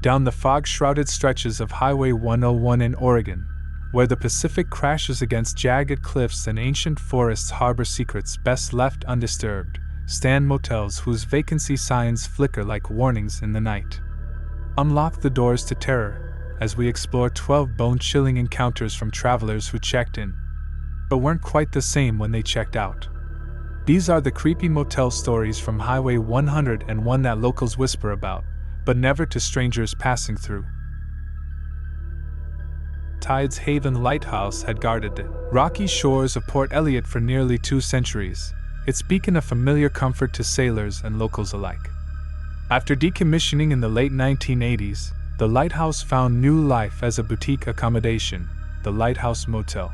down the fog-shrouded stretches of Highway 101 in Oregon, where the Pacific crashes against jagged cliffs and ancient forests harbor secrets best left undisturbed, stand motels whose vacancy signs flicker like warnings in the night. Unlock the doors to terror as we explore 12 bone-chilling encounters from travelers who checked in, but weren't quite the same when they checked out. These are the creepy motel stories from Highway 101 that locals whisper about, but never to strangers passing through. Tide's Haven Lighthouse had guarded the rocky shores of Port Elliot for nearly 2 centuries, its beacon a familiar comfort to sailors and locals alike. After decommissioning in the late 1980s, the lighthouse found new life as a boutique accommodation, the Lighthouse Motel.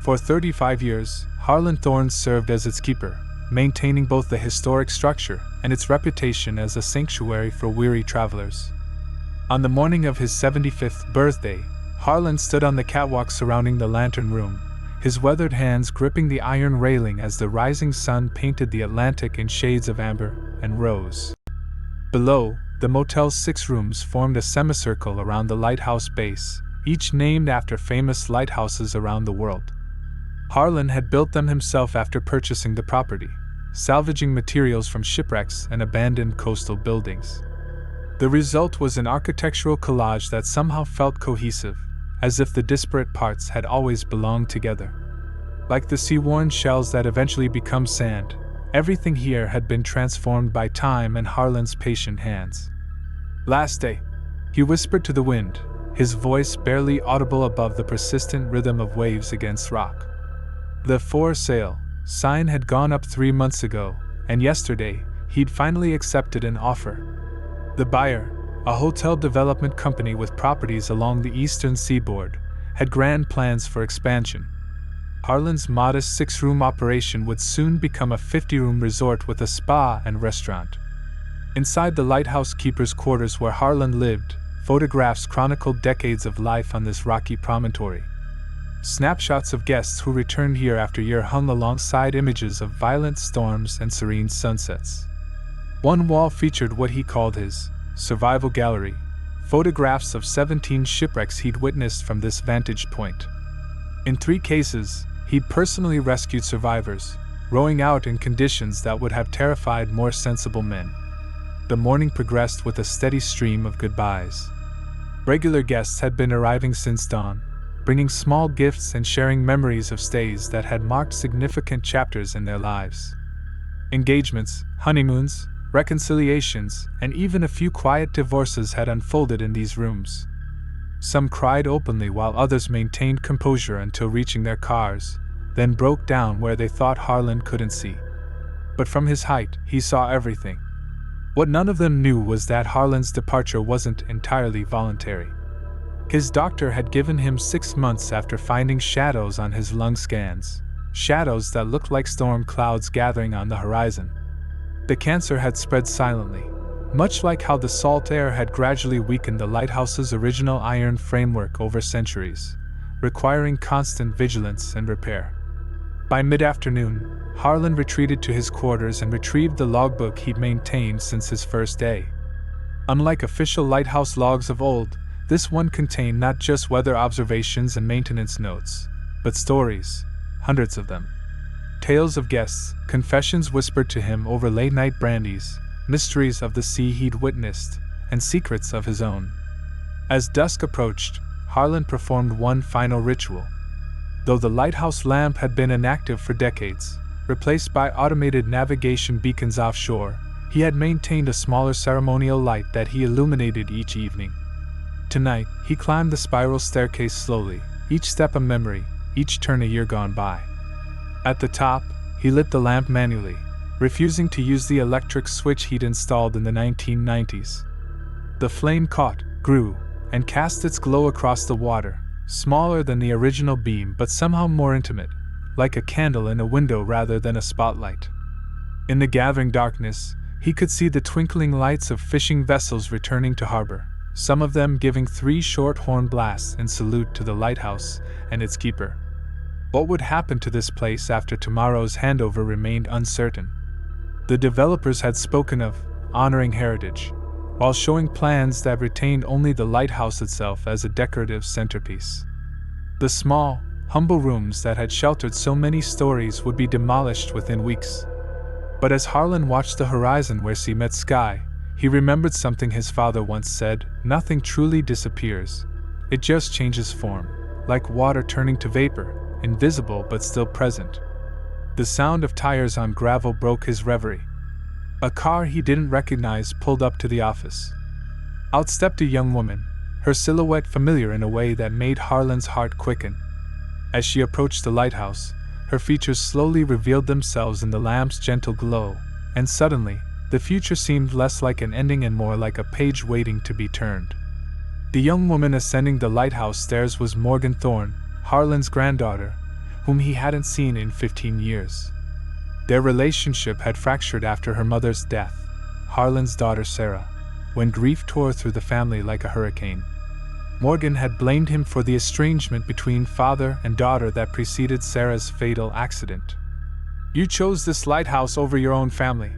For 35 years, Harlan Thorne served as its keeper, maintaining both the historic structure and its reputation as a sanctuary for weary travelers. On the morning of his 75th birthday, Harlan stood on the catwalk surrounding the lantern room, his weathered hands gripping the iron railing as the rising sun painted the Atlantic in shades of amber and rose. Below, the motel's 6 rooms formed a semicircle around the lighthouse base, each named after famous lighthouses around the world. Harlan had built them himself after purchasing the property, salvaging materials from shipwrecks and abandoned coastal buildings. The result was an architectural collage that somehow felt cohesive, as if the disparate parts had always belonged together. Like the sea-worn shells that eventually become sand, everything here had been transformed by time and Harlan's patient hands. "Last day," he whispered to the wind, his voice barely audible above the persistent rhythm of waves against rock. The for sale sign had gone up 3 months ago, and yesterday, he'd finally accepted an offer. The buyer, a hotel development company with properties along the eastern seaboard, had grand plans for expansion. Harlan's modest 6-room operation would soon become a 50-room resort with a spa and restaurant. Inside the lighthouse keeper's quarters where Harlan lived, photographs chronicled decades of life on this rocky promontory. Snapshots of guests who returned year after year hung alongside images of violent storms and serene sunsets. One wall featured what he called his survival gallery, photographs of 17 shipwrecks he'd witnessed from this vantage point. In 3 cases, he'd personally rescued survivors, rowing out in conditions that would have terrified more sensible men. The morning progressed with a steady stream of goodbyes. Regular guests had been arriving since dawn, bringing small gifts and sharing memories of stays that had marked significant chapters in their lives. Engagements, honeymoons, reconciliations, and even a few quiet divorces had unfolded in these rooms. Some cried openly while others maintained composure until reaching their cars, then broke down where they thought Harlan couldn't see. But from his height, he saw everything. What none of them knew was that Harlan's departure wasn't entirely voluntary. His doctor had given him 6 months after finding shadows on his lung scans, shadows that looked like storm clouds gathering on the horizon. The cancer had spread silently, much like how the salt air had gradually weakened the lighthouse's original iron framework over centuries, requiring constant vigilance and repair. By mid-afternoon, Harlan retreated to his quarters and retrieved the logbook he'd maintained since his first day. Unlike official lighthouse logs of old, this one contained not just weather observations and maintenance notes, but stories, hundreds of them. Tales of guests, confessions whispered to him over late-night brandies, mysteries of the sea he'd witnessed, and secrets of his own. As dusk approached, Harlan performed one final ritual. Though the lighthouse lamp had been inactive for decades, replaced by automated navigation beacons offshore, he had maintained a smaller ceremonial light that he illuminated each evening. Tonight, he climbed the spiral staircase slowly, each step a memory, each turn a year gone by. At the top, he lit the lamp manually, refusing to use the electric switch he'd installed in the 1990s. The flame caught, grew, and cast its glow across the water, smaller than the original beam but somehow more intimate, like a candle in a window rather than a spotlight. In the gathering darkness, he could see the twinkling lights of fishing vessels returning to harbor, some of them giving 3 short horn blasts in salute to the lighthouse and its keeper. What would happen to this place after tomorrow's handover remained uncertain. The developers had spoken of honoring heritage, while showing plans that retained only the lighthouse itself as a decorative centerpiece. The small, humble rooms that had sheltered so many stories would be demolished within weeks. But as Harlan watched the horizon where sea met sky, he remembered something his father once said: nothing truly disappears. It just changes form, like water turning to vapor, invisible but still present. The sound of tires on gravel broke his reverie. A car he didn't recognize pulled up to the office. Out stepped a young woman, her silhouette familiar in a way that made Harlan's heart quicken. As she approached the lighthouse, her features slowly revealed themselves in the lamp's gentle glow, and suddenly, the future seemed less like an ending and more like a page waiting to be turned. The young woman ascending the lighthouse stairs was Morgan Thorne, Harlan's granddaughter, whom he hadn't seen in 15 years. Their relationship had fractured after her mother's death, Harlan's daughter Sarah, when grief tore through the family like a hurricane. Morgan had blamed him for the estrangement between father and daughter that preceded Sarah's fatal accident. "You chose this lighthouse over your own family,"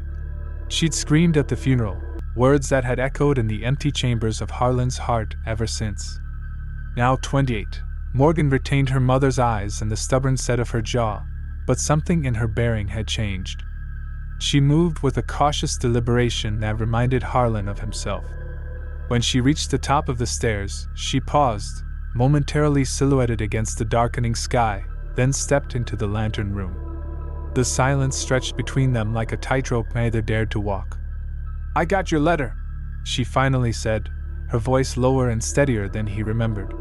she'd screamed at the funeral, words that had echoed in the empty chambers of Harlan's heart ever since. Now 28, Morgan retained her mother's eyes and the stubborn set of her jaw, but something in her bearing had changed. She moved with a cautious deliberation that reminded Harlan of himself. When she reached the top of the stairs, she paused, momentarily silhouetted against the darkening sky, then stepped into the lantern room. The silence stretched between them like a tightrope neither dared to walk. "I got your letter," she finally said, her voice lower and steadier than he remembered.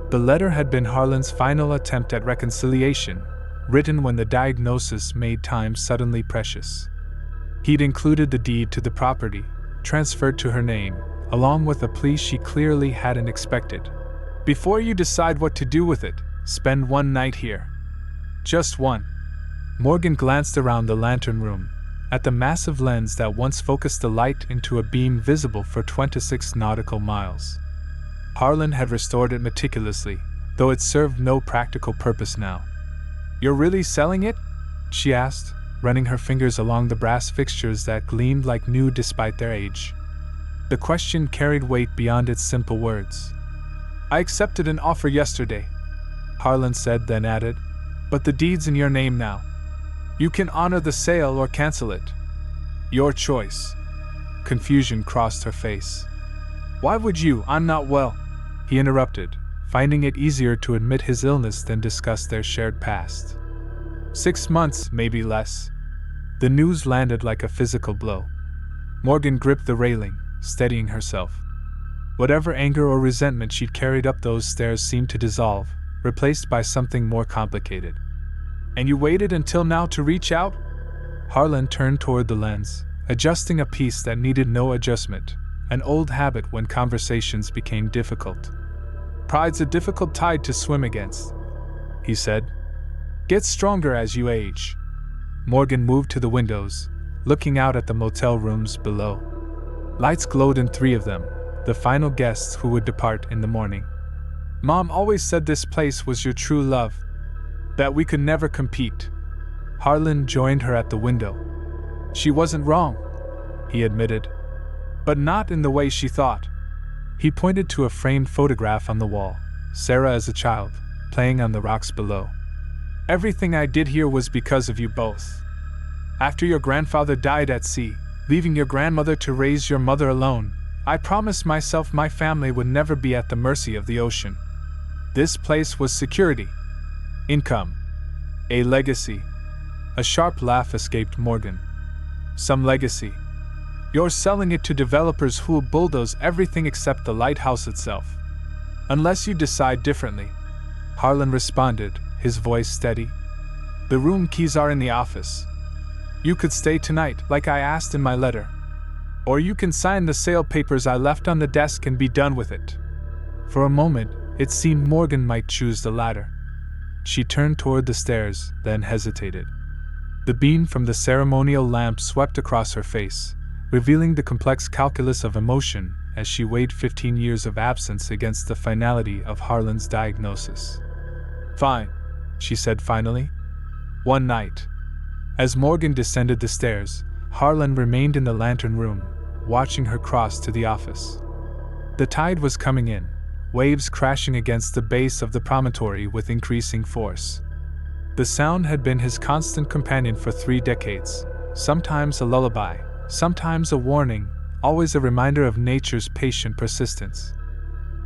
The letter had been Harlan's final attempt at reconciliation, written when the diagnosis made time suddenly precious. He'd included the deed to the property, transferred to her name, along with a plea she clearly hadn't expected. "Before you decide what to do with it, spend one night here. Just one." Morgan glanced around the lantern room, at the massive lens that once focused the light into a beam visible for 26 nautical miles. Harlan had restored it meticulously, though it served no practical purpose now. "You're really selling it?" she asked, running her fingers along the brass fixtures that gleamed like new despite their age. The question carried weight beyond its simple words. "I accepted an offer yesterday," Harlan said, then added, "but the deed's in your name now. You can honor the sale or cancel it. Your choice." Confusion crossed her face. "Why would you? I'm not well," he interrupted, finding it easier to admit his illness than discuss their shared past. 6 months, maybe less. The news landed like a physical blow. Morgan gripped the railing, steadying herself. Whatever anger or resentment she'd carried up those stairs seemed to dissolve, replaced by something more complicated. "And you waited until now to reach out?" Harlan turned toward the lens, adjusting a piece that needed no adjustment, an old habit when conversations became difficult. "Pride's a difficult tide to swim against," he said. "Gets stronger as you age." Morgan moved to the windows, looking out at the motel rooms below. Lights glowed in 3 of them, the final guests who would depart in the morning. "Mom always said this place was your true love, that we could never compete." Harlan joined her at the window. "She wasn't wrong," he admitted. "But not in the way she thought." He pointed to a framed photograph on the wall, Sarah as a child, playing on the rocks below. "Everything I did here was because of you both. After your grandfather died at sea, leaving your grandmother to raise your mother alone, I promised myself my family would never be at the mercy of the ocean. This place was security, income, a legacy." A sharp laugh escaped Morgan. "Some legacy. You're selling it to developers who'll bulldoze everything except the lighthouse itself. Unless you decide differently," Harlan responded, his voice steady. "The room keys are in the office. You could stay tonight, like I asked in my letter. Or you can sign the sale papers I left on the desk and be done with it." For a moment, it seemed Morgan might choose the latter. She turned toward the stairs, then hesitated. The beam from the ceremonial lamp swept across her face, revealing the complex calculus of emotion as she weighed 15 years of absence against the finality of Harlan's diagnosis. "Fine," she said finally. "One night." As Morgan descended the stairs, Harlan remained in the lantern room, watching her cross to the office. The tide was coming in, waves crashing against the base of the promontory with increasing force. The sound had been his constant companion for 3 decades, sometimes a lullaby, sometimes a warning, always a reminder of nature's patient persistence.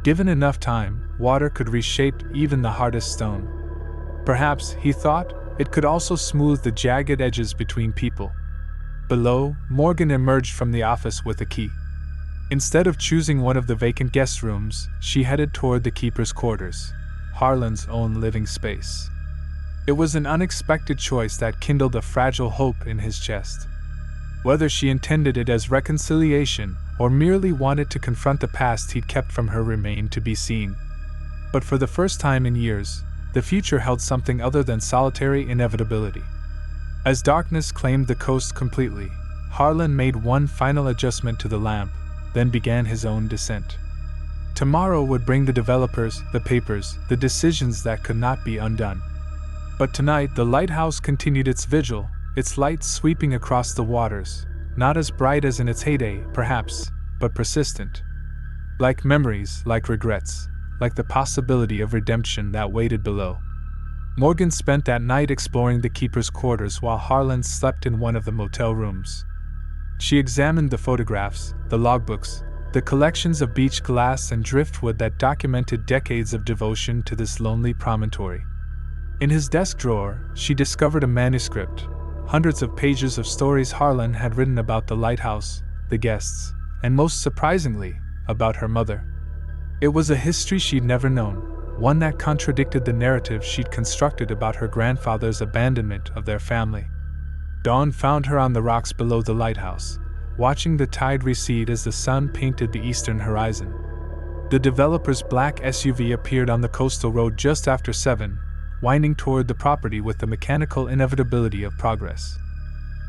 Given enough time, water could reshape even the hardest stone. Perhaps, he thought, it could also smooth the jagged edges between people. Below, Morgan emerged from the office with a key. Instead of choosing one of the vacant guest rooms, she headed toward the keeper's quarters, Harlan's own living space. It was an unexpected choice that kindled a fragile hope in his chest. Whether she intended it as reconciliation or merely wanted to confront the past he'd kept from her remained to be seen. But for the first time in years, the future held something other than solitary inevitability. As darkness claimed the coast completely, Harlan made one final adjustment to the lamp, then began his own descent. Tomorrow would bring the developers, the papers, the decisions that could not be undone. But tonight the lighthouse continued its vigil, its lights sweeping across the waters, not as bright as in its heyday, perhaps, but persistent. Like memories, like regrets, like the possibility of redemption that waited below. Morgan spent that night exploring the keeper's quarters while Harlan slept in one of the motel rooms. She examined the photographs, the logbooks, the collections of beach glass and driftwood that documented decades of devotion to this lonely promontory. In his desk drawer, she discovered a manuscript, hundreds of pages of stories Harlan had written about the lighthouse, the guests, and most surprisingly, about her mother. It was a history she'd never known, one that contradicted the narrative she'd constructed about her grandfather's abandonment of their family. Dawn found her on the rocks below the lighthouse, watching the tide recede as the sun painted the eastern horizon. The developer's black SUV appeared on the coastal road just after 7, winding toward the property with the mechanical inevitability of progress.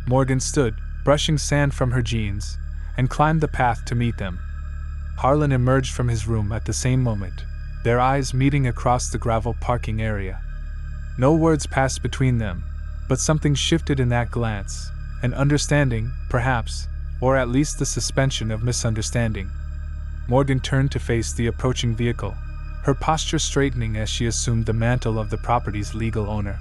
Morgan stood, brushing sand from her jeans, and climbed the path to meet them. Harlan emerged from his room at the same moment, their eyes meeting across the gravel parking area. No words passed between them, but something shifted in that glance, an understanding, perhaps, or at least the suspension of misunderstanding. Morgan turned to face the approaching vehicle, her posture straightening as she assumed the mantle of the property's legal owner.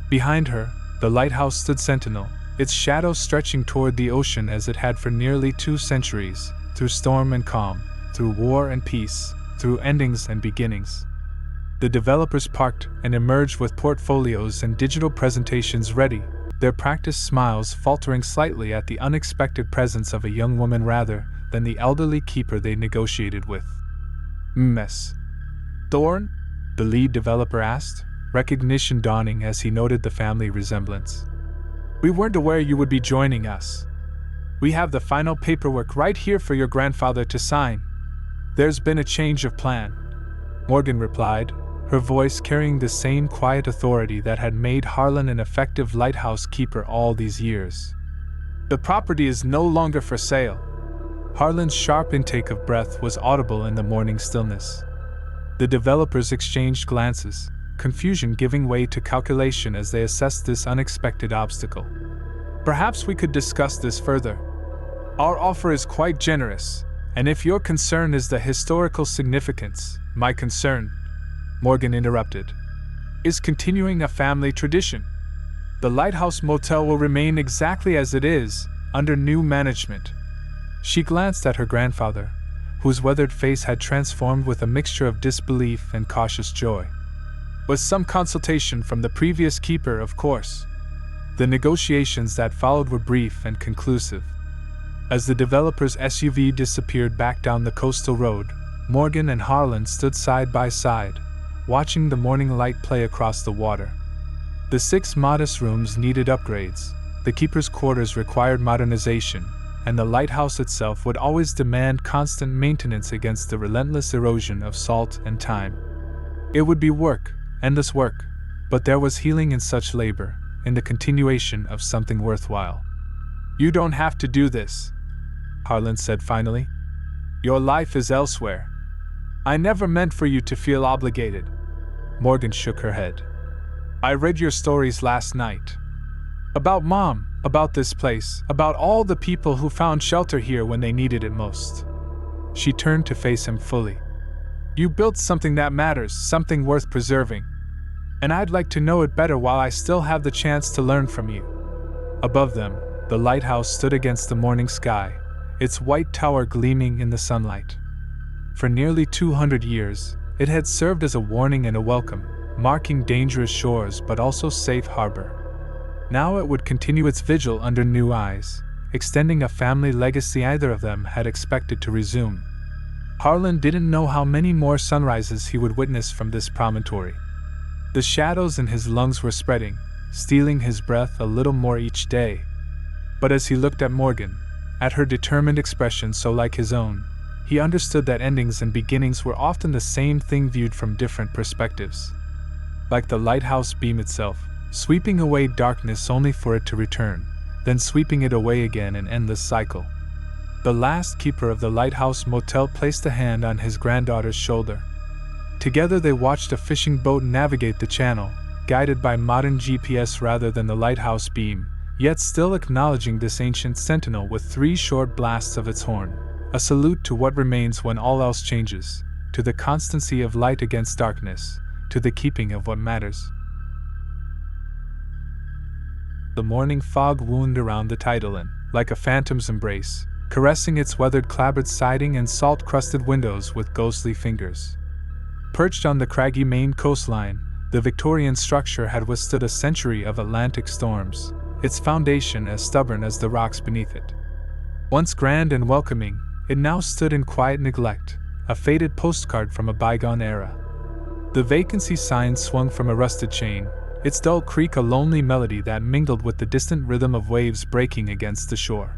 Behind her, the lighthouse stood sentinel, its shadow stretching toward the ocean as it had for nearly 2 centuries, through storm and calm, through war and peace, through endings and beginnings. The developers parked and emerged with portfolios and digital presentations ready, their practiced smiles faltering slightly at the unexpected presence of a young woman rather than the elderly keeper they negotiated with. "Miss Thorne?" the lead developer asked, recognition dawning as he noted the family resemblance. "We weren't aware you would be joining us. We have the final paperwork right here for your grandfather to sign. There's been a change of plan," Morgan replied, her voice carrying the same quiet authority that had made Harlan an effective lighthouse keeper all these years. "The property is no longer for sale." Harlan's sharp intake of breath was audible in the morning stillness. The developers exchanged glances, confusion giving way to calculation as they assessed this unexpected obstacle. "Perhaps we could discuss this further. Our offer is quite generous, and if your concern is the historical significance, my concern," Morgan interrupted, "is continuing a family tradition. The Lighthouse Motel will remain exactly as it is, under new management." She glanced at her grandfather, whose weathered face had transformed with a mixture of disbelief and cautious joy. "With some consultation from the previous keeper, of course." The negotiations that followed were brief and conclusive. As the developer's SUV disappeared back down the coastal road, Morgan and Harlan stood side by side, watching the morning light play across the water. The 6 modest rooms needed upgrades, the keeper's quarters required modernization, and the lighthouse itself would always demand constant maintenance against the relentless erosion of salt and time. It would be work, endless work, but there was healing in such labor, in the continuation of something worthwhile. "You don't have to do this," Harlan said finally. "Your life is elsewhere. I never meant for you to feel obligated." Morgan shook her head. "I read your stories last night. About Mom, About this place, about all the people who found shelter here when they needed it most. She turned to face him fully. You built something that matters, something worth preserving. And I'd like to know it better while I still have the chance to learn from you. Above them, the lighthouse stood against the morning sky, its white tower gleaming in the sunlight. For nearly 200 years, it had served as a warning and a welcome, marking dangerous shores but also safe harbor. Now it would continue its vigil under new eyes, extending a family legacy either of them had expected to resume. Harlan didn't know how many more sunrises he would witness from this promontory. The shadows in his lungs were spreading, stealing his breath a little more each day. But as he looked at Morgan, at her determined expression so like his own, he understood that endings and beginnings were often the same thing viewed from different perspectives. Like the lighthouse beam itself, sweeping away darkness only for it to return, then sweeping it away again in endless cycle. The last keeper of the Lighthouse Motel placed a hand on his granddaughter's shoulder. Together they watched a fishing boat navigate the channel, guided by modern GPS rather than the lighthouse beam, yet still acknowledging this ancient sentinel with 3 short blasts of its horn, a salute to what remains when all else changes, to the constancy of light against darkness, to the keeping of what matters. The morning fog wound around the Tidal inn, like a phantom's embrace, caressing its weathered clapboard siding and salt-crusted windows with ghostly fingers. Perched on the craggy Maine coastline, the Victorian structure had withstood a century of Atlantic storms, its foundation as stubborn as the rocks beneath it. Once grand and welcoming, it now stood in quiet neglect, a faded postcard from a bygone era. The Vacancy sign swung from a rusted chain, its dull creak a lonely melody that mingled with the distant rhythm of waves breaking against the shore.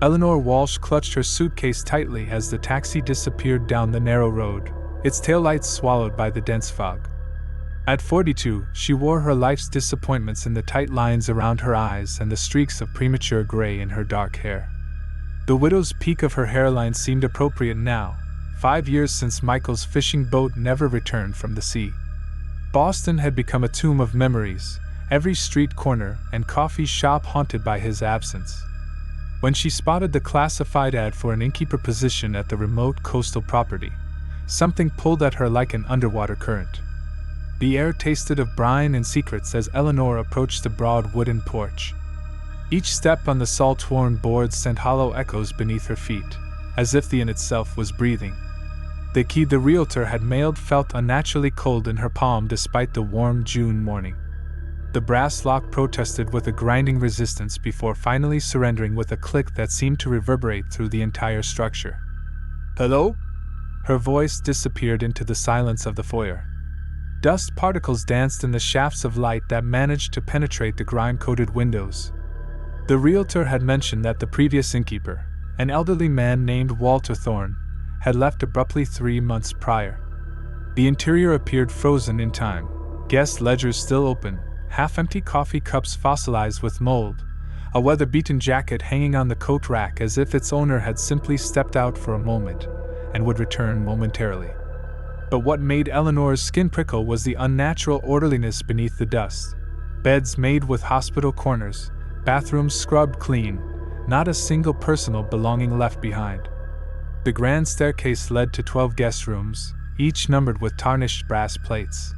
Eleanor Walsh clutched her suitcase tightly as the taxi disappeared down the narrow road, its taillights swallowed by the dense fog. At 42, she wore her life's disappointments in the tight lines around her eyes and the streaks of premature gray in her dark hair. The widow's peak of her hairline seemed appropriate now, 5 years since Michael's fishing boat never returned from the sea. Boston had become a tomb of memories, every street corner and coffee shop haunted by his absence. When she spotted the classified ad for an innkeeper position at the remote coastal property, something pulled at her like an underwater current. The air tasted of brine and secrets as Eleanor approached the broad wooden porch. Each step on the salt-worn boards sent hollow echoes beneath her feet, as if the inn itself was breathing. The key the realtor had mailed felt unnaturally cold in her palm despite the warm June morning. The brass lock protested with a grinding resistance before finally surrendering with a click that seemed to reverberate through the entire structure. "Hello?" Her voice disappeared into the silence of the foyer. Dust particles danced in the shafts of light that managed to penetrate the grime-coated windows. The realtor had mentioned that the previous innkeeper, an elderly man named Walter Thorne, had left abruptly 3 months prior. The interior appeared frozen in time, guest ledgers still open, half-empty coffee cups fossilized with mold, a weather-beaten jacket hanging on the coat rack as if its owner had simply stepped out for a moment and would return momentarily. But what made Eleanor's skin prickle was the unnatural orderliness beneath the dust. Beds made with hospital corners, bathrooms scrubbed clean, not a single personal belonging left behind. The grand staircase led to 12 guest rooms, each numbered with tarnished brass plates.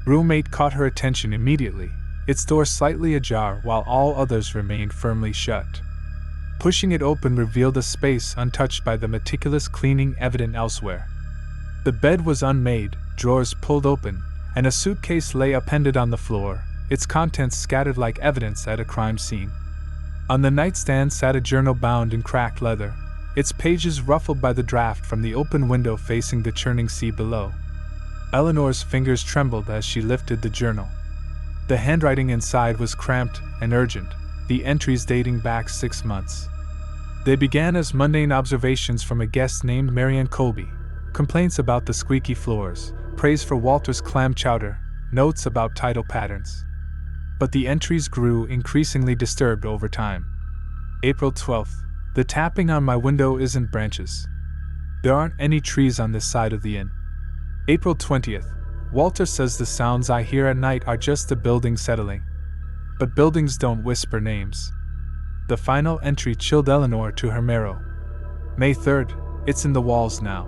Room 8 caught her attention immediately, its door slightly ajar while all others remained firmly shut. Pushing it open revealed a space untouched by the meticulous cleaning evident elsewhere. The bed was unmade, drawers pulled open, and a suitcase lay appended on the floor, its contents scattered like evidence at a crime scene. On the nightstand sat a journal bound in cracked leather, its pages ruffled by the draft from the open window facing the churning sea below. Eleanor's fingers trembled as she lifted the journal. The handwriting inside was cramped and urgent, the entries dating back 6 months. They began as mundane observations from a guest named Marianne Colby, complaints about the squeaky floors, praise for Walter's clam chowder, notes about tidal patterns. But the entries grew increasingly disturbed over time. April 12th. The tapping on my window isn't branches. There aren't any trees on this side of the inn. April 20th. Walter says the sounds I hear at night are just the building settling. But buildings don't whisper names. The final entry chilled Eleanor to her marrow. May 3rd, it's in the walls now.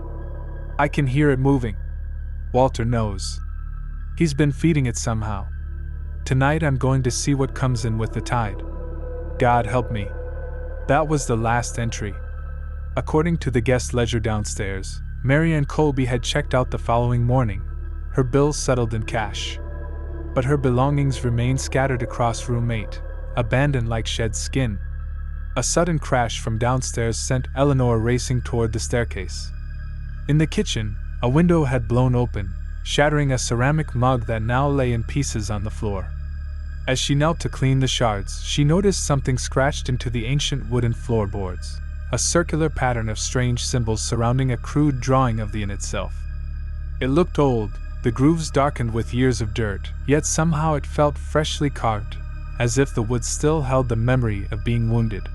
I can hear it moving. Walter knows. He's been feeding it somehow. Tonight I'm going to see what comes in with the tide. God help me. That was the last entry. According to the guest ledger downstairs, Marianne Colby had checked out the following morning, her bills settled in cash. But her belongings remained scattered across room 8, abandoned like shed skin. A sudden crash from downstairs sent Eleanor racing toward the staircase. In the kitchen, a window had blown open, shattering a ceramic mug that now lay in pieces on the floor. As she knelt to clean the shards, she noticed something scratched into the ancient wooden floorboards, a circular pattern of strange symbols surrounding a crude drawing of the inn itself. It looked old, the grooves darkened with years of dirt, yet somehow it felt freshly carved, as if the wood still held the memory of being wounded.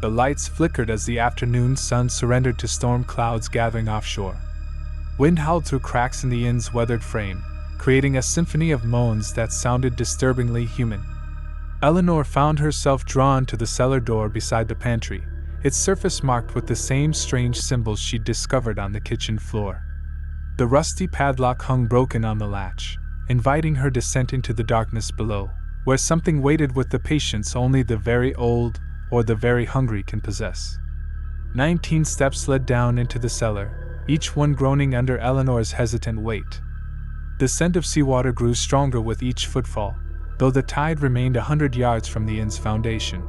The lights flickered as the afternoon sun surrendered to storm clouds gathering offshore. Wind howled through cracks in the inn's weathered frame, creating a symphony of moans that sounded disturbingly human. Eleanor found herself drawn to the cellar door beside the pantry, its surface marked with the same strange symbols she'd discovered on the kitchen floor. The rusty padlock hung broken on the latch, inviting her descent into the darkness below, where something waited with the patience only the very old or the very hungry can possess. 19 steps led down into the cellar, each one groaning under Eleanor's hesitant weight. The scent of seawater grew stronger with each footfall, though the tide remained 100 yards from the inn's foundation.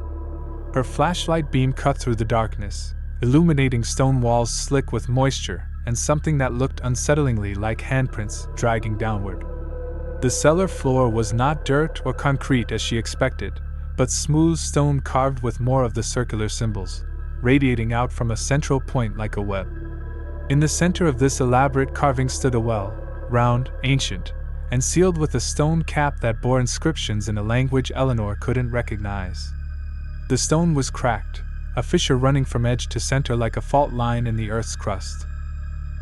Her flashlight beam cut through the darkness, illuminating stone walls slick with moisture and something that looked unsettlingly like handprints dragging downward. The cellar floor was not dirt or concrete as she expected, but smooth stone carved with more of the circular symbols, radiating out from a central point like a web. In the center of this elaborate carving stood a well, round, ancient, and sealed with a stone cap that bore inscriptions in a language Eleanor couldn't recognize. The stone was cracked, a fissure running from edge to center like a fault line in the earth's crust.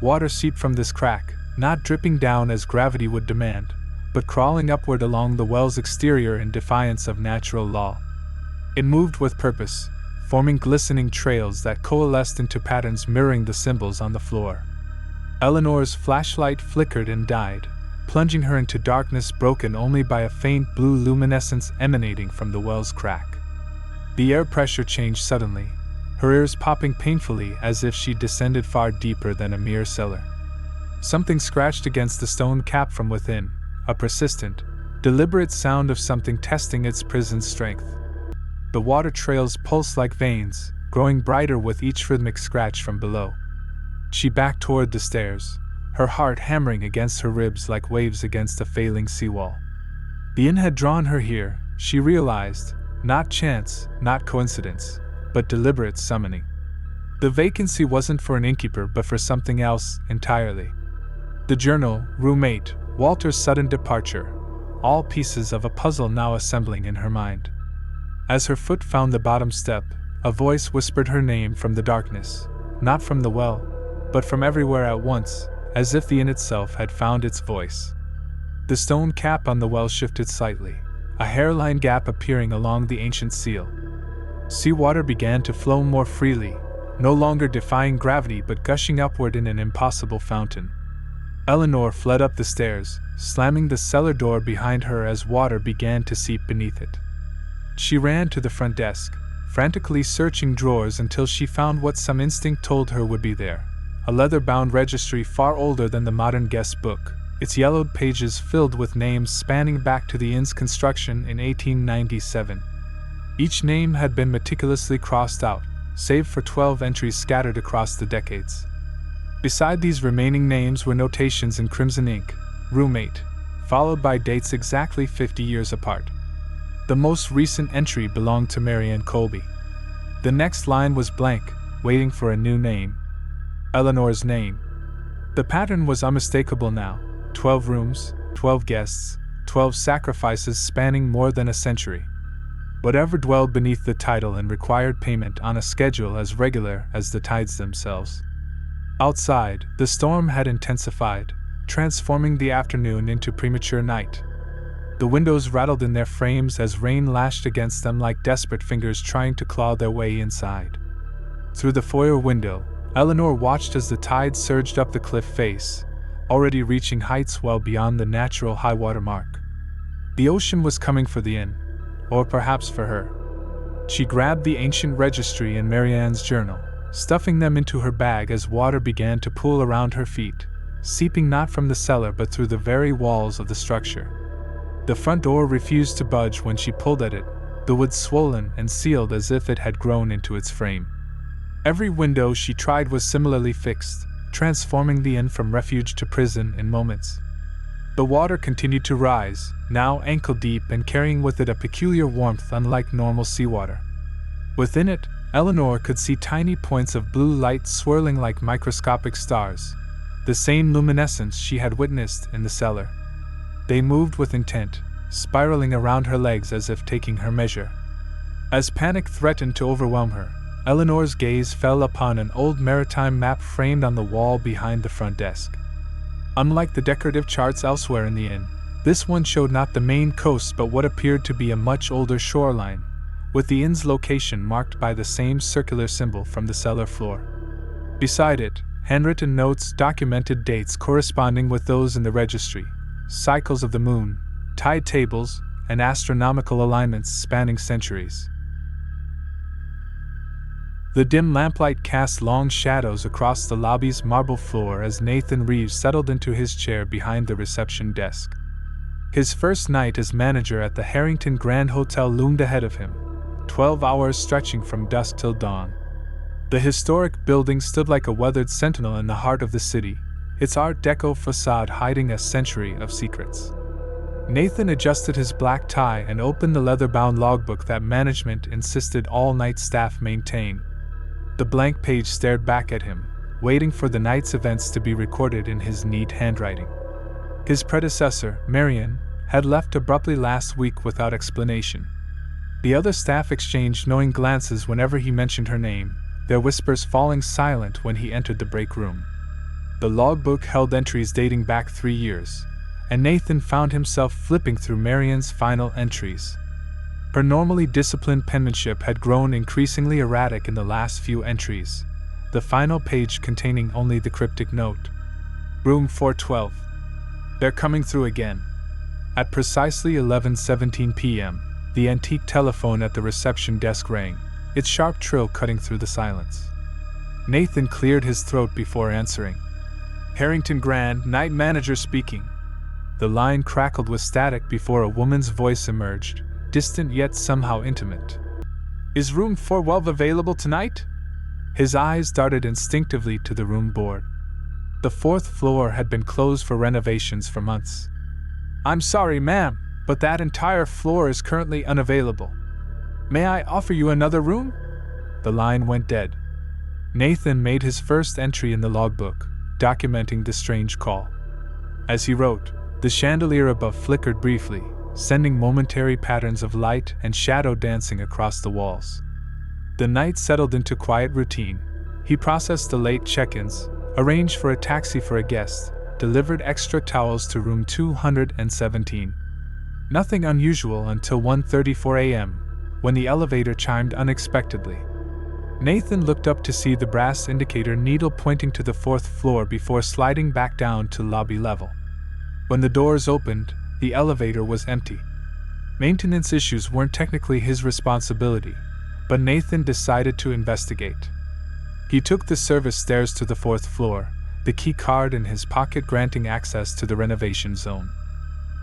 Water seeped from this crack, not dripping down as gravity would demand, but crawling upward along the well's exterior in defiance of natural law. It moved with purpose, forming glistening trails that coalesced into patterns mirroring the symbols on the floor. Eleanor's flashlight flickered and died, plunging her into darkness broken only by a faint blue luminescence emanating from the well's crack. The air pressure changed suddenly, her ears popping painfully as if she descended far deeper than a mere cellar. Something scratched against the stone cap from within, a persistent, deliberate sound of something testing its prison's strength. The water trails pulsed like veins, growing brighter with each rhythmic scratch from below. She backed toward the stairs, her heart hammering against her ribs like waves against a failing seawall. The inn had drawn her here, she realized, not chance, not coincidence, but deliberate summoning. The vacancy wasn't for an innkeeper but for something else entirely. The journal, room 8, Walter's sudden departure, all pieces of a puzzle now assembling in her mind. As her foot found the bottom step, a voice whispered her name from the darkness, not from the well, but from everywhere at once, as if the inn itself had found its voice. The stone cap on the well shifted slightly, a hairline gap appearing along the ancient seal. Seawater began to flow more freely, no longer defying gravity but gushing upward in an impossible fountain. Eleanor fled up the stairs, slamming the cellar door behind her as water began to seep beneath it. She ran to the front desk, frantically searching drawers until she found what some instinct told her would be there, a leather-bound registry far older than the modern guest book, its yellowed pages filled with names spanning back to the inn's construction in 1897. Each name had been meticulously crossed out, save for 12 entries scattered across the decades. Beside these remaining names were notations in crimson ink, room 8, followed by dates exactly 50 years apart. The most recent entry belonged to Marianne Colby. The next line was blank, waiting for a new name. Eleanor's name. The pattern was unmistakable now. 12 rooms, 12 guests, 12 sacrifices spanning more than a century. Whatever dwelled beneath the Tidal and required payment on a schedule as regular as the tides themselves. Outside, the storm had intensified, transforming the afternoon into premature night. The windows rattled in their frames as rain lashed against them like desperate fingers trying to claw their way inside. Through the foyer window, Eleanor watched as the tide surged up the cliff face, already reaching heights well beyond the natural high-water mark. The ocean was coming for the inn, or perhaps for her. She grabbed the ancient registry and Marianne's journal, stuffing them into her bag as water began to pool around her feet, seeping not from the cellar but through the very walls of the structure. The front door refused to budge when she pulled at it, the wood swollen and sealed as if it had grown into its frame. Every window she tried was similarly fixed, transforming the inn from refuge to prison in moments. The water continued to rise, now ankle-deep and carrying with it a peculiar warmth unlike normal seawater. Within it, Eleanor could see tiny points of blue light swirling like microscopic stars, the same luminescence she had witnessed in the cellar. They moved with intent, spiraling around her legs as if taking her measure. As panic threatened to overwhelm her, Eleanor's gaze fell upon an old maritime map framed on the wall behind the front desk. Unlike the decorative charts elsewhere in the inn, this one showed not the main coast but what appeared to be a much older shoreline, with the inn's location marked by the same circular symbol from the cellar floor. Beside it, handwritten notes documented dates corresponding with those in the registry, cycles of the moon, tide tables, and astronomical alignments spanning centuries. The dim lamplight cast long shadows across the lobby's marble floor as Nathan Reeves settled into his chair behind the reception desk. His first night as manager at the Harrington Grand Hotel loomed ahead of him, 12 hours stretching from dusk till dawn. The historic building stood like a weathered sentinel in the heart of the city, its Art Deco facade hiding a century of secrets. Nathan adjusted his black tie and opened the leather-bound logbook that management insisted all night staff maintain. The blank page stared back at him, waiting for the night's events to be recorded in his neat handwriting. His predecessor, Marianne, had left abruptly last week without explanation. The other staff exchanged knowing glances whenever he mentioned her name, their whispers falling silent when he entered the break room. The logbook held entries dating back 3 years, and Nathan found himself flipping through Marianne's final entries. Her normally disciplined penmanship had grown increasingly erratic in the last few entries, the final page containing only the cryptic note. Room 412. They're coming through again. At precisely 11:17 p.m., the antique telephone at the reception desk rang, its sharp trill cutting through the silence. Nathan cleared his throat before answering. Harrington Grand, night manager speaking. The line crackled with static before a woman's voice emerged, distant yet somehow intimate. Is room 412 available tonight? His eyes darted instinctively to the room board. The 4th floor had been closed for renovations for months. I'm sorry, ma'am, but that entire floor is currently unavailable. May I offer you another room? The line went dead. Nathan made his first entry in the logbook, documenting the strange call. As he wrote, the chandelier above flickered briefly, sending momentary patterns of light and shadow dancing across the walls. The night settled into quiet routine. He processed the late check-ins, arranged for a taxi for a guest, delivered extra towels to room 217. Nothing unusual until 1:34 a.m., when the elevator chimed unexpectedly. Nathan looked up to see the brass indicator needle pointing to the 4th floor before sliding back down to lobby level. When the doors opened, the elevator was empty. Maintenance issues weren't technically his responsibility, but Nathan decided to investigate. He took the service stairs to the 4th floor, the key card in his pocket granting access to the renovation zone.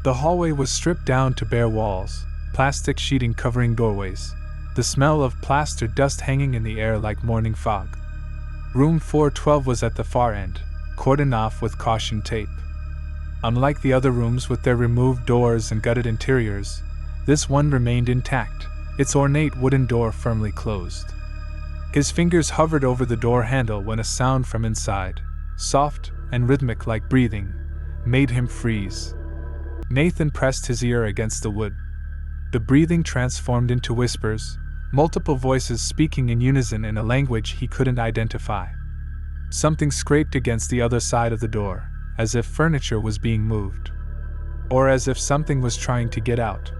The hallway was stripped down to bare walls, plastic sheeting covering doorways, the smell of plaster dust hanging in the air like morning fog. Room 412 was at the far end, cordoned off with caution tape. Unlike the other rooms with their removed doors and gutted interiors, this one remained intact, its ornate wooden door firmly closed. His fingers hovered over the door handle when a sound from inside, soft and rhythmic like breathing, made him freeze. Nathan pressed his ear against the wood. The breathing transformed into whispers, multiple voices speaking in unison in a language he couldn't identify. Something scraped against the other side of the door, as if furniture was being moved. or as if something was trying to get out.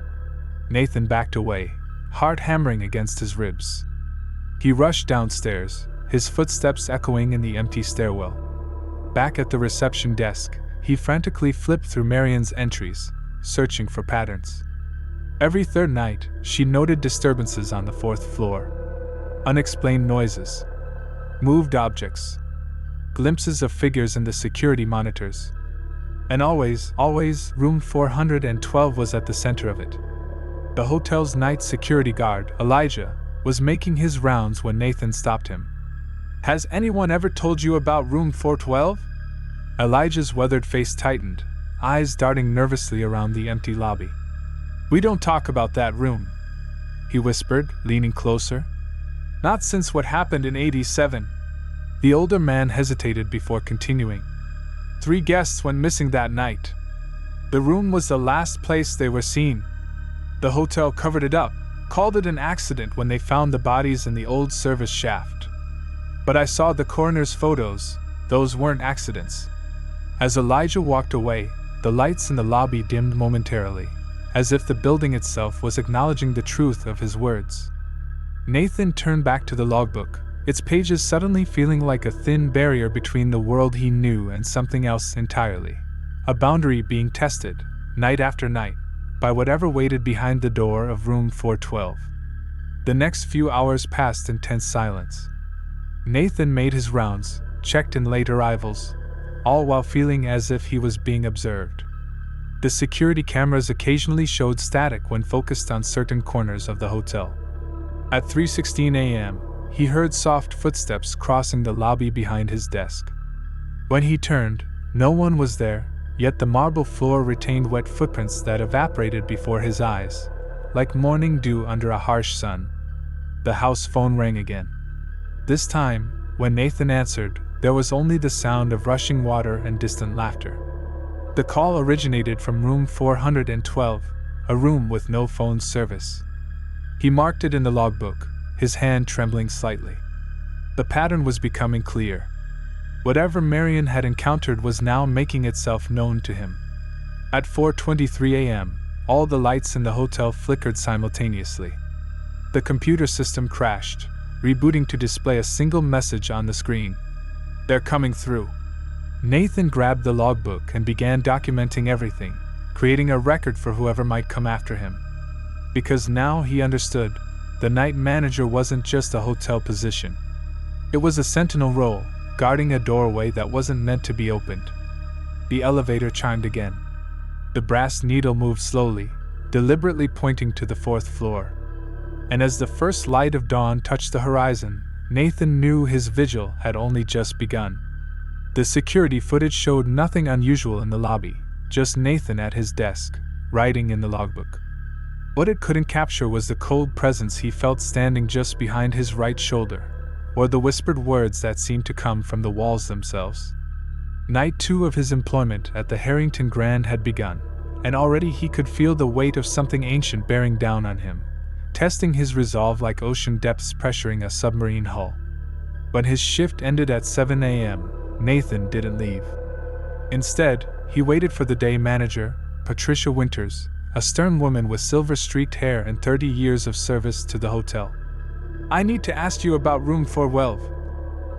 Nathan backed away, heart hammering against his ribs. He rushed downstairs, his footsteps echoing in the empty stairwell. Back at the reception desk, he frantically flipped through Marian's entries, searching for patterns. Every third night, she noted disturbances on the fourth floor. Unexplained noises. Moved objects. Glimpses of figures in the security monitors. And always, room 412 was at the center of it. The hotel's night security guard, Elijah, was making his rounds when Nathan stopped him. "Has anyone ever told you about room 412? Elijah's weathered face tightened, eyes darting nervously around the empty lobby. "We don't talk about that room," he whispered, leaning closer. "Not since what happened in '87. The older man hesitated before continuing. 3 guests went missing that night. The room was the last place they were seen. The hotel covered it up, called it an accident when they found the bodies in the old service shaft. But I saw the coroner's photos, those weren't accidents." As Elijah walked away, the lights in the lobby dimmed momentarily, as if the building itself was acknowledging the truth of his words. Nathan turned back to the logbook, its pages suddenly feeling like a thin barrier between the world he knew and something else entirely. A boundary being tested, night after night, by whatever waited behind the door of room 412. The next few hours passed in tense silence. Nathan made his rounds, checked in late arrivals, all while feeling as if he was being observed. The security cameras occasionally showed static when focused on certain corners of the hotel. At 3:16 a.m., he heard soft footsteps crossing the lobby behind his desk. When he turned, no one was there, yet the marble floor retained wet footprints that evaporated before his eyes, like morning dew under a harsh sun. The house phone rang again. This time, when Nathan answered, there was only the sound of rushing water and distant laughter. The call originated from room 412, a room with no phone service. He marked it in the logbook, his hand trembling slightly. The pattern was becoming clear. Whatever Marian had encountered was now making itself known to him. At 4:23 a.m., all the lights in the hotel flickered simultaneously. The computer system crashed, rebooting to display a single message on the screen. "They're coming through." Nathan grabbed the logbook and began documenting everything, creating a record for whoever might come after him. Because now he understood, the night manager wasn't just a hotel position. It was a sentinel role, guarding a doorway that wasn't meant to be opened. The elevator chimed again. The brass needle moved slowly, deliberately pointing to the 4th floor. And as the first light of dawn touched the horizon, Nathan knew his vigil had only just begun. The security footage showed nothing unusual in the lobby, just Nathan at his desk, writing in the logbook. What it couldn't capture was the cold presence he felt standing just behind his right shoulder, or the whispered words that seemed to come from the walls themselves. Night 2 of his employment at the Harrington Grand had begun, and already he could feel the weight of something ancient bearing down on him, testing his resolve like ocean depths pressuring a submarine hull. When his shift ended at 7 a.m., Nathan didn't leave. Instead, he waited for the day manager, Patricia Winters, a stern woman with silver-streaked hair and 30 years of service to the hotel. "I need to ask you about room 412,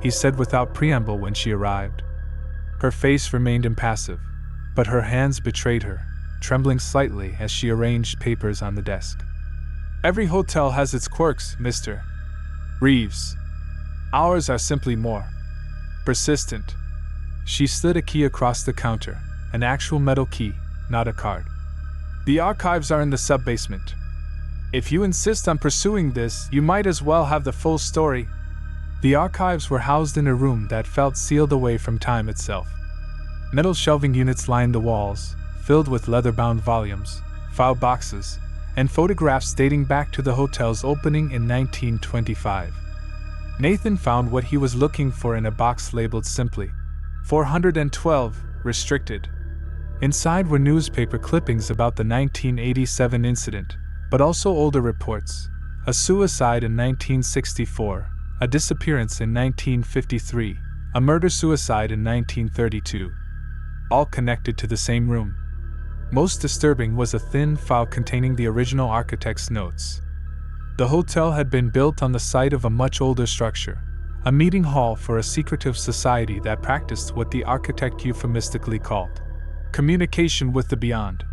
he said without preamble when she arrived. Her face remained impassive, but her hands betrayed her, trembling slightly as she arranged papers on the desk. "Every hotel has its quirks, Mr. Reeves. Ours are simply more persistent." She slid a key across the counter, an actual metal key, not a card. "The archives are in the sub-basement. If you insist on pursuing this, you might as well have the full story." The archives were housed in a room that felt sealed away from time itself. Metal shelving units lined the walls, filled with leather-bound volumes, file boxes, and photographs dating back to the hotel's opening in 1925. Nathan found what he was looking for in a box labeled simply, 412, restricted. Inside were newspaper clippings about the 1987 incident, but also older reports: a suicide in 1964, a disappearance in 1953, a murder-suicide in 1932. All connected to the same room. Most disturbing was a thin file containing the original architect's notes. The hotel had been built on the site of a much older structure, a meeting hall for a secretive society that practiced what the architect euphemistically called communication with the beyond.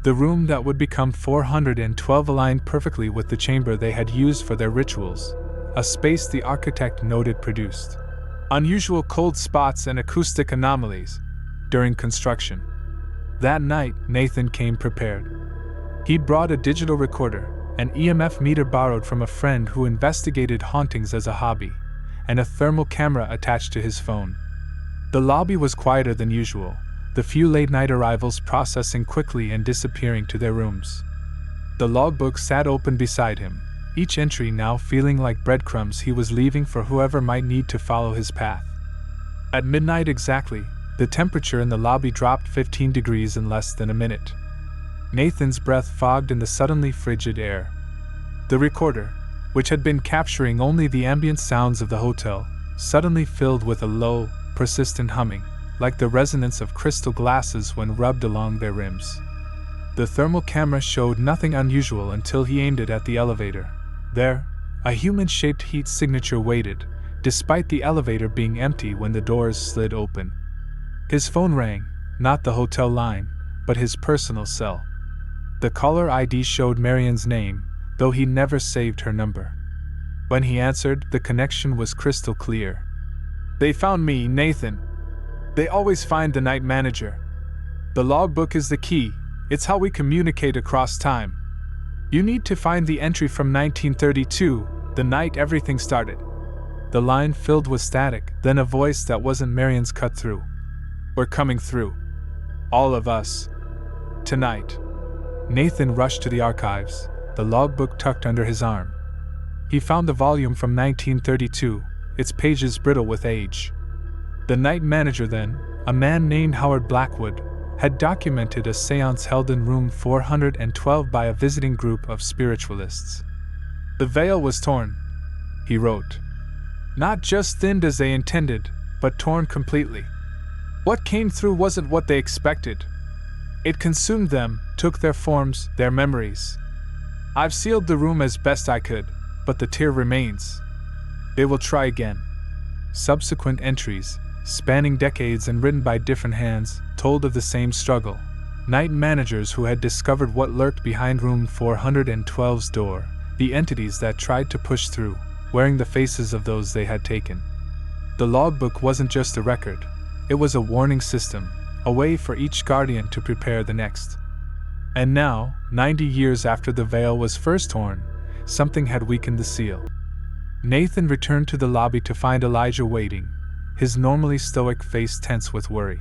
The room that would become 412 aligned perfectly with the chamber they had used for their rituals, a space the architect noted produced unusual cold spots and acoustic anomalies during construction. That night, Nathan came prepared. He brought a digital recorder, an EMF meter borrowed from a friend who investigated hauntings as a hobby, and a thermal camera attached to his phone. The lobby was quieter than usual, the few late-night arrivals processing quickly and disappearing to their rooms. The logbook sat open beside him, each entry now feeling like breadcrumbs he was leaving for whoever might need to follow his path. At midnight exactly, the temperature in the lobby dropped 15 degrees in less than a minute. Nathan's breath fogged in the suddenly frigid air. The recorder, which had been capturing only the ambient sounds of the hotel, suddenly filled with a low, persistent humming, like the resonance of crystal glasses when rubbed along their rims. The thermal camera showed nothing unusual until he aimed it at the elevator. There, a human-shaped heat signature waited, despite the elevator being empty when the doors slid open. His phone rang, not the hotel line, but his personal cell. The caller ID showed Marian's name, though he never saved her number. When he answered, the connection was crystal clear. "They found me, Nathan. They always find the night manager. The logbook is the key, it's how we communicate across time. You need to find the entry from 1932, the night everything started." The line filled with static, then a voice that wasn't Marian's cut through. "We're coming through. All of us. Tonight." Nathan rushed to the archives, the logbook tucked under his arm. He found the volume from 1932, its pages brittle with age. The night manager then, a man named Howard Blackwood, had documented a seance held in room 412 by a visiting group of spiritualists. "The veil was torn," he wrote. "Not just thinned as they intended, but torn completely. What came through wasn't what they expected. It consumed them, took their forms, their memories. I've sealed the room as best I could, but the tear remains. They will try again." Subsequent entries, spanning decades and written by different hands, told of the same struggle. Night managers who had discovered what lurked behind room 412's door, the entities that tried to push through, wearing the faces of those they had taken. The logbook wasn't just a record, it was a warning system, a way for each guardian to prepare the next. And now, 90 years after the veil was first torn, something had weakened the seal. Nathan returned to the lobby to find Elijah waiting, his normally stoic face tense with worry.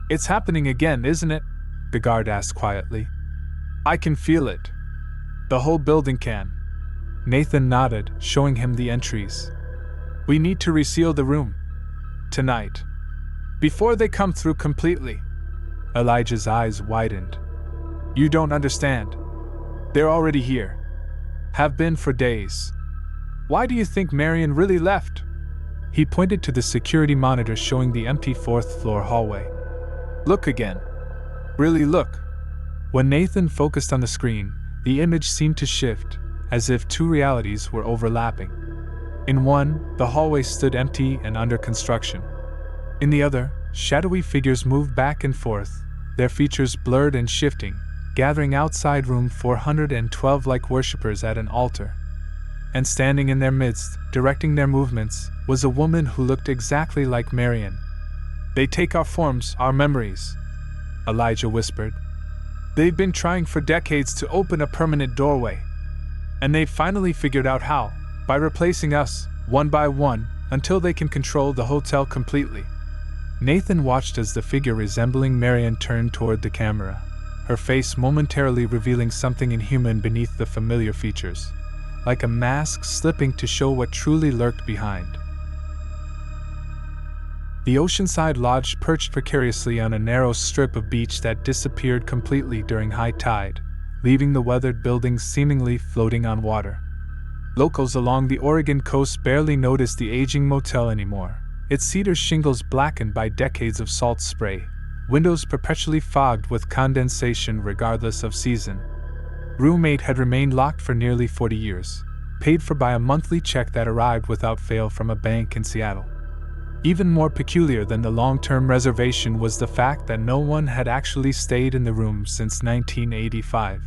"It's happening again, isn't it?" the guard asked quietly. "I can feel it. The whole building can." Nathan nodded, showing him the entries. "We need to reseal the room. Tonight. Before they come through completely." Elijah's eyes widened. "You don't understand. They're already here. Have been for days. Why do you think Marian really left?" He pointed to the security monitor showing the empty fourth-floor hallway. "Look again. Really look." When Nathan focused on the screen, the image seemed to shift, as if two realities were overlapping. In one, the hallway stood empty and under construction. In the other, shadowy figures moved back and forth, their features blurred and shifting, gathering outside room 412 like worshippers at an altar. And standing in their midst, directing their movements, was a woman who looked exactly like Marian. "They take our forms, our memories," Elijah whispered. "They've been trying for decades to open a permanent doorway. And they've finally figured out how, by replacing us, one by one, until they can control the hotel completely." Nathan watched as the figure resembling Marian turned toward the camera, her face momentarily revealing something inhuman beneath the familiar features, like a mask slipping to show what truly lurked behind. The oceanside lodge perched precariously on a narrow strip of beach that disappeared completely during high tide, leaving the weathered buildings seemingly floating on water. Locals along the Oregon coast barely noticed the aging motel anymore, its cedar shingles blackened by decades of salt spray, windows perpetually fogged with condensation regardless of season. Roommate had remained locked for nearly 40 years, paid for by a monthly check that arrived without fail from a bank in Seattle. Even more peculiar than the long-term reservation was the fact that no one had actually stayed in the room since 1985.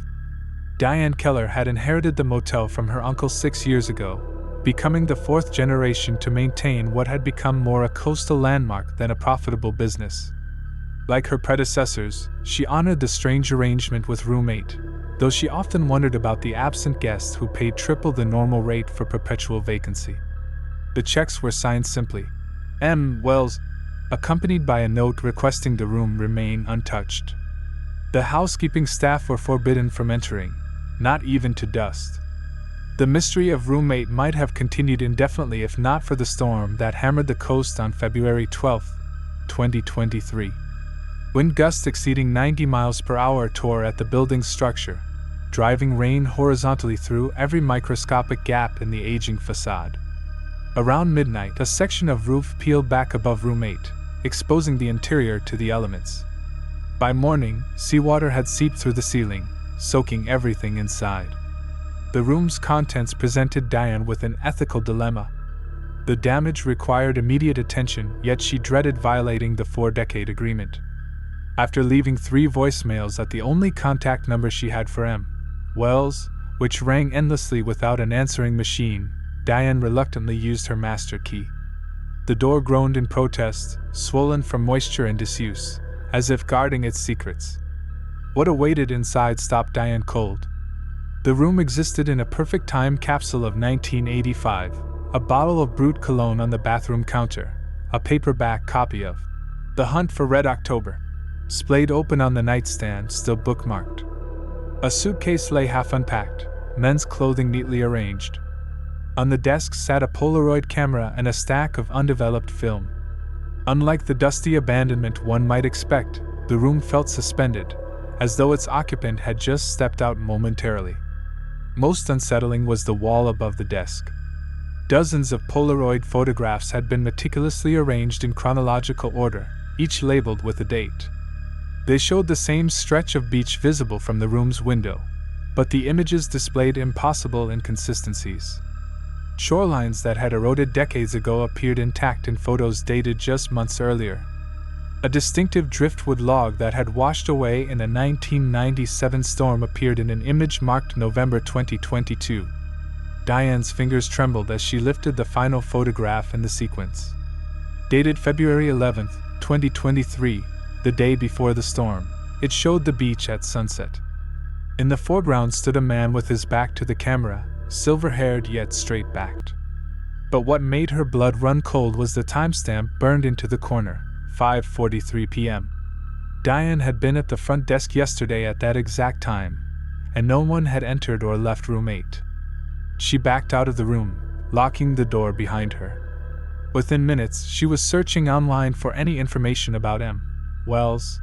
Diane Keller had inherited the motel from her uncle 6 years ago, becoming the fourth generation to maintain what had become more a coastal landmark than a profitable business. Like her predecessors, she honored the strange arrangement with Roommate, though she often wondered about the absent guests who paid triple the normal rate for perpetual vacancy. The checks were signed simply, M. Wells, accompanied by a note requesting the room remain untouched. The housekeeping staff were forbidden from entering, not even to dust. The mystery of Roommate might have continued indefinitely if not for the storm that hammered the coast on February 12, 2023. Wind gusts exceeding 90 miles per hour tore at the building's structure, driving rain horizontally through every microscopic gap in the aging facade. Around midnight, a section of roof peeled back above Roommate, exposing the interior to the elements. By morning, seawater had seeped through the ceiling, soaking everything inside. The room's contents presented Diane with an ethical dilemma. The damage required immediate attention, yet she dreaded violating the 4-decade agreement. After leaving 3 voicemails at the only contact number she had for M. Wells, which rang endlessly without an answering machine, Diane reluctantly used her master key. The door groaned in protest, swollen from moisture and disuse, as if guarding its secrets. What awaited inside stopped Diane cold. The room existed in a perfect time capsule of 1985, a bottle of Brut cologne on the bathroom counter, a paperback copy of The Hunt for Red October, splayed open on the nightstand, still bookmarked. A suitcase lay half unpacked, men's clothing neatly arranged. On the desk sat a Polaroid camera and a stack of undeveloped film. Unlike the dusty abandonment one might expect, the room felt suspended, as though its occupant had just stepped out momentarily. Most unsettling was the wall above the desk. Dozens of Polaroid photographs had been meticulously arranged in chronological order, each labeled with a date. They showed the same stretch of beach visible from the room's window, but the images displayed impossible inconsistencies. Shorelines that had eroded decades ago appeared intact in photos dated just months earlier. A distinctive driftwood log that had washed away in a 1997 storm appeared in an image marked November 2022. Diane's fingers trembled as she lifted the final photograph in the sequence. Dated February 11, 2023, the day before the storm, it showed the beach at sunset. In the foreground stood a man with his back to the camera, silver-haired yet straight-backed. But what made her blood run cold was the timestamp burned into the corner, 5:43 p.m. Diane had been at the front desk yesterday at that exact time, and no one had entered or left Roommate. She backed out of the room, locking the door behind her. Within minutes, she was searching online for any information about M. Wells.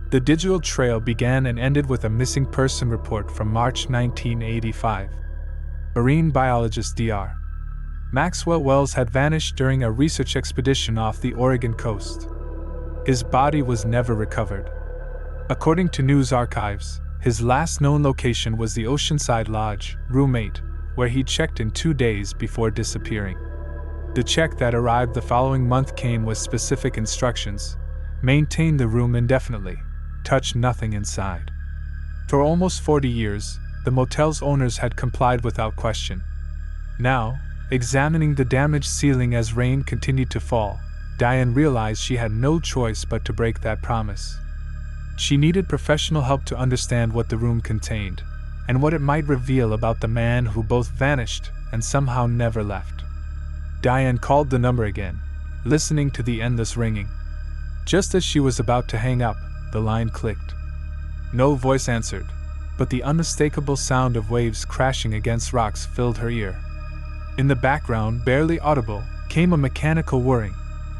The digital trail began and ended with a missing person report from March 1985. Marine biologist Dr. Maxwell Wells had vanished during a research expedition off the Oregon coast. His body was never recovered. According to news archives, his last known location was the Oceanside Lodge, Roommate, where he checked in 2 days before disappearing. The check that arrived the following month came with specific instructions: maintain the room indefinitely, touch nothing inside. For almost 40 years, the motel's owners had complied without question. Now, examining the damaged ceiling as rain continued to fall, Diane realized she had no choice but to break that promise. She needed professional help to understand what the room contained, and what it might reveal about the man who both vanished and somehow never left. Diane called the number again, listening to the endless ringing. Just as she was about to hang up, the line clicked. No voice answered, but the unmistakable sound of waves crashing against rocks filled her ear. In the background, barely audible, came a mechanical whirring,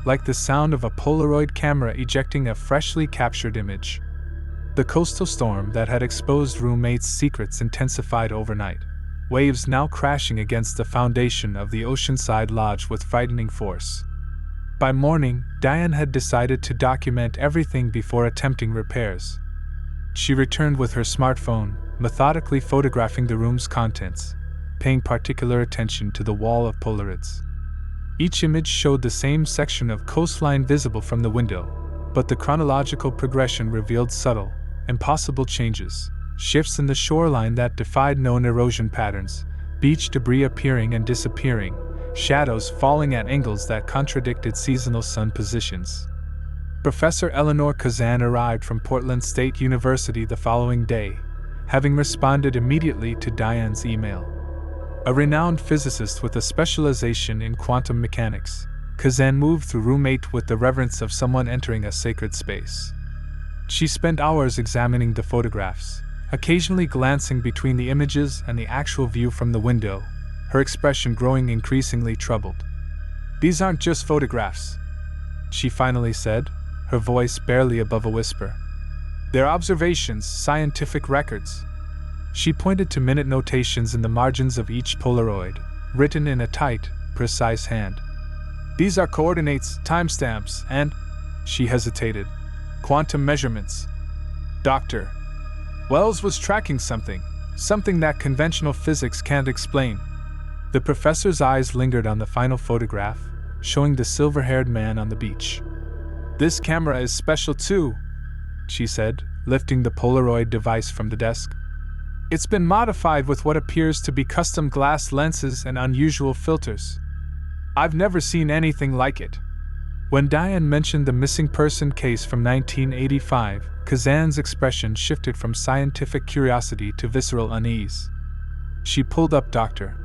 like the sound of a Polaroid camera ejecting a freshly captured image. The coastal storm that had exposed Roommate's secrets intensified overnight, waves now crashing against the foundation of the Oceanside Lodge with frightening force. By morning, Diane had decided to document everything before attempting repairs. She returned with her smartphone, methodically photographing the room's contents, paying particular attention to the wall of Polaroids. Each image showed the same section of coastline visible from the window, but the chronological progression revealed subtle, impossible changes, shifts in the shoreline that defied known erosion patterns, beach debris appearing and disappearing, shadows falling at angles that contradicted seasonal sun positions. Professor Eleanor Kazan arrived from Portland State University the following day, having responded immediately to Diane's email. A renowned physicist with a specialization in quantum mechanics, Kazan moved through Room 8 with the reverence of someone entering a sacred space. She spent hours examining the photographs, occasionally glancing between the images and the actual view from the window, her expression growing increasingly troubled. "These aren't just photographs," she finally said, her voice barely above a whisper. "They're observations, scientific records." She pointed to minute notations in the margins of each Polaroid, written in a tight, precise hand. "These are coordinates, timestamps, and," she hesitated, "quantum measurements. Dr. Wells was tracking something that conventional physics can't explain." The professor's eyes lingered on the final photograph, showing the silver-haired man on the beach. "This camera is special too," she said, lifting the Polaroid device from the desk. "It's been modified with what appears to be custom glass lenses and unusual filters. I've never seen anything like it." When Diane mentioned the missing person case from 1985, Kazan's expression shifted from scientific curiosity to visceral unease. She pulled up Dr.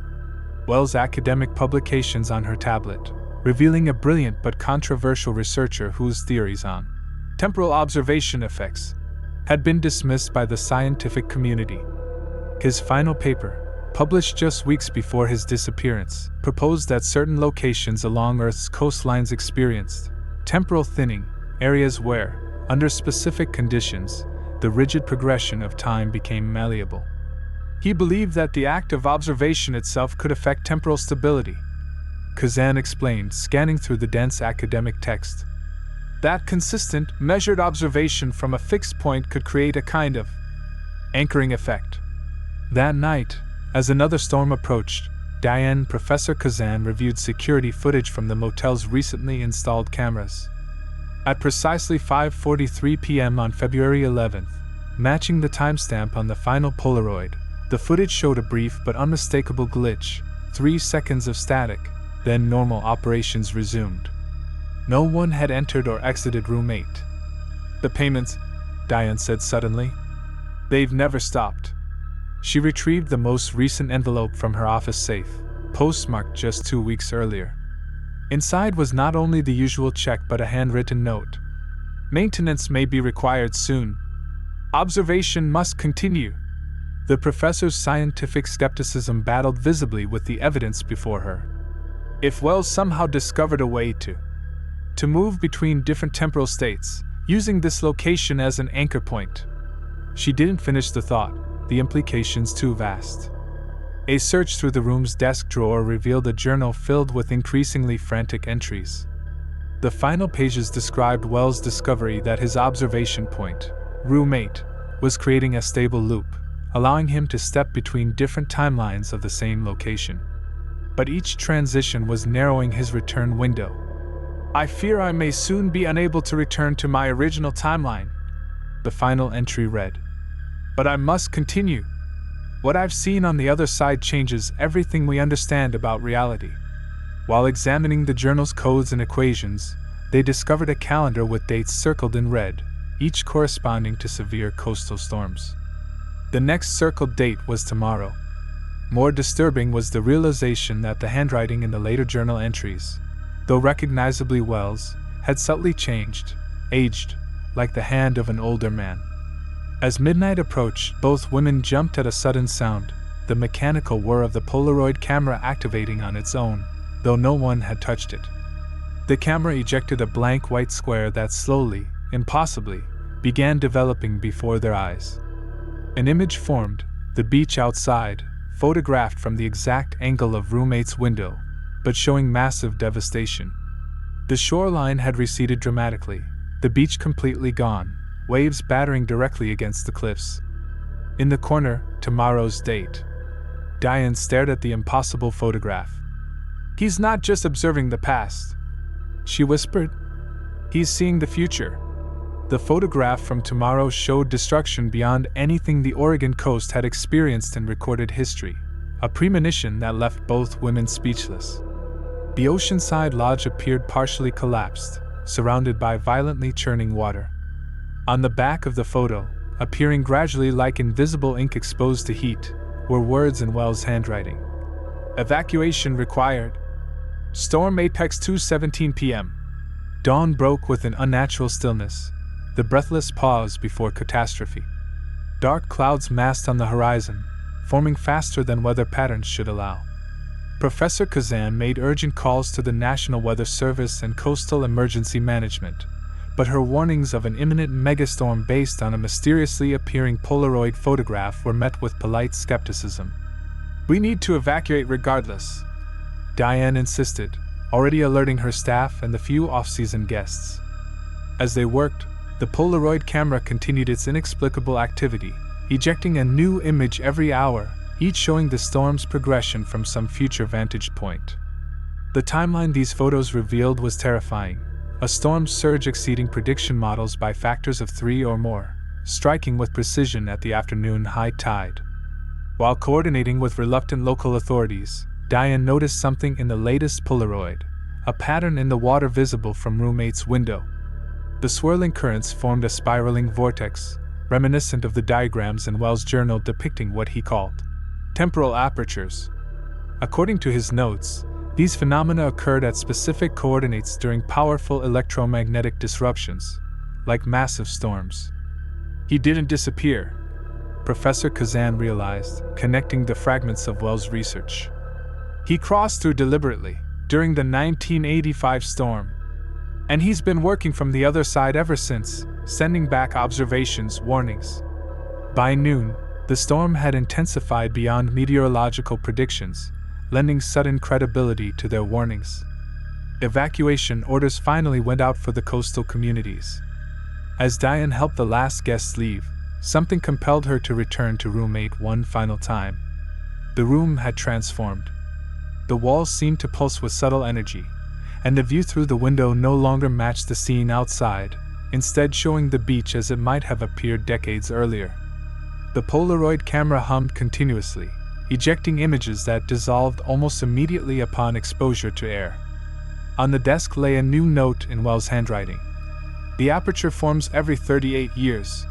Wells' academic publications on her tablet, revealing a brilliant but controversial researcher whose theories on temporal observation effects had been dismissed by the scientific community. His final paper, published just weeks before his disappearance, proposed that certain locations along Earth's coastlines experienced temporal thinning, areas where, under specific conditions, the rigid progression of time became malleable. He believed that the act of observation itself could affect temporal stability, Kazan explained, scanning through the dense academic text. That consistent, measured observation from a fixed point could create a kind of anchoring effect. That night, as another storm approached, Diane and Professor Kazan reviewed security footage from the motel's recently installed cameras. At precisely 5:43 p.m. on February 11th, matching the timestamp on the final Polaroid, the footage showed a brief but unmistakable glitch, 3 seconds of static, then normal operations resumed. No one had entered or exited room 8. "The payments," Diane said suddenly. "They've never stopped." She retrieved the most recent envelope from her office safe, postmarked just 2 weeks earlier. Inside was not only the usual check but a handwritten note. "Maintenance may be required soon. Observation must continue." The professor's scientific skepticism battled visibly with the evidence before her. If Wells somehow discovered a way to move between different temporal states, using this location as an anchor point. She didn't finish the thought, the implications too vast. A search through the room's desk drawer revealed a journal filled with increasingly frantic entries. The final pages described Wells' discovery that his observation point, room 8, was creating a stable loop, allowing him to step between different timelines of the same location. But each transition was narrowing his return window. "I fear I may soon be unable to return to my original timeline," the final entry read. "But I must continue. What I've seen on the other side changes everything we understand about reality." While examining the journal's codes and equations, they discovered a calendar with dates circled in red, each corresponding to severe coastal storms. The next circled date was tomorrow. More disturbing was the realization that the handwriting in the later journal entries, though recognizably Wells', had subtly changed, aged, like the hand of an older man. As midnight approached, both women jumped at a sudden sound, the mechanical whir of the Polaroid camera activating on its own, though no one had touched it. The camera ejected a blank white square that slowly, impossibly, began developing before their eyes. An image formed, the beach outside, photographed from the exact angle of room 8's window, but showing massive devastation. The shoreline had receded dramatically, the beach completely gone, waves battering directly against the cliffs. In the corner, tomorrow's date. Diane stared at the impossible photograph. "He's not just observing the past," she whispered. "He's seeing the future." The photograph from tomorrow showed destruction beyond anything the Oregon coast had experienced in recorded history, a premonition that left both women speechless. The oceanside lodge appeared partially collapsed, surrounded by violently churning water. On the back of the photo, appearing gradually like invisible ink exposed to heat, were words in Wells' handwriting. "Evacuation required. Storm apex 2:17 p.m. Dawn broke with an unnatural stillness, the breathless pause before catastrophe. Dark clouds massed on the horizon, forming faster than weather patterns should allow. Professor Kazan made urgent calls to the National Weather Service and Coastal Emergency Management, but her warnings of an imminent megastorm based on a mysteriously appearing Polaroid photograph were met with polite skepticism. "We need to evacuate regardless," Diane insisted, already alerting her staff and the few off-season guests. As they worked, the Polaroid camera continued its inexplicable activity, ejecting a new image every hour, each showing the storm's progression from some future vantage point. The timeline these photos revealed was terrifying, a storm surge exceeding prediction models by factors of 3 or more, striking with precision at the afternoon high tide. While coordinating with reluctant local authorities, Diane noticed something in the latest Polaroid, a pattern in the water visible from roommate's window. The swirling currents formed a spiraling vortex, reminiscent of the diagrams in Wells' journal depicting what he called temporal apertures. According to his notes, these phenomena occurred at specific coordinates during powerful electromagnetic disruptions, like massive storms. "He didn't disappear," Professor Kazan realized, connecting the fragments of Wells' research. "He crossed through deliberately, during the 1985 storm. And he's been working from the other side ever since, sending back observations, warnings." By noon, the storm had intensified beyond meteorological predictions, lending sudden credibility to their warnings. Evacuation orders finally went out for the coastal communities. As Diane helped the last guests leave, something compelled her to return to roommate one final time. The room had transformed. The walls seemed to pulse with subtle energy, and the view through the window no longer matched the scene outside, instead showing the beach as it might have appeared decades earlier. The Polaroid camera hummed continuously, ejecting images that dissolved almost immediately upon exposure to air. On the desk lay a new note in Wells' handwriting. "The aperture forms every 38 years.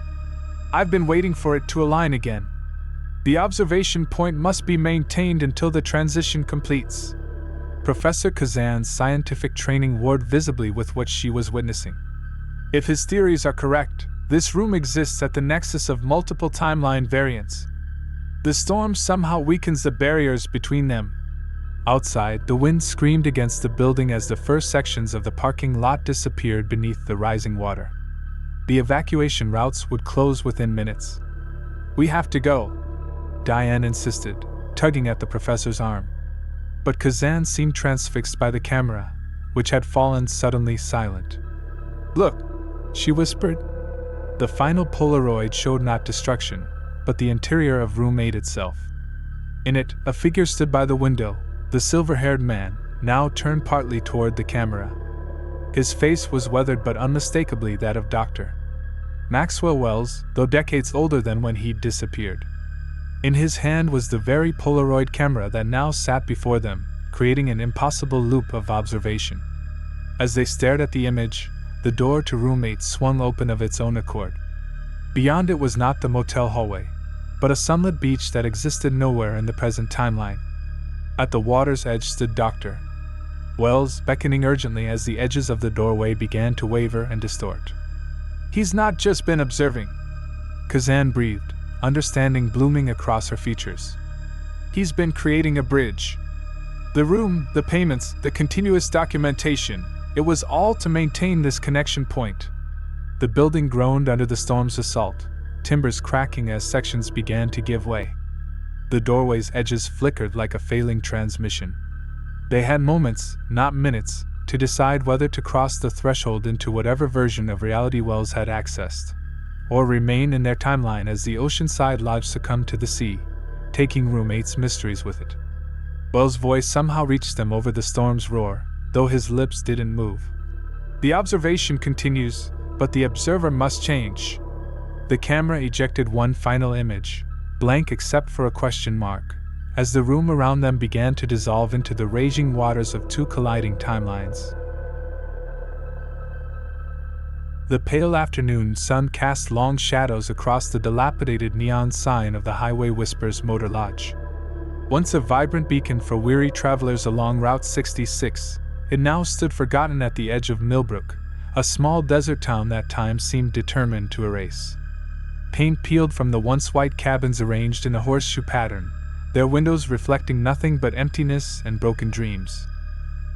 I've been waiting for it to align again. The observation point must be maintained until the transition completes." Professor Kazan's scientific training warred visibly with what she was witnessing. If his theories are correct, this room exists at the nexus of multiple timeline variants. The storm somehow weakens the barriers between them. Outside, the wind screamed against the building as the first sections of the parking lot disappeared beneath the rising water. The evacuation routes would close within minutes. "We have to go," Diane insisted, tugging at the professor's arm. But Kazan seemed transfixed by the camera, which had fallen suddenly silent. "Look," she whispered. The final Polaroid showed not destruction, but the interior of room 8 itself. In it, a figure stood by the window, the silver-haired man, now turned partly toward the camera. His face was weathered but unmistakably that of Dr. Maxwell Wells, though decades older than when he'd disappeared. In his hand was the very Polaroid camera that now sat before them, creating an impossible loop of observation. As they stared at the image, the door to room 8 swung open of its own accord. Beyond it was not the motel hallway, but a sunlit beach that existed nowhere in the present timeline. At the water's edge stood Dr. Wells, beckoning urgently as the edges of the doorway began to waver and distort. "He's not just been observing," Kazan breathed, understanding blooming across her features. "He's been creating a bridge. The room, the payments, the continuous documentation, it was all to maintain this connection point." The building groaned under the storm's assault, timbers cracking as sections began to give way. The doorway's edges flickered like a failing transmission. They had moments, not minutes, to decide whether to cross the threshold into whatever version of reality Wells had accessed, or remain in their timeline as the oceanside lodge succumbed to the sea, taking room 8's mysteries with it. Wells' voice somehow reached them over the storm's roar, though his lips didn't move. The observation continues, but the observer must change. The camera ejected one final image, blank except for a question mark, as the room around them began to dissolve into the raging waters of two colliding timelines. The pale afternoon sun cast long shadows across the dilapidated neon sign of the Highway Whispers Motor Lodge. Once a vibrant beacon for weary travelers along Route 66, it now stood forgotten at the edge of Millbrook, a small desert town that time seemed determined to erase. Paint peeled from the once white cabins arranged in a horseshoe pattern, their windows reflecting nothing but emptiness and broken dreams.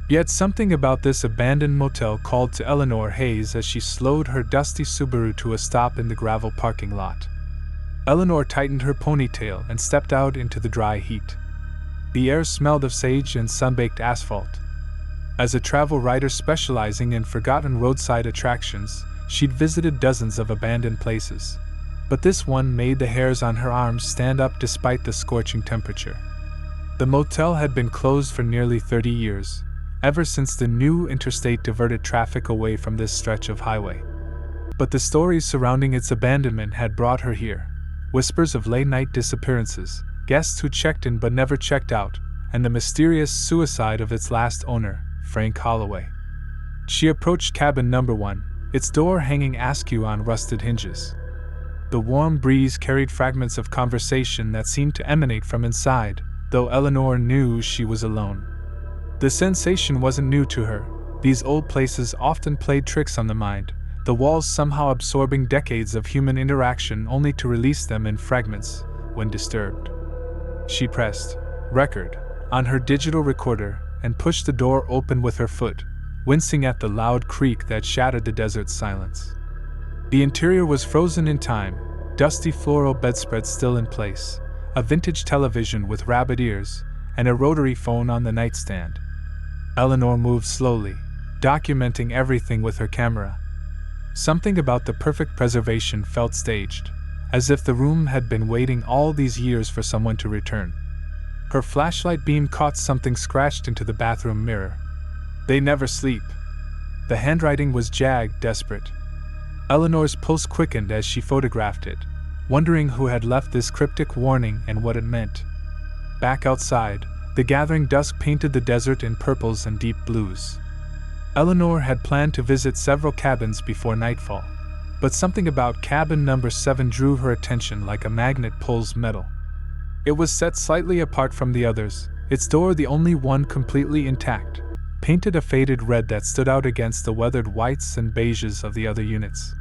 Yet something about this abandoned motel called to Eleanor Hayes as she slowed her dusty Subaru to a stop in the gravel parking lot. Eleanor tightened her ponytail and stepped out into the dry heat. The air smelled of sage and sun-baked asphalt. As a travel writer specializing in forgotten roadside attractions, she'd visited dozens of abandoned places, but this one made the hairs on her arms stand up despite the scorching temperature. The motel had been closed for nearly 30 years, ever since the new interstate diverted traffic away from this stretch of highway. But the stories surrounding its abandonment had brought her here. Whispers of late-night disappearances, guests who checked in but never checked out, and the mysterious suicide of its last owner, Frank Holloway. She approached cabin number 1, its door hanging askew on rusted hinges. The warm breeze carried fragments of conversation that seemed to emanate from inside, though Eleanor knew she was alone. The sensation wasn't new to her. These old places often played tricks on the mind, the walls somehow absorbing decades of human interaction only to release them in fragments when disturbed. She pressed record on her digital recorder and pushed the door open with her foot, wincing at the loud creak that shattered the desert's silence. The interior was frozen in time, dusty floral bedspread still in place, a vintage television with rabbit ears, and a rotary phone on the nightstand. Eleanor moved slowly, documenting everything with her camera. Something about the perfect preservation felt staged, as if the room had been waiting all these years for someone to return. Her flashlight beam caught something scratched into the bathroom mirror. "They never sleep." The handwriting was jagged, desperate. Eleanor's pulse quickened as she photographed it, wondering who had left this cryptic warning and what it meant. Back outside, the gathering dusk painted the desert in purples and deep blues. Eleanor had planned to visit several cabins before nightfall, but something about cabin number 7 drew her attention like a magnet pulls metal. It was set slightly apart from the others, its door the only one completely intact, painted a faded red that stood out against the weathered whites and beiges of the other units.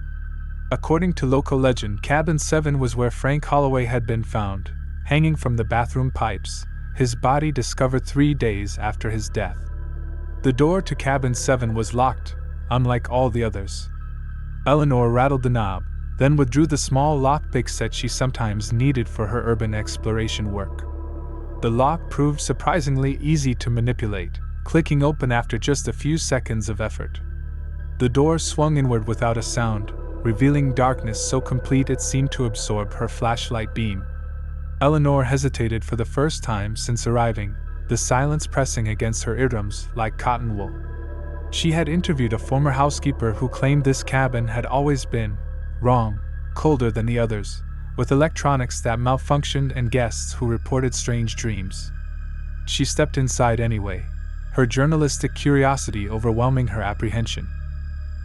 According to local legend, cabin 7 was where Frank Holloway had been found, hanging from the bathroom pipes, his body discovered 3 days after his death. The door to cabin 7 was locked, unlike all the others. Eleanor rattled the knob, then withdrew the small lockpick set she sometimes needed for her urban exploration work. The lock proved surprisingly easy to manipulate, clicking open after just a few seconds of effort. The door swung inward without a sound, revealing darkness so complete it seemed to absorb her flashlight beam. Eleanor hesitated for the first time since arriving, the silence pressing against her eardrums like cotton wool. She had interviewed a former housekeeper who claimed this cabin had always been wrong, colder than the others, with electronics that malfunctioned and guests who reported strange dreams. She stepped inside anyway, her journalistic curiosity overwhelming her apprehension.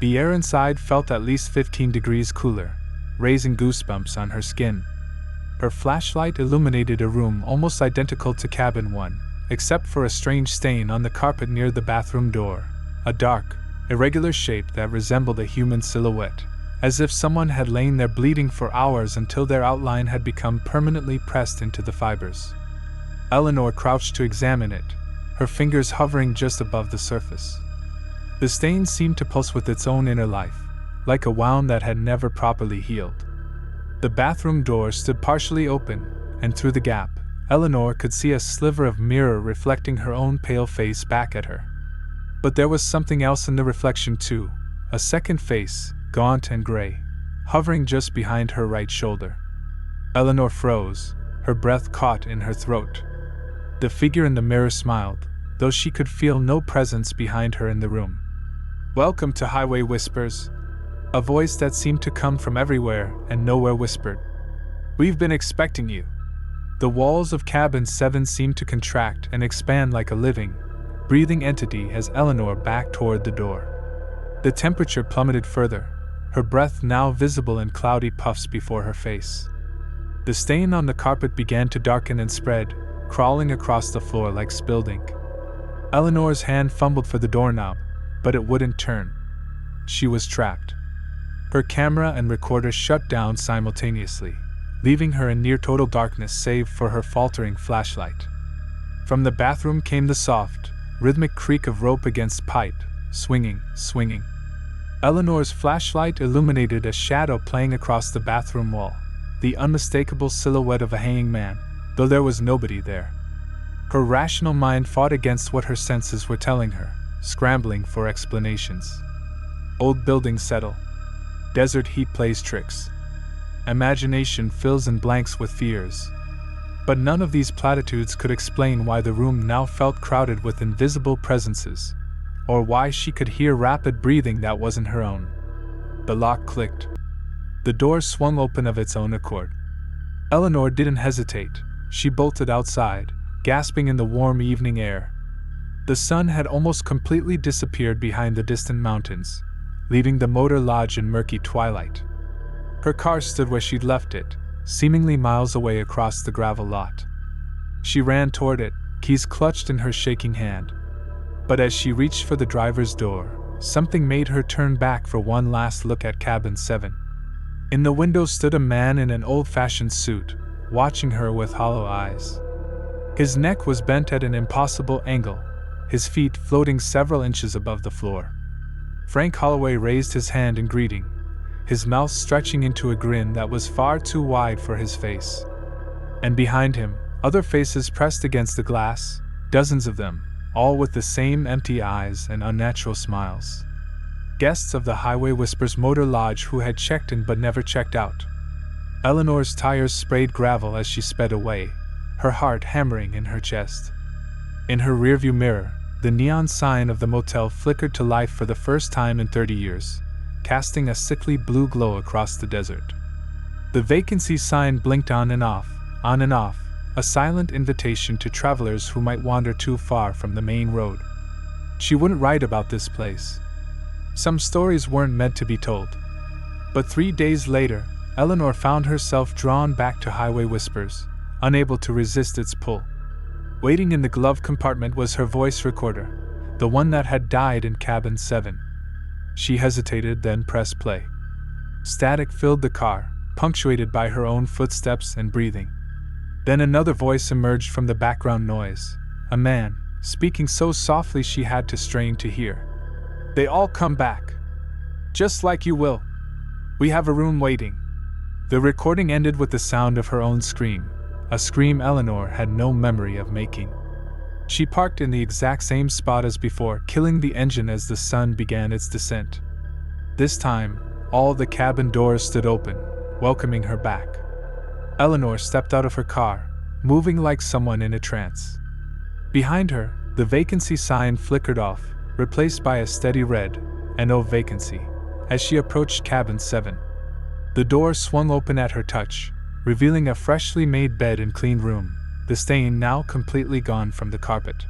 The air inside felt at least 15 degrees cooler, raising goosebumps on her skin. Her flashlight illuminated a room almost identical to cabin 1, except for a strange stain on the carpet near the bathroom door, a dark, irregular shape that resembled a human silhouette, as if someone had lain there bleeding for hours until their outline had become permanently pressed into the fibers. Eleanor crouched to examine it, her fingers hovering just above the surface. The stain seemed to pulse with its own inner life, like a wound that had never properly healed. The bathroom door stood partially open, and through the gap, Eleanor could see a sliver of mirror reflecting her own pale face back at her. But there was something else in the reflection too, a second face, gaunt and gray, hovering just behind her right shoulder. Eleanor froze, her breath caught in her throat. The figure in the mirror smiled, though she could feel no presence behind her in the room. "Welcome to Highway Whispers," a voice that seemed to come from everywhere and nowhere whispered. "We've been expecting you." The walls of cabin 7 seemed to contract and expand like a living, breathing entity as Eleanor backed toward the door. The temperature plummeted further, her breath now visible in cloudy puffs before her face. The stain on the carpet began to darken and spread, crawling across the floor like spilled ink. Eleanor's hand fumbled for the doorknob, but it wouldn't turn. She was trapped. Her camera and recorder shut down simultaneously, leaving her in near total darkness save for her faltering flashlight. From the bathroom came the soft, rhythmic creak of rope against pipe, swinging, swinging. Eleanor's flashlight illuminated a shadow playing across the bathroom wall, the unmistakable silhouette of a hanging man, though there was nobody there. Her rational mind fought against what her senses were telling her, scrambling for explanations. Old buildings settle. Desert heat plays tricks. Imagination fills in blanks with fears. But none of these platitudes could explain why the room now felt crowded with invisible presences, or why she could hear rapid breathing that wasn't her own. The lock clicked. The door swung open of its own accord. Eleanor didn't hesitate. She bolted outside, gasping in the warm evening air. The sun had almost completely disappeared behind the distant mountains, leaving the motor lodge in murky twilight. Her car stood where she'd left it, seemingly miles away across the gravel lot. She ran toward it, keys clutched in her shaking hand. But as she reached for the driver's door, something made her turn back for one last look at cabin 7. In the window stood a man in an old-fashioned suit, watching her with hollow eyes. His neck was bent at an impossible angle, his feet floating several inches above the floor. Frank Holloway raised his hand in greeting, his mouth stretching into a grin that was far too wide for his face. And behind him, other faces pressed against the glass, dozens of them, all with the same empty eyes and unnatural smiles. Guests of the Highway Whispers Motor Lodge who had checked in but never checked out. Eleanor's tires sprayed gravel as she sped away, her heart hammering in her chest. In her rearview mirror, the neon sign of the motel flickered to life for the first time in 30 years, casting a sickly blue glow across the desert. The Vacancy sign blinked on and off, a silent invitation to travelers who might wander too far from the main road. She wouldn't write about this place. Some stories weren't meant to be told. But 3 days later, Eleanor found herself drawn back to Highway Whispers, unable to resist its pull. Waiting in the glove compartment was her voice recorder, the one that had died in cabin 7. She hesitated, then pressed play. Static filled the car, punctuated by her own footsteps and breathing. Then another voice emerged from the background noise, a man, speaking so softly she had to strain to hear. "They all come back. Just like you will. We have a room waiting." The recording ended with the sound of her own scream, a scream Eleanor had no memory of making. She parked in the exact same spot as before, killing the engine as the sun began its descent. This time, all the cabin doors stood open, welcoming her back. Eleanor stepped out of her car, moving like someone in a trance. Behind her, the Vacancy sign flickered off, replaced by a steady red, "No Vacancy," as she approached cabin 7. The door swung open at her touch, revealing a freshly made bed and clean room, the stain now completely gone from the carpet.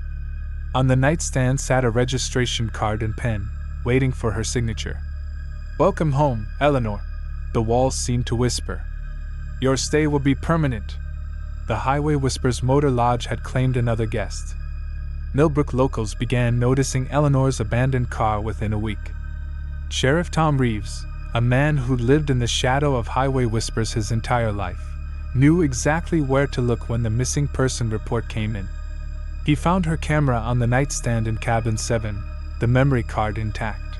On the nightstand sat a registration card and pen, waiting for her signature. "Welcome home, Eleanor," the walls seemed to whisper. "Your stay will be permanent." The Highway Whispers Motor Lodge had claimed another guest. Millbrook locals began noticing Eleanor's abandoned car within a week. Sheriff Tom Reeves, a man who'd lived in the shadow of Highway Whispers his entire life, knew exactly where to look when the missing person report came in. He found her camera on the nightstand in cabin 7, the memory card intact.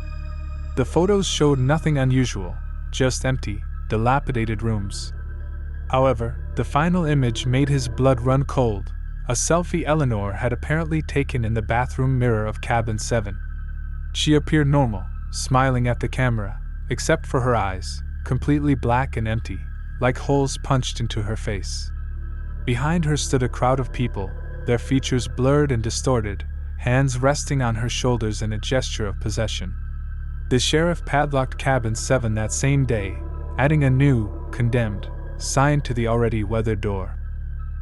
The photos showed nothing unusual, just empty, dilapidated rooms. However, the final image made his blood run cold, a selfie Eleanor had apparently taken in the bathroom mirror of cabin 7. She appeared normal, smiling at the camera, except for her eyes, completely black and empty, like holes punched into her face. Behind her stood a crowd of people, their features blurred and distorted, hands resting on her shoulders in a gesture of possession. The sheriff padlocked cabin 7 that same day, adding a new, condemned, sign to the already weathered door.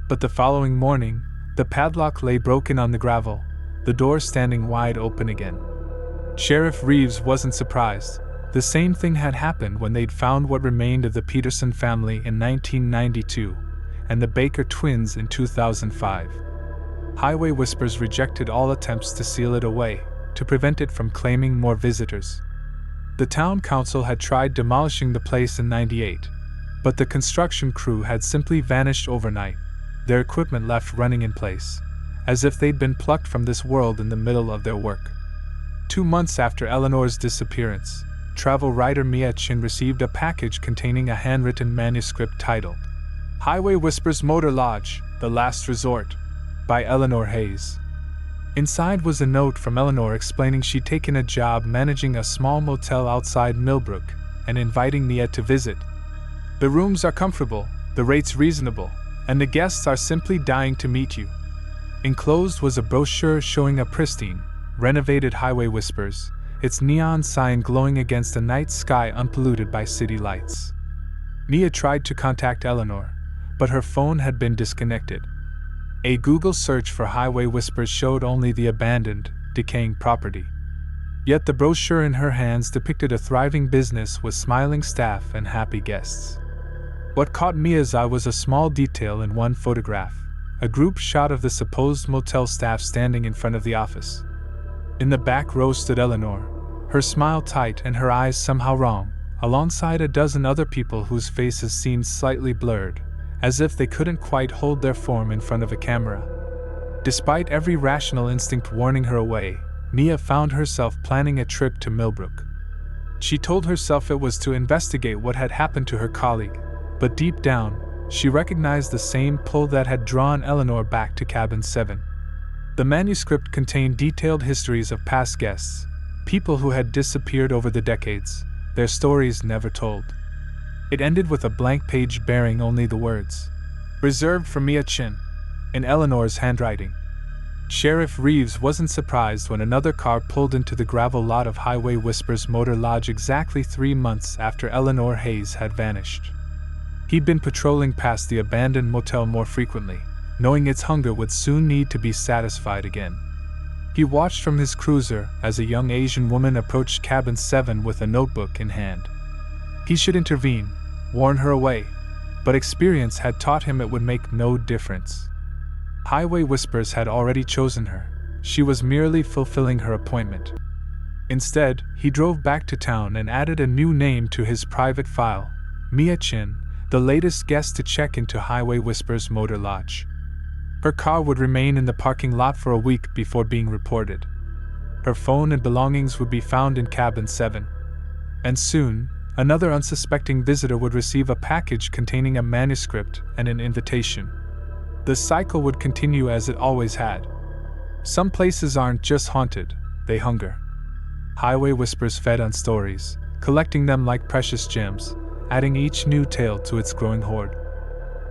But the following morning, the padlock lay broken on the gravel, the door standing wide open again. Sheriff Reeves wasn't surprised. The same thing had happened when they'd found what remained of the Peterson family in 1992, and the Baker twins in 2005. Highway Whispers rejected all attempts to seal it away, to prevent it from claiming more visitors. The town council had tried demolishing the place in '98, but the construction crew had simply vanished overnight, their equipment left running in place, as if they'd been plucked from this world in the middle of their work. 2 months after Eleanor's disappearance, travel writer Mia Chin received a package containing a handwritten manuscript titled Highway Whispers Motor Lodge, The Last Resort, by Eleanor Hayes. Inside was a note from Eleanor explaining she'd taken a job managing a small motel outside Millbrook and inviting Mia to visit. The rooms are comfortable, the rates reasonable, and the guests are simply dying to meet you. Enclosed was a brochure showing a pristine, renovated Highway Whispers, its neon sign glowing against a night sky unpolluted by city lights. Mia tried to contact Eleanor, but her phone had been disconnected. A Google search for Highway Whispers showed only the abandoned, decaying property. Yet the brochure in her hands depicted a thriving business with smiling staff and happy guests. What caught Mia's eye was a small detail in one photograph, a group shot of the supposed motel staff standing in front of the office. In the back row stood Eleanor, her smile tight and her eyes somehow wrong, alongside a dozen other people whose faces seemed slightly blurred, as if they couldn't quite hold their form in front of a camera. Despite every rational instinct warning her away, Mia found herself planning a trip to Millbrook. She told herself it was to investigate what had happened to her colleague, but deep down, she recognized the same pull that had drawn Eleanor back to Cabin 7. The manuscript contained detailed histories of past guests, people who had disappeared over the decades, their stories never told. It ended with a blank page bearing only the words, "Reserved for Mia Chin," in Eleanor's handwriting. Sheriff Reeves wasn't surprised when another car pulled into the gravel lot of Highway Whispers Motor Lodge exactly 3 months after Eleanor Hayes had vanished. He'd been patrolling past the abandoned motel more frequently, knowing its hunger would soon need to be satisfied again. He watched from his cruiser as a young Asian woman approached Cabin 7 with a notebook in hand. He should intervene, warn her away, but experience had taught him it would make no difference. Highway Whispers had already chosen her. She was merely fulfilling her appointment. Instead, he drove back to town and added a new name to his private file, Mia Chin, the latest guest to check into Highway Whispers Motor Lodge. Her car would remain in the parking lot for a week before being reported. Her phone and belongings would be found in Cabin 7. And soon, another unsuspecting visitor would receive a package containing a manuscript and an invitation. The cycle would continue as it always had. Some places aren't just haunted, they hunger. Highway Whispers fed on stories, collecting them like precious gems, adding each new tale to its growing hoard.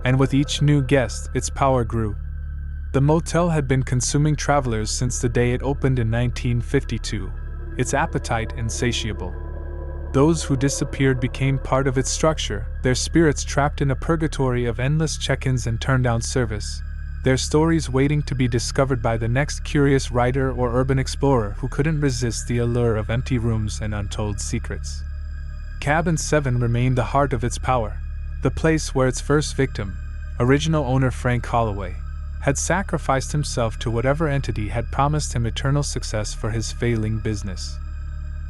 And with each new guest, its power grew. The motel had been consuming travelers since the day it opened in 1952, its appetite insatiable. Those who disappeared became part of its structure, their spirits trapped in a purgatory of endless check-ins and turn-down service, their stories waiting to be discovered by the next curious writer or urban explorer who couldn't resist the allure of empty rooms and untold secrets. Cabin 7 remained the heart of its power, the place where its first victim, original owner Frank Holloway, had sacrificed himself to whatever entity had promised him eternal success for his failing business.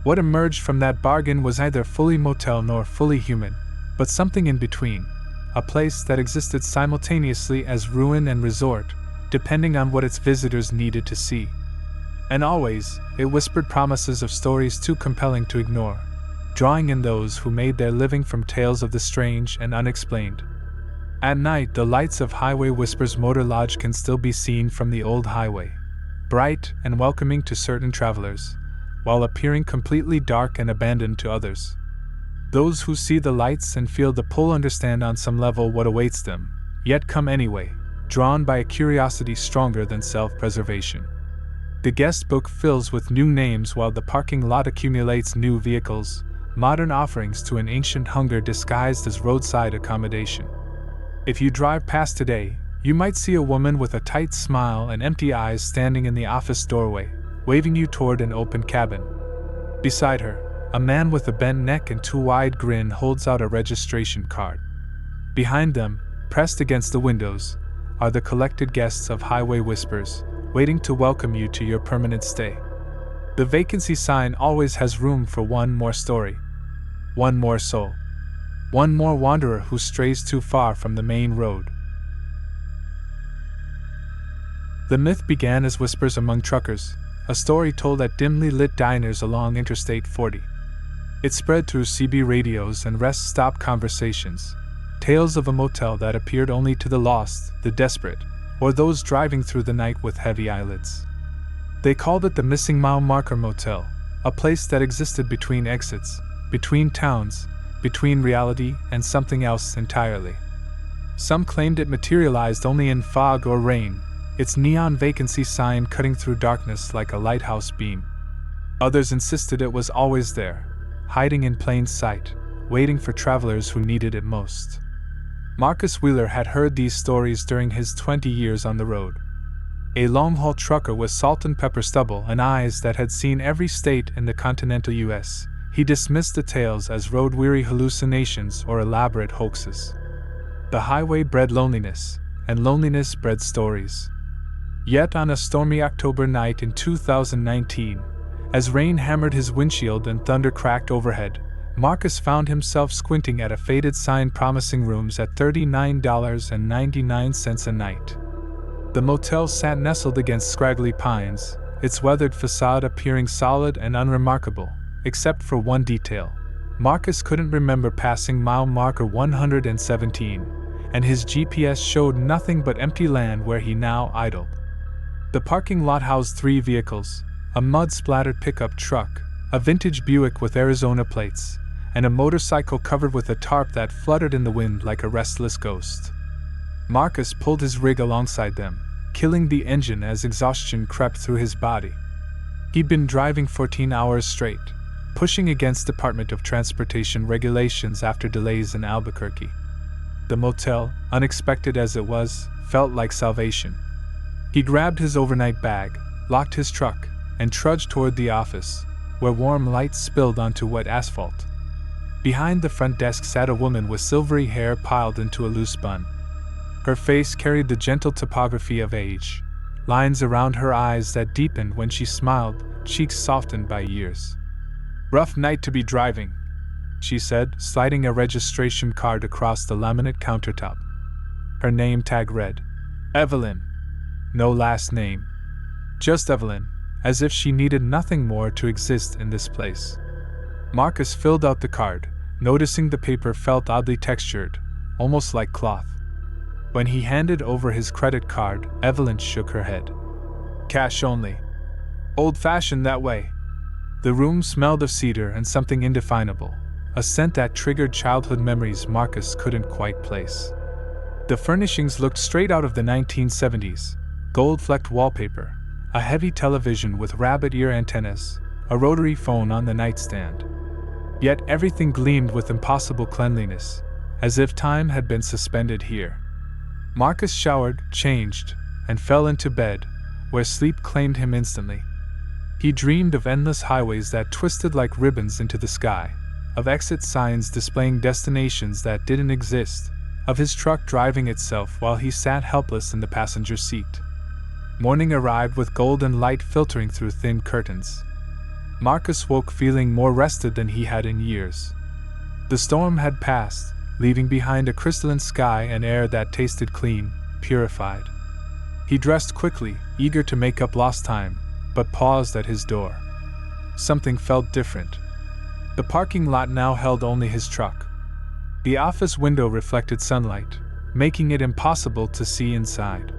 What emerged from that bargain was neither fully motel nor fully human, but something in between, a place that existed simultaneously as ruin and resort, depending on what its visitors needed to see. And always, it whispered promises of stories too compelling to ignore, drawing in those who made their living from tales of the strange and unexplained. At night, the lights of Highway Whispers Motor Lodge can still be seen from the old highway, bright and welcoming to certain travelers, while appearing completely dark and abandoned to others. Those who see the lights and feel the pull understand on some level what awaits them, yet come anyway, drawn by a curiosity stronger than self-preservation. The guest book fills with new names while the parking lot accumulates new vehicles, modern offerings to an ancient hunger disguised as roadside accommodation. If you drive past today, you might see a woman with a tight smile and empty eyes standing in the office doorway, waving you toward an open cabin. Beside her, a man with a bent neck and too wide grin holds out a registration card. Behind them, pressed against the windows, are the collected guests of Highway Whispers, waiting to welcome you to your permanent stay. The vacancy sign always has room for one more story, one more soul, one more wanderer who strays too far from the main road. The myth began as whispers among truckers, a story told at dimly lit diners along Interstate 40. It spread through CB radios and rest stop conversations, tales of a motel that appeared only to the lost, the desperate, or those driving through the night with heavy eyelids. They called it the Missing Mile Marker Motel, a place that existed between exits, between towns, between reality and something else entirely. Some claimed it materialized only in fog or rain, its neon vacancy sign cutting through darkness like a lighthouse beam. Others insisted it was always there, hiding in plain sight, waiting for travelers who needed it most. Marcus Wheeler had heard these stories during his 20 years on the road. A long-haul trucker with salt and pepper stubble and eyes that had seen every state in the continental U.S., he dismissed the tales as road-weary hallucinations or elaborate hoaxes. The highway bred loneliness, and loneliness bred stories. Yet on a stormy October night in 2019, as rain hammered his windshield and thunder cracked overhead, Marcus found himself squinting at a faded sign promising rooms at $39.99 a night. The motel sat nestled against scraggly pines, its weathered facade appearing solid and unremarkable, except for one detail. Marcus couldn't remember passing mile marker 117, and his GPS showed nothing but empty land where he now idled. The parking lot housed 3 vehicles, a mud-splattered pickup truck, a vintage Buick with Arizona plates, and a motorcycle covered with a tarp that fluttered in the wind like a restless ghost. Marcus pulled his rig alongside them, killing the engine as exhaustion crept through his body. He'd been driving 14 hours straight, pushing against Department of Transportation regulations after delays in Albuquerque. The motel, unexpected as it was, felt like salvation. He grabbed his overnight bag, locked his truck, and trudged toward the office, where warm light spilled onto wet asphalt. Behind the front desk sat a woman with silvery hair piled into a loose bun. Her face carried the gentle topography of age, lines around her eyes that deepened when she smiled, cheeks softened by years. "Rough night to be driving," she said, sliding a registration card across the laminate countertop. Her name tag read, Evelyn. No last name. Just Evelyn, as if she needed nothing more to exist in this place. Marcus filled out the card, noticing the paper felt oddly textured, almost like cloth. When he handed over his credit card, Evelyn shook her head. "Cash only. Old-fashioned that way." The room smelled of cedar and something indefinable, a scent that triggered childhood memories Marcus couldn't quite place. The furnishings looked straight out of the 1970s, gold-flecked wallpaper, a heavy television with rabbit ear antennas, a rotary phone on the nightstand. Yet everything gleamed with impossible cleanliness, as if time had been suspended here. Marcus showered, changed, and fell into bed, where sleep claimed him instantly. He dreamed of endless highways that twisted like ribbons into the sky, of exit signs displaying destinations that didn't exist, of his truck driving itself while he sat helpless in the passenger seat. Morning arrived with golden light filtering through thin curtains. Marcus woke feeling more rested than he had in years. The storm had passed, leaving behind a crystalline sky and air that tasted clean, purified. He dressed quickly, eager to make up lost time, but paused at his door. Something felt different. The parking lot now held only his truck. The office window reflected sunlight, making it impossible to see inside.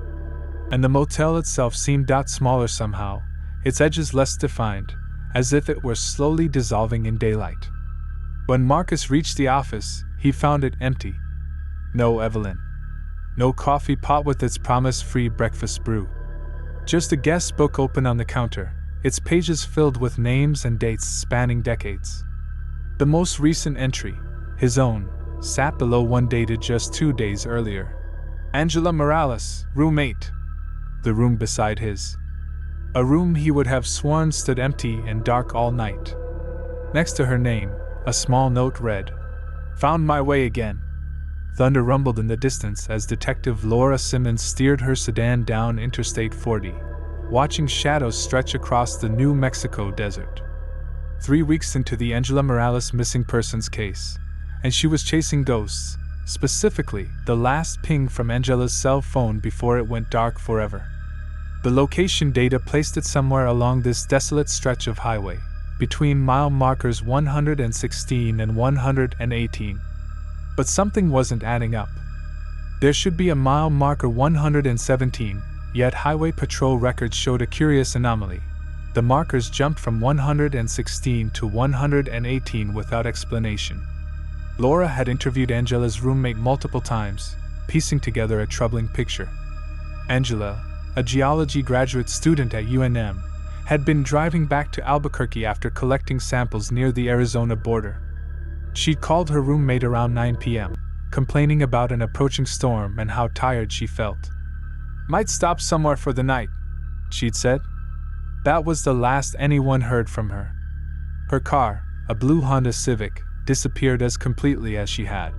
And the motel itself seemed smaller somehow, its edges less defined, as if it were slowly dissolving in daylight. When Marcus reached the office, he found it empty. No Evelyn. No coffee pot with its promise-free breakfast brew. Just a guest book open on the counter, its pages filled with names and dates spanning decades. The most recent entry, his own, sat below one dated just 2 days earlier. Angela Morales, roommate. The room beside his. A room he would have sworn stood empty and dark all night. Next to her name, a small note read, "Found my way again." Thunder rumbled in the distance as Detective Laura Simmons steered her sedan down Interstate 40, watching shadows stretch across the New Mexico desert. 3 weeks into the Angela Morales missing persons case, and she was chasing ghosts, specifically the last ping from Angela's cell phone before it went dark forever. The location data placed it somewhere along this desolate stretch of highway, between mile markers 116 and 118. But something wasn't adding up. There should be a mile marker 117, yet Highway Patrol records showed a curious anomaly. The markers jumped from 116 to 118 without explanation. Laura had interviewed Angela's roommate multiple times, piecing together a troubling picture. Angela, a geology graduate student at UNM, had been driving back to Albuquerque after collecting samples near the Arizona border. She'd called her roommate around 9 p.m., complaining about an approaching storm and how tired she felt. "Might stop somewhere for the night," she'd said. That was the last anyone heard from her. Her car, a blue Honda Civic, disappeared as completely as she had.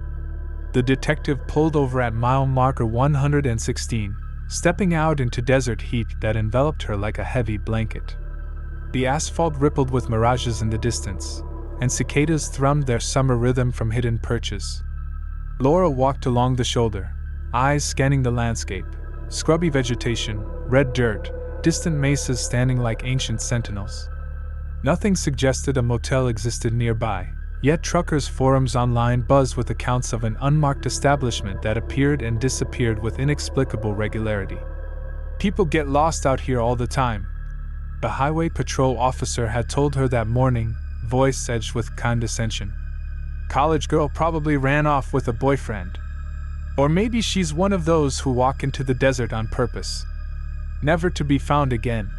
The detective pulled over at mile marker 116, stepping out into desert heat that enveloped her like a heavy blanket. The asphalt rippled with mirages in the distance, and cicadas thrummed their summer rhythm from hidden perches. Laura walked along the shoulder, eyes scanning the landscape, scrubby vegetation, red dirt, distant mesas standing like ancient sentinels. Nothing suggested a motel existed nearby, yet truckers' forums online buzzed with accounts of an unmarked establishment that appeared and disappeared with inexplicable regularity. "People get lost out here all the time," the highway patrol officer had told her that morning, voice edged with condescension. "College girl probably ran off with a boyfriend. Or maybe she's one of those who walk into the desert on purpose, never to be found again."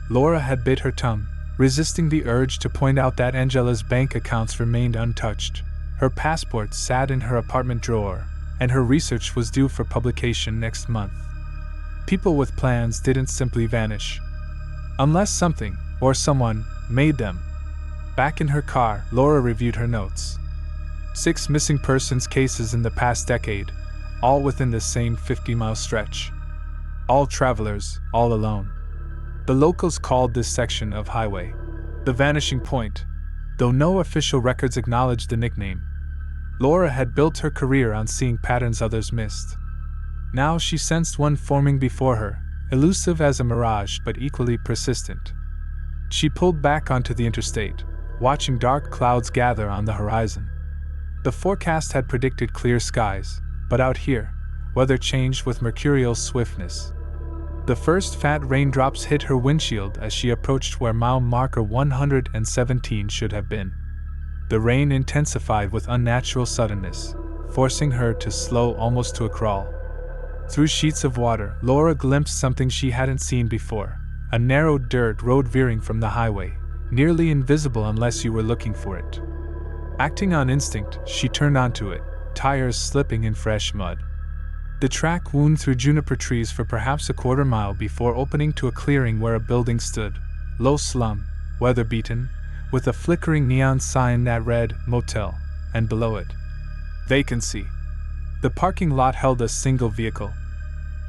Laura had bit her tongue, resisting the urge to point out that Angela's bank accounts remained untouched. Her passport sat in her apartment drawer, and her research was due for publication next month. People with plans didn't simply vanish. Unless something, or someone, made them. Back in her car, Laura reviewed her notes. 6 missing persons cases in the past decade, all within the same 50-mile stretch. All travelers, all alone. The locals called this section of highway the vanishing point, though no official records acknowledged the nickname. Laura had built her career on seeing patterns others missed. Now she sensed one forming before her, elusive as a mirage but equally persistent. She pulled back onto the interstate, watching dark clouds gather on the horizon. The forecast had predicted clear skies, but out here, weather changed with mercurial swiftness. The first fat raindrops hit her windshield as she approached where mile marker 117 should have been. The rain intensified with unnatural suddenness, forcing her to slow almost to a crawl. Through sheets of water, Laura glimpsed something she hadn't seen before, a narrow dirt road veering from the highway, nearly invisible unless you were looking for it. Acting on instinct, she turned onto it, tires slipping in fresh mud. The track wound through juniper trees for perhaps a quarter mile before opening to a clearing where a building stood, low slum, weather-beaten, with a flickering neon sign that read Motel, and below it, Vacancy. The parking lot held a single vehicle,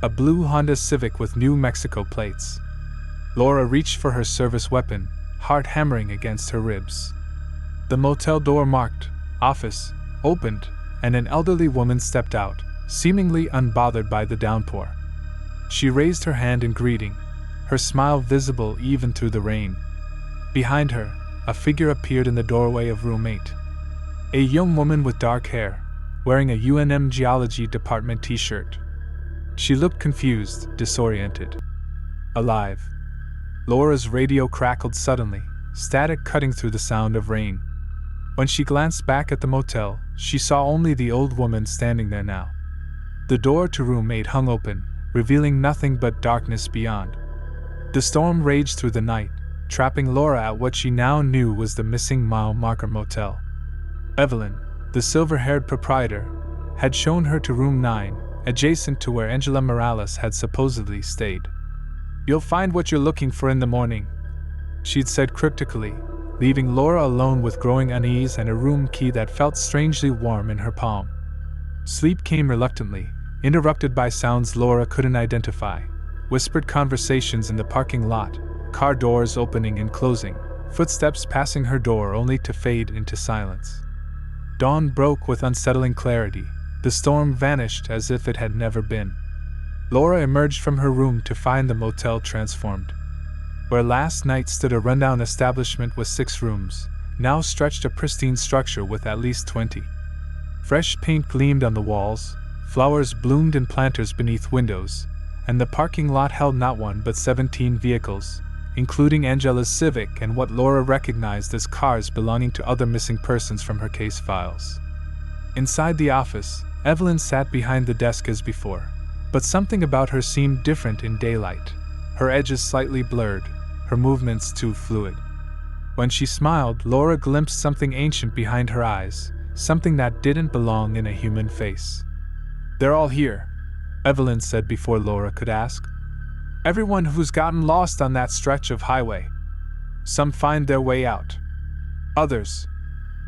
a blue Honda Civic with New Mexico plates. Laura reached for her service weapon, heart hammering against her ribs. The motel door marked Office opened, and an elderly woman stepped out, seemingly unbothered by the downpour. She raised her hand in greeting, her smile visible even through the rain. Behind her, a figure appeared in the doorway of room 8. A young woman with dark hair, wearing a UNM Geology Department t-shirt. She looked confused, disoriented. Alive. Laura's radio crackled suddenly, static cutting through the sound of rain. When she glanced back at the motel, she saw only the old woman standing there now. The door to room 8 hung open, revealing nothing but darkness beyond. The storm raged through the night, trapping Laura at what she now knew was the missing mile marker motel. Evelyn, the silver-haired proprietor, had shown her to room 9, adjacent to where Angela Morales had supposedly stayed. "You'll find what you're looking for in the morning," she'd said cryptically, leaving Laura alone with growing unease and a room key that felt strangely warm in her palm. Sleep came reluctantly, interrupted by sounds Laura couldn't identify: whispered conversations in the parking lot, car doors opening and closing, footsteps passing her door only to fade into silence. Dawn broke with unsettling clarity. The storm vanished as if it had never been. Laura emerged from her room to find the motel transformed. Where last night stood a rundown establishment with 6 rooms, now stretched a pristine structure with at least 20. Fresh paint gleamed on the walls, flowers bloomed in planters beneath windows, and the parking lot held not one but 17 vehicles, including Angela's Civic and what Laura recognized as cars belonging to other missing persons from her case files. Inside the office, Evelyn sat behind the desk as before, but something about her seemed different in daylight. Her edges slightly blurred, her movements too fluid. When she smiled, Laura glimpsed something ancient behind her eyes, something that didn't belong in a human face. "They're all here," Evelyn said before Laura could ask. "Everyone who's gotten lost on that stretch of highway. Some find their way out. Others,"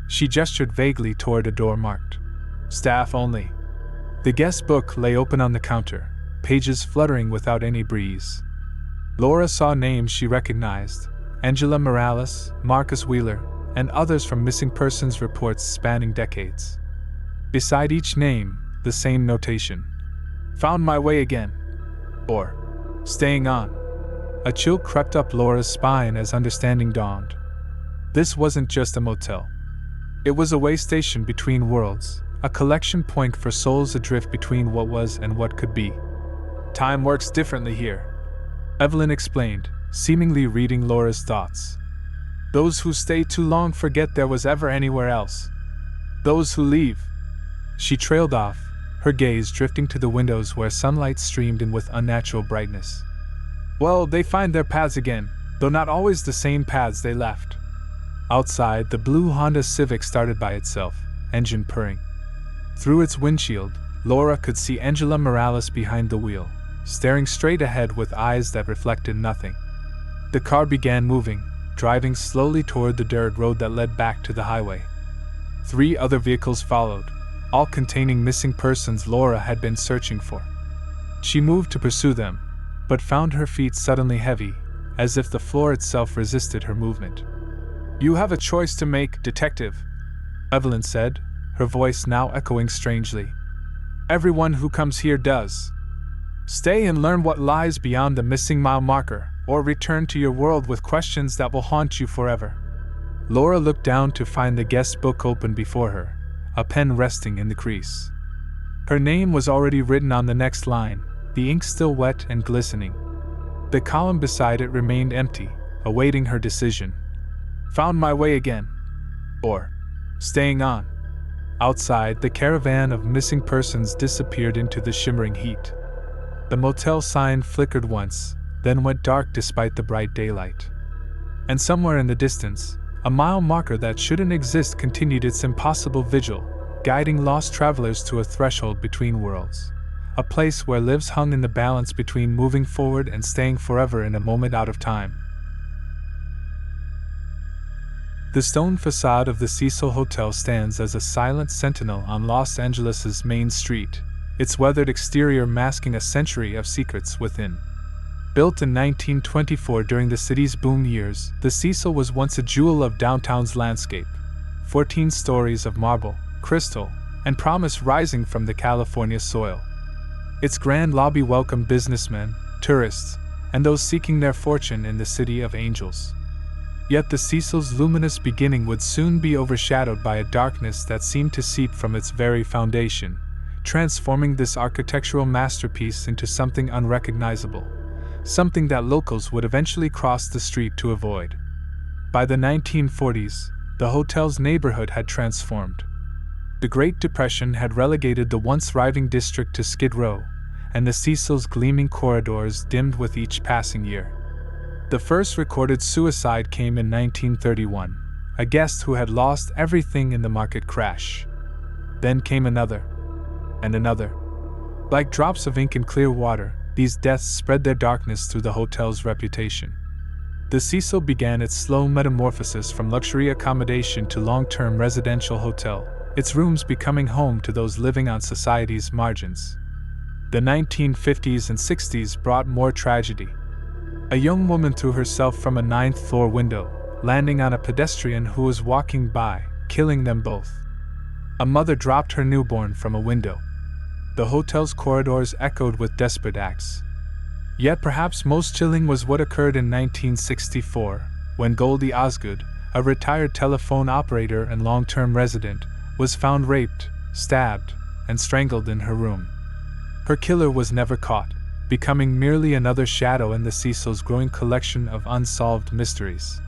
she gestured vaguely toward a door marked "Staff Only." The guest book lay open on the counter, pages fluttering without any breeze. Laura saw names she recognized: Angela Morales, Marcus Wheeler, and others from missing persons reports spanning decades. Beside each name, the same notation: "Found my way again," or "Staying on." A chill crept up Laura's spine as understanding dawned. This wasn't just a motel. It was a way station between worlds, a collection point for souls adrift between what was and what could be. "Time works differently here," Evelyn explained, seemingly reading Laura's thoughts. "Those who stay too long forget there was ever anywhere else. Those who leave..." She trailed off, her gaze drifting to the windows where sunlight streamed in with unnatural brightness. "Well, they find their paths again, though not always the same paths they left." Outside, the blue Honda Civic started by itself, engine purring. Through its windshield, Laura could see Angela Morales behind the wheel, staring straight ahead with eyes that reflected nothing. The car began moving, driving slowly toward the dirt road that led back to the highway. 3 other vehicles followed, all containing missing persons Laura had been searching for. She moved to pursue them, but found her feet suddenly heavy, as if the floor itself resisted her movement. "You have a choice to make, Detective," Evelyn said, her voice now echoing strangely. "Everyone who comes here does. Stay and learn what lies beyond the missing mile marker, or return to your world with questions that will haunt you forever." Laura looked down to find the guest book open before her, a pen resting in the crease. Her name was already written on the next line, the ink still wet and glistening. The column beside it remained empty, awaiting her decision. "Found my way again," or "Staying on." Outside, the caravan of missing persons disappeared into the shimmering heat. The motel sign flickered once, then went dark despite the bright daylight. And somewhere in the distance, a mile marker that shouldn't exist continued its impossible vigil, guiding lost travelers to a threshold between worlds, a place where lives hung in the balance between moving forward and staying forever in a moment out of time. The stone facade of the Cecil Hotel stands as a silent sentinel on Los Angeles' main street, its weathered exterior masking a century of secrets within. Built in 1924 during the city's boom years, the Cecil was once a jewel of downtown's landscape. 14 stories of marble, crystal, and promise rising from the California soil. Its grand lobby welcomed businessmen, tourists, and those seeking their fortune in the City of Angels. Yet the Cecil's luminous beginning would soon be overshadowed by a darkness that seemed to seep from its very foundation, transforming this architectural masterpiece into something unrecognizable, something that locals would eventually cross the street to avoid. By the 1940s, the hotel's neighborhood had transformed. The Great Depression had relegated the once thriving district to Skid Row, and the Cecil's gleaming corridors dimmed with each passing year. The first recorded suicide came in 1931, a guest who had lost everything in the market crash. Then came another, and another. Like drops of ink in clear water, these deaths spread their darkness through the hotel's reputation. The Cecil began its slow metamorphosis from luxury accommodation to long-term residential hotel, its rooms becoming home to those living on society's margins. The 1950s and 60s brought more tragedy. A young woman threw herself from a 9th-floor window, landing on a pedestrian who was walking by, killing them both. A mother dropped her newborn from a window. The hotel's corridors echoed with desperate acts. Yet perhaps most chilling was what occurred in 1964, when Goldie Osgood, a retired telephone operator and long-term resident, was found raped, stabbed, and strangled in her room. Her killer was never caught, becoming merely another shadow in the Cecil's growing collection of unsolved mysteries.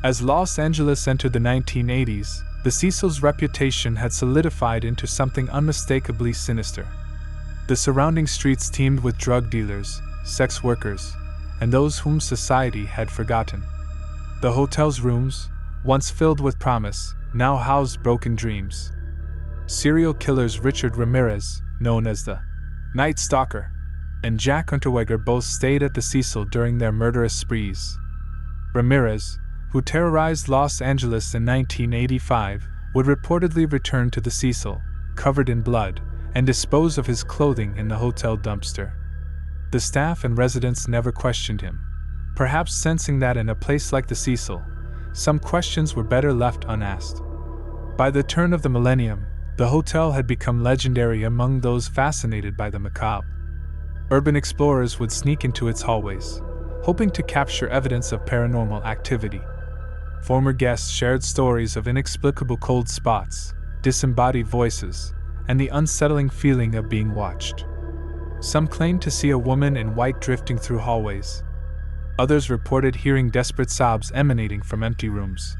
As Los Angeles entered the 1980s, the Cecil's reputation had solidified into something unmistakably sinister. The surrounding streets teemed with drug dealers, sex workers, and those whom society had forgotten. The hotel's rooms, once filled with promise, now housed broken dreams. Serial killers Richard Ramirez, known as the Night Stalker, and Jack Unterweger both stayed at the Cecil during their murderous sprees. Ramirez, who terrorized Los Angeles in 1985, would reportedly return to the Cecil, covered in blood, and dispose of his clothing in the hotel dumpster. The staff and residents never questioned him, perhaps sensing that in a place like the Cecil, some questions were better left unasked. By the turn of the millennium, the hotel had become legendary among those fascinated by the macabre. Urban explorers would sneak into its hallways, hoping to capture evidence of paranormal activity. Former guests shared stories of inexplicable cold spots, disembodied voices, and the unsettling feeling of being watched. Some claimed to see a woman in white drifting through hallways. Others reported hearing desperate sobs emanating from empty rooms.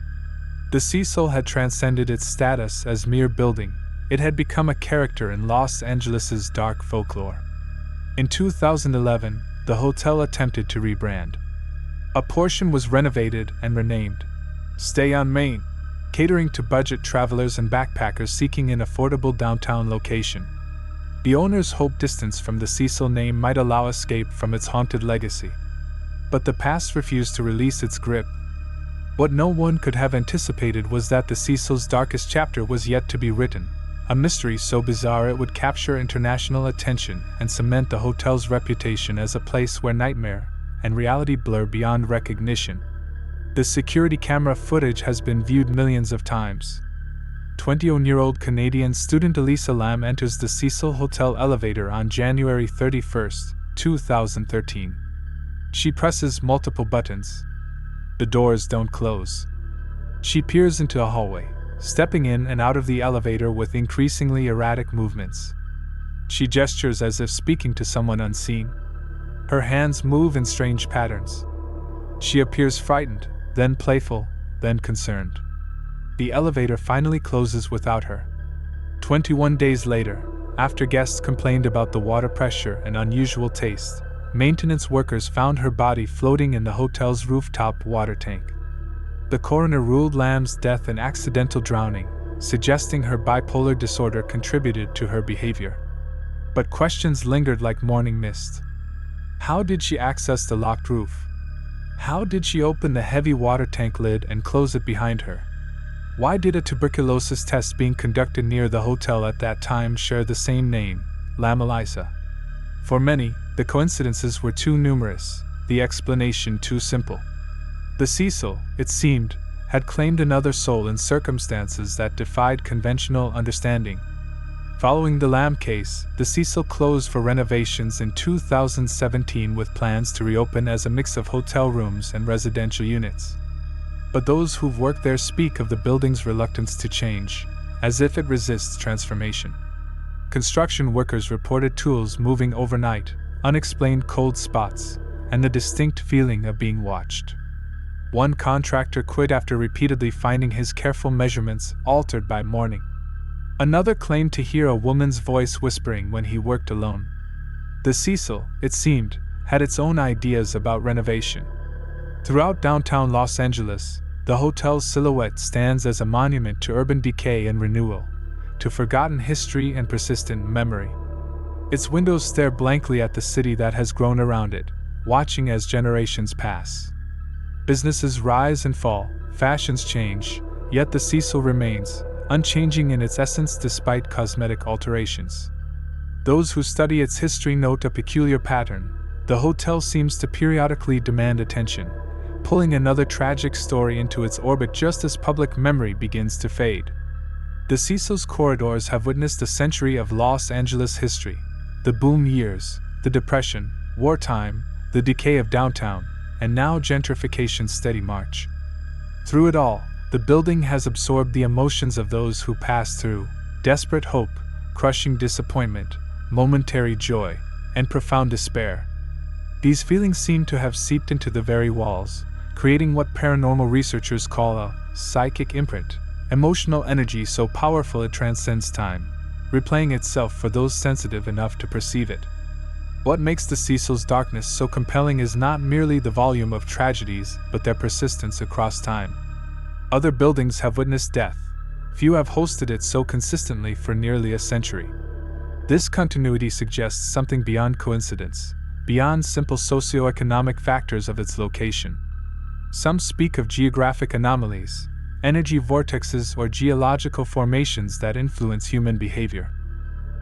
The Cecil had transcended its status as mere building. It had become a character in Los Angeles's dark folklore. In 2011, the hotel attempted to rebrand. A portion was renovated and renamed Stay on Main, catering to budget travelers and backpackers seeking an affordable downtown location. The owners hoped distance from the Cecil name might allow escape from its haunted legacy. But the past refused to release its grip. What no one could have anticipated was that the Cecil's darkest chapter was yet to be written, a mystery so bizarre it would capture international attention and cement the hotel's reputation as a place where nightmare and reality blur beyond recognition. The security camera footage has been viewed millions of times. 21-year-old Canadian student Elisa Lam enters the Cecil Hotel elevator on January 31, 2013. She presses multiple buttons. The doors don't close. She peers into a hallway, stepping in and out of the elevator with increasingly erratic movements. She gestures as if speaking to someone unseen. Her hands move in strange patterns. She appears frightened, then playful, then concerned. The elevator finally closes without her. 21 days later, after guests complained about the water pressure and unusual taste, maintenance workers found her body floating in the hotel's rooftop water tank. The coroner ruled Lam's death an accidental drowning, suggesting her bipolar disorder contributed to her behavior. But questions lingered like morning mist. How did she access the locked roof? How did she open the heavy water tank lid and close it behind her? Why did a tuberculosis test being conducted near the hotel at that time share the same name, Lam Elisa? For many, the coincidences were too numerous, the explanation too simple. The Cecil, it seemed, had claimed another soul in circumstances that defied conventional understanding. Following the Lam case, the Cecil closed for renovations in 2017 with plans to reopen as a mix of hotel rooms and residential units. But those who've worked there speak of the building's reluctance to change, as if it resists transformation. Construction workers reported tools moving overnight, unexplained cold spots, and the distinct feeling of being watched. One contractor quit after repeatedly finding his careful measurements altered by morning. Another claimed to hear a woman's voice whispering when he worked alone. The Cecil, it seemed, had its own ideas about renovation. Throughout downtown Los Angeles, the hotel's silhouette stands as a monument to urban decay and renewal, to forgotten history and persistent memory. Its windows stare blankly at the city that has grown around it, watching as generations pass. Businesses rise and fall, fashions change, yet the Cecil remains, unchanging in its essence despite cosmetic alterations. Those who study its history note a peculiar pattern. The hotel seems to periodically demand attention, pulling another tragic story into its orbit just as public memory begins to fade. The Cecil's corridors have witnessed a century of Los Angeles history: the boom years, the depression, wartime, the decay of downtown, and now gentrification's steady march. Through it all, the building has absorbed the emotions of those who pass through: desperate hope, crushing disappointment, momentary joy, and profound despair. These feelings seem to have seeped into the very walls, creating what paranormal researchers call a psychic imprint, emotional energy so powerful it transcends time, replaying itself for those sensitive enough to perceive it. What makes the Cecil's darkness so compelling is not merely the volume of tragedies, but their persistence across time. Other buildings have witnessed death. Few have hosted it so consistently for nearly a century. This continuity suggests something beyond coincidence, beyond simple socioeconomic factors of its location. Some speak of geographic anomalies, energy vortexes, or geological formations that influence human behavior.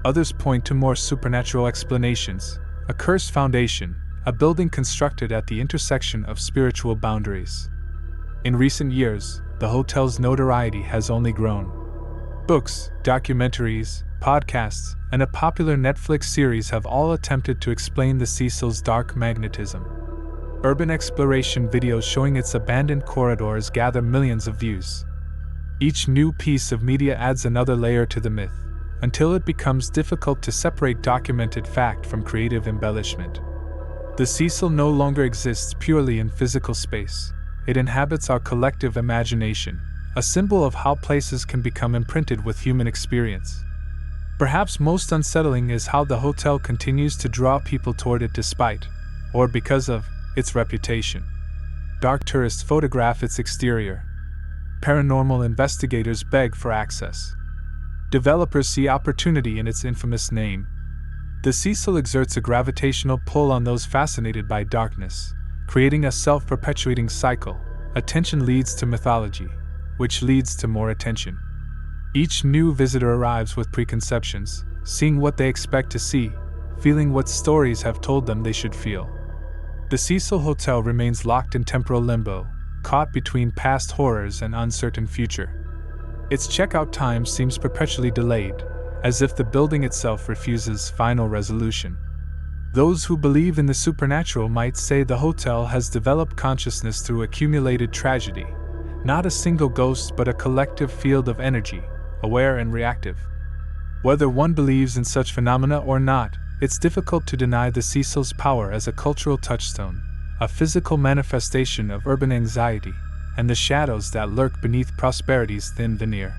Others point to more supernatural explanations: a cursed foundation, a building constructed at the intersection of spiritual boundaries. In recent years, the hotel's notoriety has only grown. Books, documentaries, podcasts, and a popular Netflix series have all attempted to explain the Cecil's dark magnetism. Urban exploration videos showing its abandoned corridors gather millions of views. Each new piece of media adds another layer to the myth, until it becomes difficult to separate documented fact from creative embellishment. The Cecil no longer exists purely in physical space. It inhabits our collective imagination, a symbol of how places can become imprinted with human experience. Perhaps most unsettling is how the hotel continues to draw people toward it despite, or because of, its reputation. Dark tourists photograph its exterior. Paranormal investigators beg for access. Developers see opportunity in its infamous name. The Cecil exerts a gravitational pull on those fascinated by darkness, creating a self-perpetuating cycle. Attention leads to mythology, which leads to more attention. Each new visitor arrives with preconceptions, seeing what they expect to see, feeling what stories have told them they should feel. The Cecil Hotel remains locked in temporal limbo, caught between past horrors and uncertain future. Its checkout time seems perpetually delayed, as if the building itself refuses final resolution. Those who believe in the supernatural might say the hotel has developed consciousness through accumulated tragedy, not a single ghost but a collective field of energy, aware and reactive. Whether one believes in such phenomena or not, it's difficult to deny the Cecil's power as a cultural touchstone, a physical manifestation of urban anxiety, and the shadows that lurk beneath prosperity's thin veneer.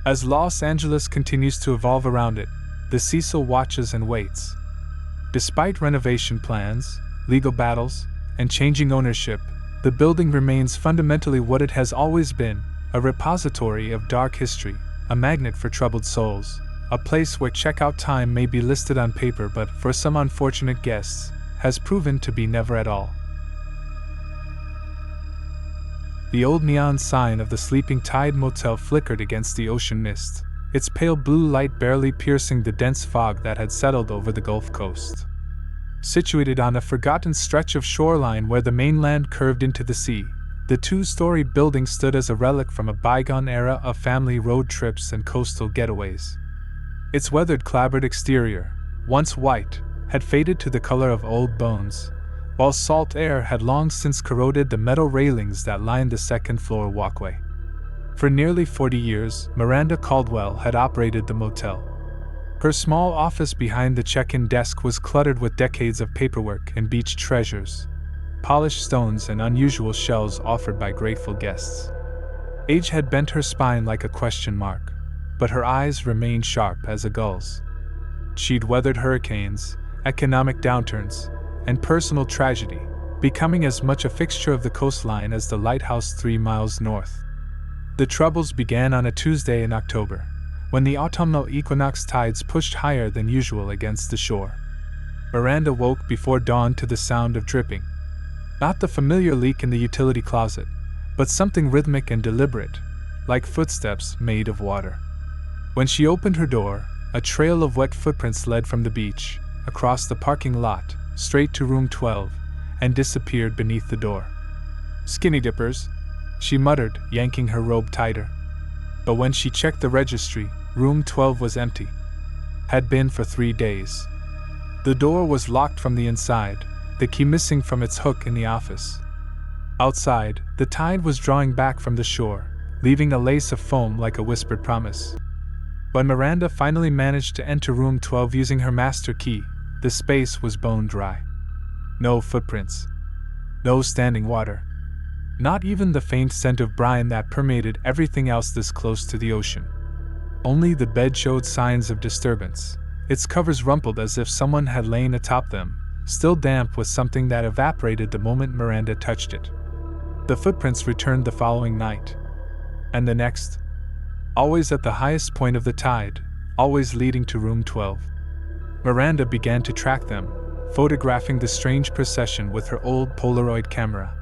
As Los Angeles continues to evolve around it, the Cecil watches and waits. Despite renovation plans, legal battles, and changing ownership, the building remains fundamentally what it has always been: a repository of dark history, a magnet for troubled souls, a place where checkout time may be listed on paper but, for some unfortunate guests, has proven to be never at all. The old neon sign of the Sleeping Tide Motel flickered against the ocean mist, its pale blue light barely piercing the dense fog that had settled over the Gulf Coast. Situated on a forgotten stretch of shoreline where the mainland curved into the sea, the two-story building stood as a relic from a bygone era of family road trips and coastal getaways. Its weathered clapboard exterior, once white, had faded to the color of old bones, while salt air had long since corroded the metal railings that lined the second-floor walkway. For nearly 40 years, Miranda Caldwell had operated the motel. Her small office behind the check-in desk was cluttered with decades of paperwork and beach treasures. polished stones and unusual shells offered by grateful guests. Age had bent her spine like a question mark, but her eyes remained sharp as a gull's. She'd weathered hurricanes, economic downturns, and personal tragedy, becoming as much a fixture of the coastline as the lighthouse 3 miles north. The troubles began on a Tuesday in October, when the autumnal equinox tides pushed higher than usual against the shore. Miranda woke before dawn to the sound of dripping. Not the familiar leak in the utility closet, but something rhythmic and deliberate, like footsteps made of water. When she opened her door, a trail of wet footprints led from the beach, across the parking lot, straight to room 12, and disappeared beneath the door. "Skinny dippers," she muttered, yanking her robe tighter. But when she checked the registry, room 12 was empty. Had been for 3 days. The door was locked from the inside, the key missing from its hook in the office. Outside, the tide was drawing back from the shore, leaving a lace of foam like a whispered promise. When Miranda finally managed to enter room 12 using her master key, the space was bone dry. No footprints. No standing water. Not even the faint scent of brine that permeated everything else this close to the ocean. Only the bed showed signs of disturbance, its covers rumpled as if someone had lain atop them, still damp with something that evaporated the moment Miranda touched it. The footprints returned the following night. And the next. Always at the highest point of the tide, always leading to room 12. Miranda began to track them, photographing the strange procession with her old Polaroid camera.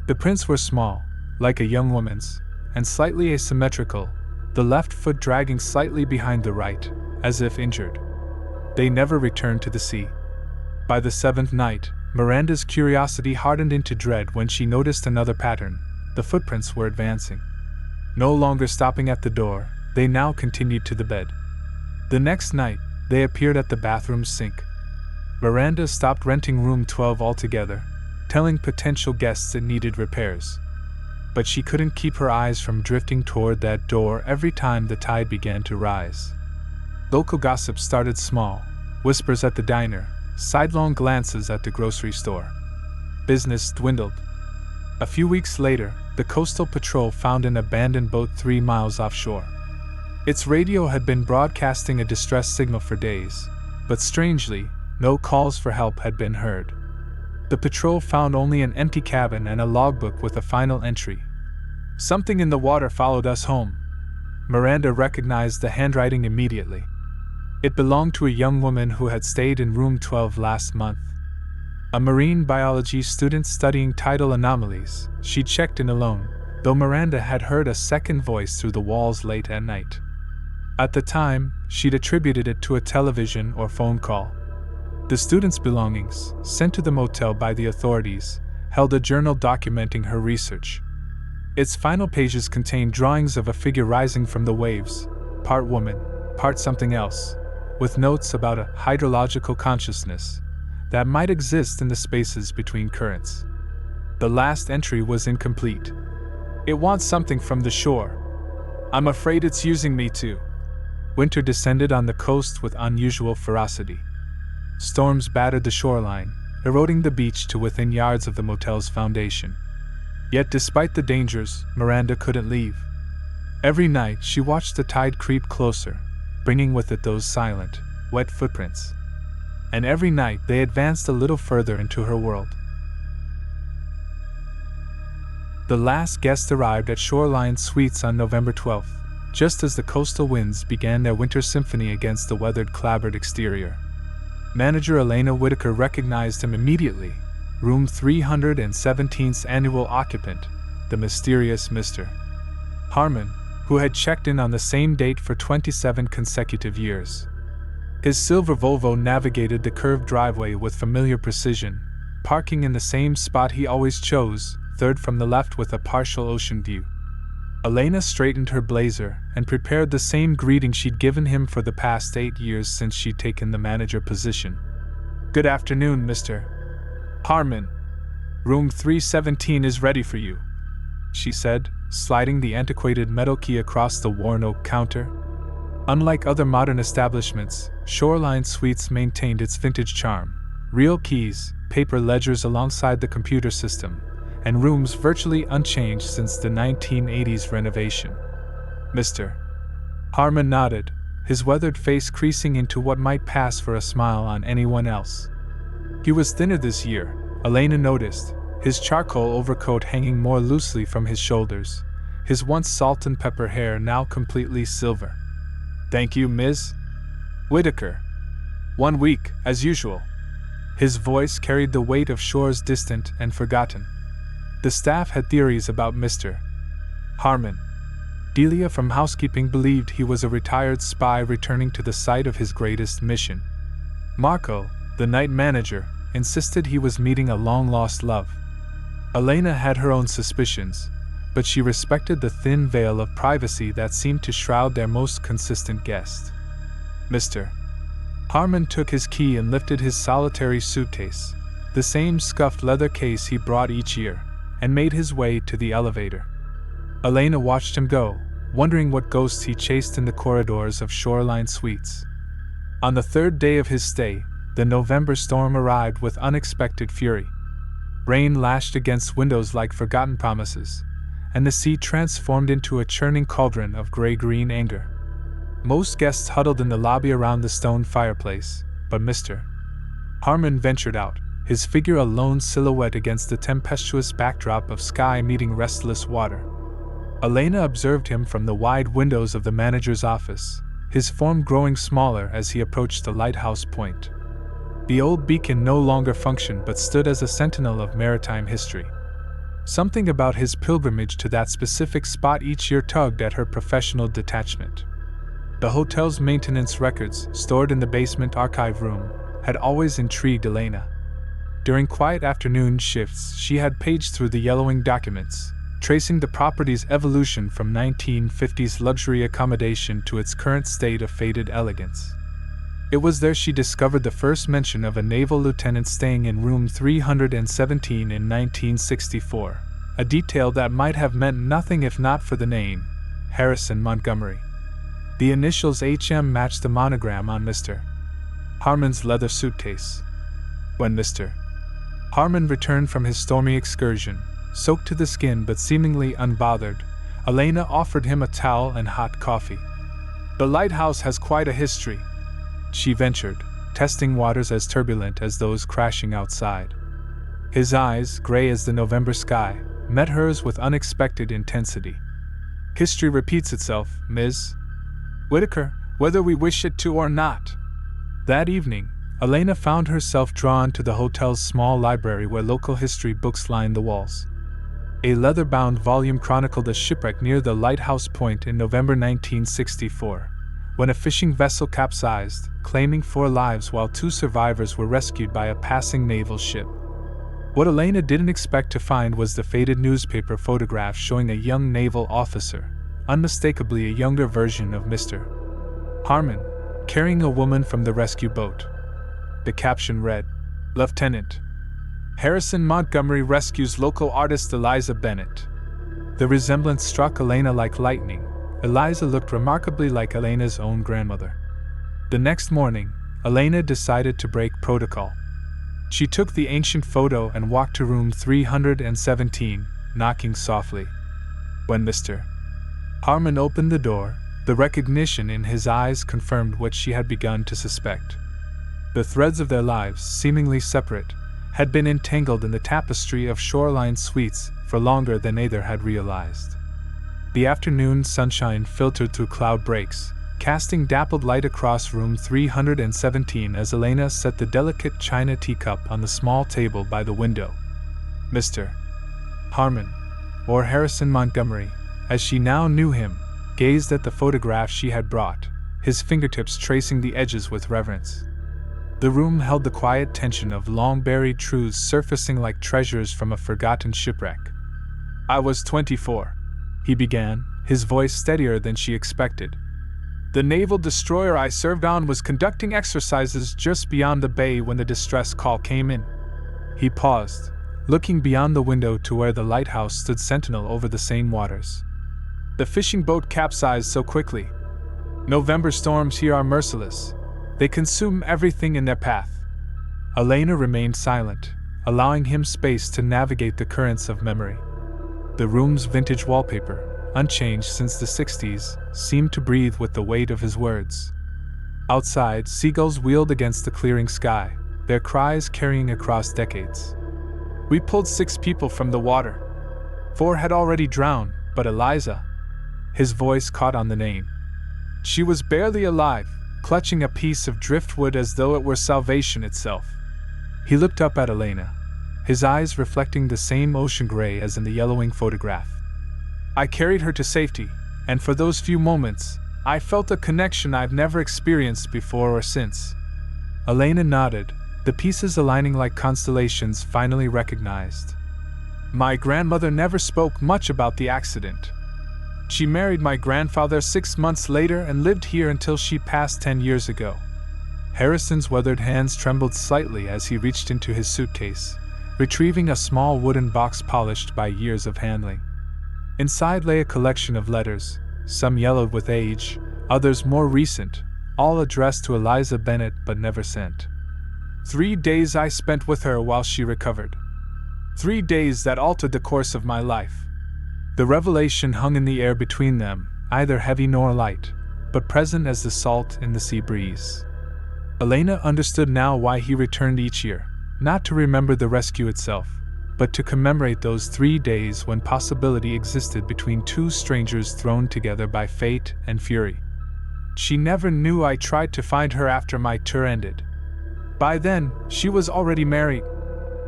The prints were small, like a young woman's, and slightly asymmetrical, the left foot dragging slightly behind the right, as if injured. They never returned to the sea. By the 7th night, Miranda's curiosity hardened into dread when she noticed another pattern. The footprints were advancing. No longer stopping at the door, they now continued to the bed. The next night, they appeared at the bathroom sink. Miranda stopped renting room 12 altogether, telling potential guests it needed repairs. But she couldn't keep her eyes from drifting toward that door every time the tide began to rise. Local gossip started small, whispers at the diner, sidelong glances at the grocery store. Business dwindled. A few weeks later, the Coastal Patrol found an abandoned boat 3 miles offshore. Its radio had been broadcasting a distress signal for days, but strangely, no calls for help had been heard. The patrol found only an empty cabin and a logbook with a final entry. "Something in the water followed us home." Miranda recognized the handwriting immediately. It belonged to a young woman who had stayed in room 12 last month. A marine biology student studying tidal anomalies, she checked in alone, though Miranda had heard a second voice through the walls late at night. At the time, she'd attributed it to a television or phone call. The student's belongings, sent to the motel by the authorities, held a journal documenting her research. Its final pages contained drawings of a figure rising from the waves, part woman, part something else, with notes about a hydrological consciousness that might exist in the spaces between currents. The last entry was incomplete. "It wants something from the shore. I'm afraid it's using me too." Winter descended on the coast with unusual ferocity. Storms battered the shoreline, eroding the beach to within yards of the motel's foundation. Yet despite the dangers, Miranda couldn't leave. Every night she watched the tide creep closer, bringing with it those silent, wet footprints. And every night they advanced a little further into her world. The last guest arrived at Shoreline Suites on November 12th, just as the coastal winds began their winter symphony against the weathered clapboard exterior. Manager Elena Whitaker recognized him immediately, room 317's annual occupant, the mysterious Mr. Harmon, who had checked in on the same date for 27 consecutive years. His silver Volvo navigated the curved driveway with familiar precision, parking in the same spot he always chose, third from the left with a partial ocean view. Elena straightened her blazer and prepared the same greeting she'd given him for the past 8 years since she'd taken the manager position. "Good afternoon, Mr. Harmon. Room 317 is ready for you," she said, sliding the antiquated metal key across the worn oak counter. Unlike other modern establishments, Shoreline Suites maintained its vintage charm, real keys, paper ledgers alongside the computer system, and rooms virtually unchanged since the 1980s renovation. Mr. Harmon nodded, his weathered face creasing into what might pass for a smile on anyone else. He was thinner this year, Elena noticed, his charcoal overcoat hanging more loosely from his shoulders, his once salt and pepper hair now completely silver. "Thank you, Ms. Whitaker. 1 week, as usual." His voice carried the weight of shores distant and forgotten. The staff had theories about Mr. Harmon. Delia from housekeeping believed he was a retired spy returning to the site of his greatest mission. Marco, the night manager, insisted he was meeting a long-lost love. Elena had her own suspicions, but she respected the thin veil of privacy that seemed to shroud their most consistent guest. Mr. Harmon took his key and lifted his solitary suitcase, the same scuffed leather case he brought each year, and made his way to the elevator. Elena watched him go, wondering what ghosts he chased in the corridors of Shoreline Suites. On the third day of his stay, the November storm arrived with unexpected fury. Rain lashed against windows like forgotten promises, and the sea transformed into a churning cauldron of gray-green anger. Most guests huddled in the lobby around the stone fireplace, but Mr. Harmon ventured out, his figure a lone silhouette against the tempestuous backdrop of sky meeting restless water. Elena observed him from the wide windows of the manager's office, his form growing smaller as he approached the lighthouse point. The old beacon no longer functioned but stood as a sentinel of maritime history. Something about his pilgrimage to that specific spot each year tugged at her professional detachment. The hotel's maintenance records, stored in the basement archive room, had always intrigued Elena. During quiet afternoon shifts, she had paged through the yellowing documents, tracing the property's evolution from 1950s luxury accommodation to its current state of faded elegance. It was there she discovered the first mention of a naval lieutenant staying in room 317 in 1964, a detail that might have meant nothing if not for the name, Harrison Montgomery. The initials HM matched the monogram on Mr. Harmon's leather suitcase. When Mr. Harmon returned from his stormy excursion, soaked to the skin but seemingly unbothered, Elena offered him a towel and hot coffee. "The lighthouse has quite a history," she ventured, testing waters as turbulent as those crashing outside. His eyes, gray as the November sky, met hers with unexpected intensity. "History repeats itself, Ms. Whitaker, whether we wish it to or not." That evening, Elena found herself drawn to the hotel's small library where local history books lined the walls. A leather-bound volume chronicled a shipwreck near the Lighthouse Point in November 1964, when a fishing vessel capsized, claiming 4 lives while 2 survivors were rescued by a passing naval ship. What Elena didn't expect to find was the faded newspaper photograph showing a young naval officer, unmistakably a younger version of Mr. Harmon, carrying a woman from the rescue boat. The caption read, "Lieutenant Harrison Montgomery rescues local artist Eliza Bennett." The resemblance struck Elena like lightning. Eliza looked remarkably like Elena's own grandmother. The next morning, Elena decided to break protocol. She took the ancient photo and walked to room 317, knocking softly. When Mr. Harmon opened the door, the recognition in his eyes confirmed what she had begun to suspect. The threads of their lives, seemingly separate, had been entangled in the tapestry of Shoreline Suites for longer than either had realized. The afternoon sunshine filtered through cloud breaks, casting dappled light across room 317 as Elena set the delicate china teacup on the small table by the window. Mr. Harmon, or Harrison Montgomery, as she now knew him, gazed at the photograph she had brought, his fingertips tracing the edges with reverence. The room held the quiet tension of long-buried truths surfacing like treasures from a forgotten shipwreck. "I was 24, he began, his voice steadier than she expected. "The naval destroyer I served on was conducting exercises just beyond the bay when the distress call came in." He paused, looking beyond the window to where the lighthouse stood sentinel over the same waters. "The fishing boat capsized so quickly. November storms here are merciless. They consume everything in their path. Elena remained silent, allowing him space to navigate the currents of memory. The room's vintage wallpaper, unchanged since the 60s, seemed to breathe with the weight of his words. Outside, seagulls wheeled against the clearing sky, their cries carrying across decades. We pulled 6 people from the water. 4 had already drowned, but Eliza. His voice caught on the name. She was barely alive, clutching a piece of driftwood as though it were salvation itself. He looked up at Elena, his eyes reflecting the same ocean gray as in the yellowing photograph. I carried her to safety, and for those few moments, I felt a connection I've never experienced before or since. Elena nodded, the pieces aligning like constellations finally recognized. My grandmother never spoke much about the accident. She married my grandfather 6 months later and lived here until she passed 10 years ago. Harrison's weathered hands trembled slightly as he reached into his suitcase, retrieving a small wooden box polished by years of handling. Inside lay a collection of letters, some yellowed with age, others more recent, all addressed to Eliza Bennett but never sent. 3 days I spent with her while she recovered. 3 days that altered the course of my life. The revelation hung in the air between them, neither heavy nor light, but present as the salt in the sea breeze. Elena understood now why he returned each year, not to remember the rescue itself, but to commemorate those 3 days when possibility existed between 2 strangers thrown together by fate and fury. She never knew I tried to find her after my tour ended. By then, she was already married.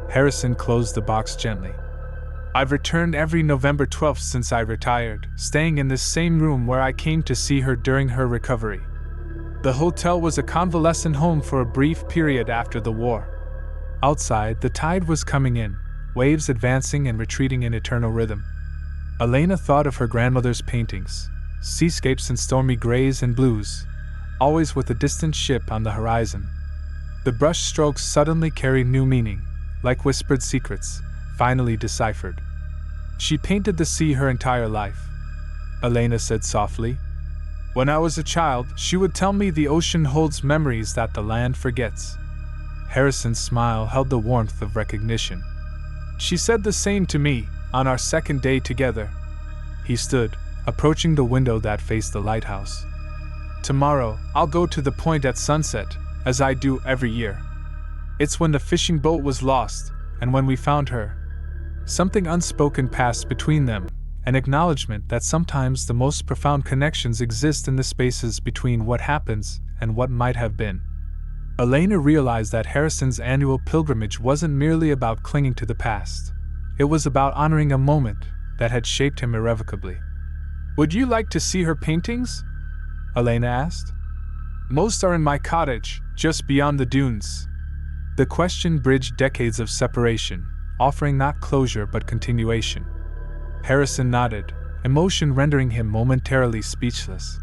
Harrison closed the box gently. I've returned every November 12th since I retired, staying in this same room where I came to see her during her recovery. The hotel was a convalescent home for a brief period after the war. Outside, the tide was coming in, waves advancing and retreating in eternal rhythm. Elena thought of her grandmother's paintings, seascapes in stormy grays and blues, always with a distant ship on the horizon. The brush strokes suddenly carried new meaning, like whispered secrets, finally deciphered. She painted the sea her entire life. Elena said softly. When I was a child, she would tell me the ocean holds memories that the land forgets. Harrison's smile held the warmth of recognition. She said the same to me, on our second day together. He stood, approaching the window that faced the lighthouse. Tomorrow, I'll go to the point at sunset, as I do every year. It's when the fishing boat was lost, and when we found her. Something unspoken passed between them, an acknowledgement that sometimes the most profound connections exist in the spaces between what happens and what might have been. Elena realized that Harrison's annual pilgrimage wasn't merely about clinging to the past. It was about honoring a moment that had shaped him irrevocably. Would you like to see her paintings? Elena asked. Most are in my cottage, just beyond the dunes. The question bridged decades of separation, offering not closure but continuation. Harrison nodded, emotion rendering him momentarily speechless.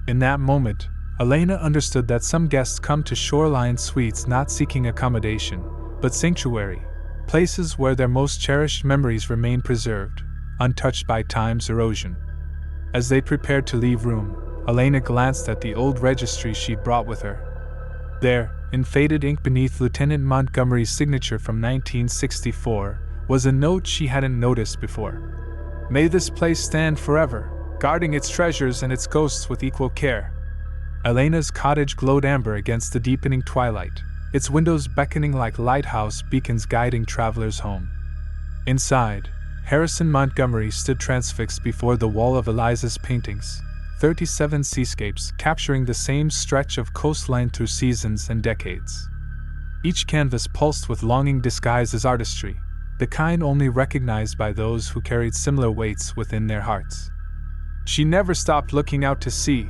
In that moment, Elena understood that some guests come to Shoreline suites not seeking accommodation, but sanctuary, places where their most cherished memories remain preserved, untouched by time's erosion. As they prepared to leave room, Elena glanced at the old registry she'd brought with her. There, in faded ink beneath Lieutenant Montgomery's signature from 1964, was a note she hadn't noticed before. May this place stand forever, guarding its treasures and its ghosts with equal care. Elena's cottage glowed amber against the deepening twilight, its windows beckoning like lighthouse beacons guiding travelers home. Inside, Harrison Montgomery stood transfixed before the wall of Eliza's paintings, 37 seascapes capturing the same stretch of coastline through seasons and decades. Each canvas pulsed with longing disguised as artistry, the kind only recognized by those who carried similar weights within their hearts. She never stopped looking out to sea,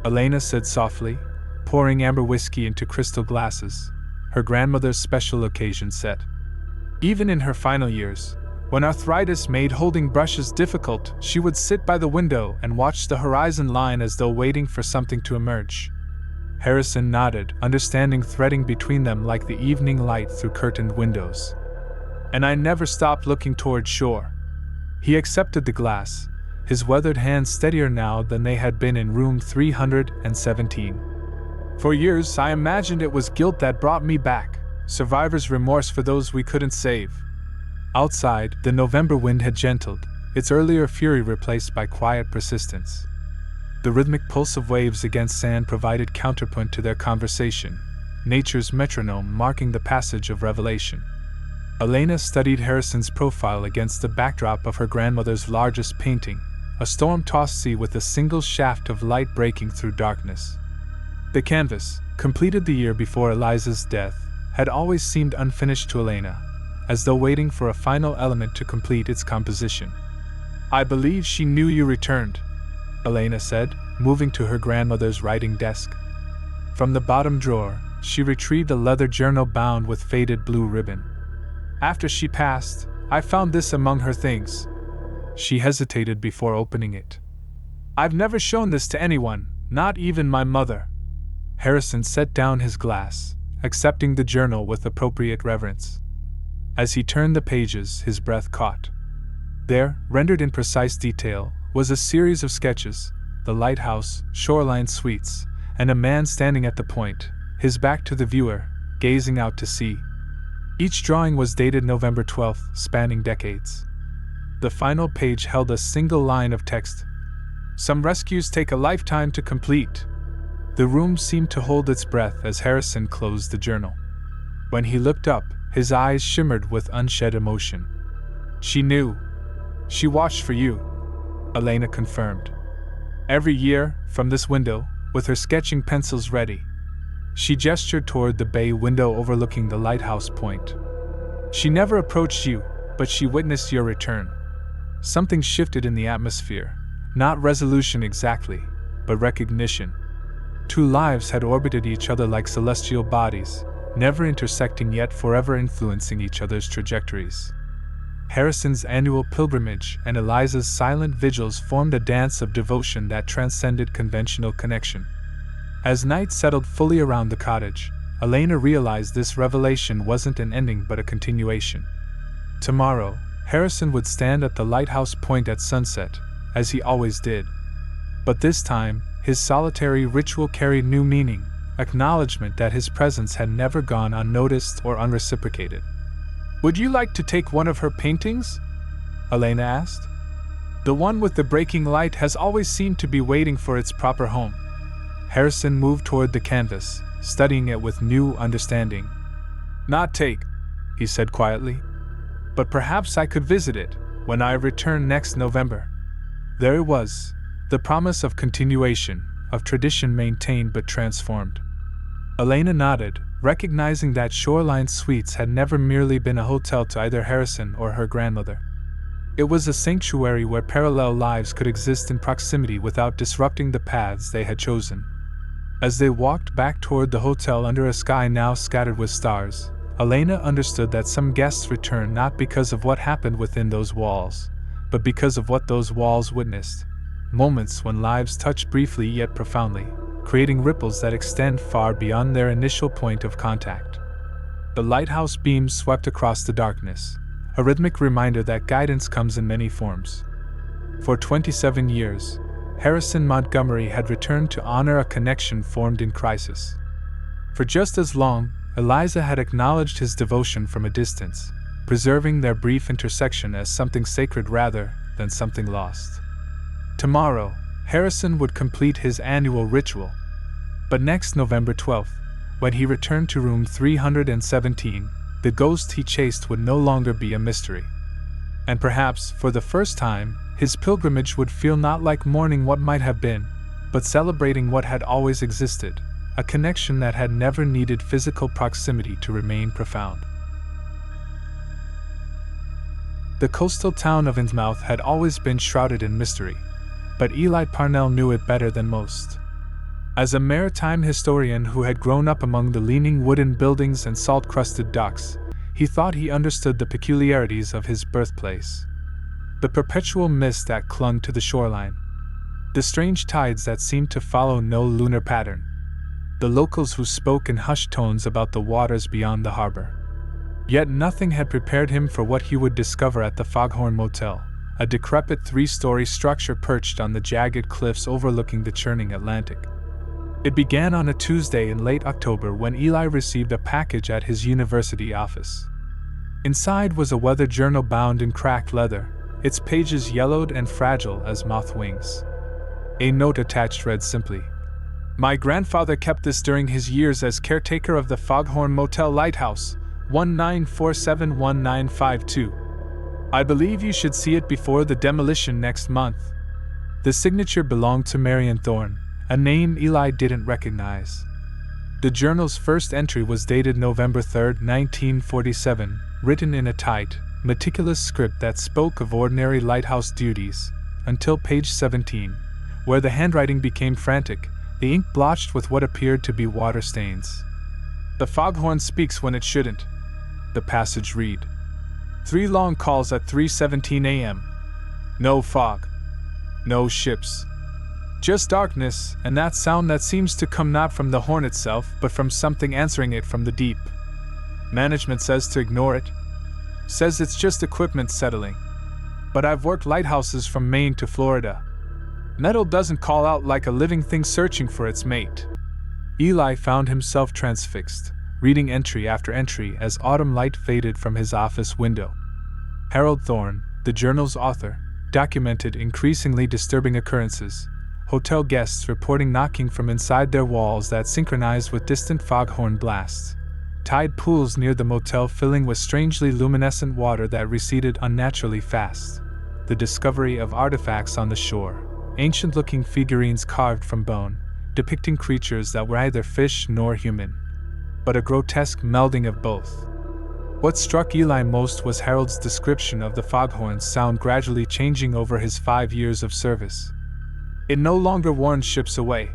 Elena said softly, pouring amber whiskey into crystal glasses, her grandmother's special occasion set. Even in her final years, when arthritis made holding brushes difficult, she would sit by the window and watch the horizon line as though waiting for something to emerge. Harrison nodded, understanding threading between them like the evening light through curtained windows. And I never stopped looking toward shore. He accepted the glass, his weathered hands steadier now than they had been in room 317. For years I imagined it was guilt that brought me back, survivor's remorse for those we couldn't save. Outside, the November wind had gentled, its earlier fury replaced by quiet persistence. The rhythmic pulse of waves against sand provided counterpoint to their conversation, nature's metronome marking the passage of revelation. Elena studied Harrison's profile against the backdrop of her grandmother's largest painting, a storm-tossed sea with a single shaft of light breaking through darkness. The canvas, completed the year before Eliza's death, had always seemed unfinished to Elena, as though waiting for a final element to complete its composition. "I believe she knew you returned," Elena said, moving to her grandmother's writing desk. From the bottom drawer, she retrieved a leather journal bound with faded blue ribbon. "After she passed, I found this among her things." She hesitated before opening it. "I've never shown this to anyone, not even my mother." Harrison set down his glass, accepting the journal with appropriate reverence. As he turned the pages, his breath caught. There, rendered in precise detail, was a series of sketches: the lighthouse, shoreline suites, and a man standing at the point, his back to the viewer, gazing out to sea. Each drawing was dated November 12th, spanning decades. The final page held a single line of text: "Some rescues take a lifetime to complete." The room seemed to hold its breath as Harrison closed the journal. When he looked up, his eyes shimmered with unshed emotion. "She knew. She watched for you," Elena confirmed. "Every year, from this window, with her sketching pencils ready." She gestured toward the bay window overlooking the lighthouse point. "She never approached you, but she witnessed your return." Something shifted in the atmosphere, not resolution exactly, but recognition. Two lives had orbited each other like celestial bodies, never intersecting yet forever influencing each other's trajectories. Harrison's annual pilgrimage and Eliza's silent vigils formed a dance of devotion that transcended conventional connection. As night settled fully around the cottage, Elena realized this revelation wasn't an ending but a continuation. Tomorrow, Harrison would stand at the lighthouse point at sunset, as he always did. But this time, his solitary ritual carried new meaning, acknowledgement that his presence had never gone unnoticed or unreciprocated. "Would you like to take one of her paintings?" Elena asked. "The one with the breaking light has always seemed to be waiting for its proper home." Harrison moved toward the canvas, studying it with new understanding. "Not take," he said quietly. "But perhaps I could visit it, when I return next November." There it was, the promise of continuation, of tradition maintained but transformed. Elena nodded, recognizing that Shoreline Suites had never merely been a hotel to either Harrison or her grandmother. It was a sanctuary where parallel lives could exist in proximity without disrupting the paths they had chosen. As they walked back toward the hotel under a sky now scattered with stars, Elena understood that some guests returned not because of what happened within those walls, but because of what those walls witnessed. Moments when lives touch briefly yet profoundly, creating ripples that extend far beyond their initial point of contact. The lighthouse beams swept across the darkness, a rhythmic reminder that guidance comes in many forms. For 27 years, Harrison Montgomery had returned to honor a connection formed in crisis. For just as long, Eliza had acknowledged his devotion from a distance, preserving their brief intersection as something sacred rather than something lost. Tomorrow, Harrison would complete his annual ritual. But next November 12th, when he returned to room 317, the ghost he chased would no longer be a mystery. And perhaps, for the first time, his pilgrimage would feel not like mourning what might have been, but celebrating what had always existed, a connection that had never needed physical proximity to remain profound. The coastal town of Innsmouth had always been shrouded in mystery, but Eli Parnell knew it better than most. As a maritime historian who had grown up among the leaning wooden buildings and salt-crusted docks, he thought he understood the peculiarities of his birthplace. The perpetual mist that clung to the shoreline, the strange tides that seemed to follow no lunar pattern, the locals who spoke in hushed tones about the waters beyond the harbor. Yet nothing had prepared him for what he would discover at the Foghorn Motel, a decrepit 3-story structure perched on the jagged cliffs overlooking the churning Atlantic. It began on a Tuesday in late October when Eli received a package at his university office. Inside was a weather journal bound in cracked leather, its pages yellowed and fragile as moth wings. A note attached read simply, "My grandfather kept this during his years as caretaker of the Foghorn Motel Lighthouse, 19471952. I believe you should see it before the demolition next month." The signature belonged to Marion Thorne, a name Eli didn't recognize. The journal's first entry was dated November 3, 1947, written in a tight, meticulous script that spoke of ordinary lighthouse duties, until page 17, where the handwriting became frantic, the ink blotched with what appeared to be water stains. "The Foghorn speaks when it shouldn't," the passage read. 3 long calls at 3:17 a.m. No fog. No ships. Just darkness, and that sound that seems to come not from the horn itself, but from something answering it from the deep. Management says to ignore it. Says it's just equipment settling. But I've worked lighthouses from Maine to Florida. Metal doesn't call out like a living thing searching for its mate. Eli found himself transfixed, reading entry after entry as autumn light faded from his office window. Harold Thorne, the journal's author, documented increasingly disturbing occurrences. Hotel guests reporting knocking from inside their walls that synchronized with distant foghorn blasts. Tide pools near the motel filling with strangely luminescent water that receded unnaturally fast. The discovery of artifacts on the shore, ancient-looking figurines carved from bone, depicting creatures that were neither fish nor human, but a grotesque melding of both. What struck Eli most was Harold's description of the foghorn's sound gradually changing over his 5 years of service. "It no longer warns ships away,"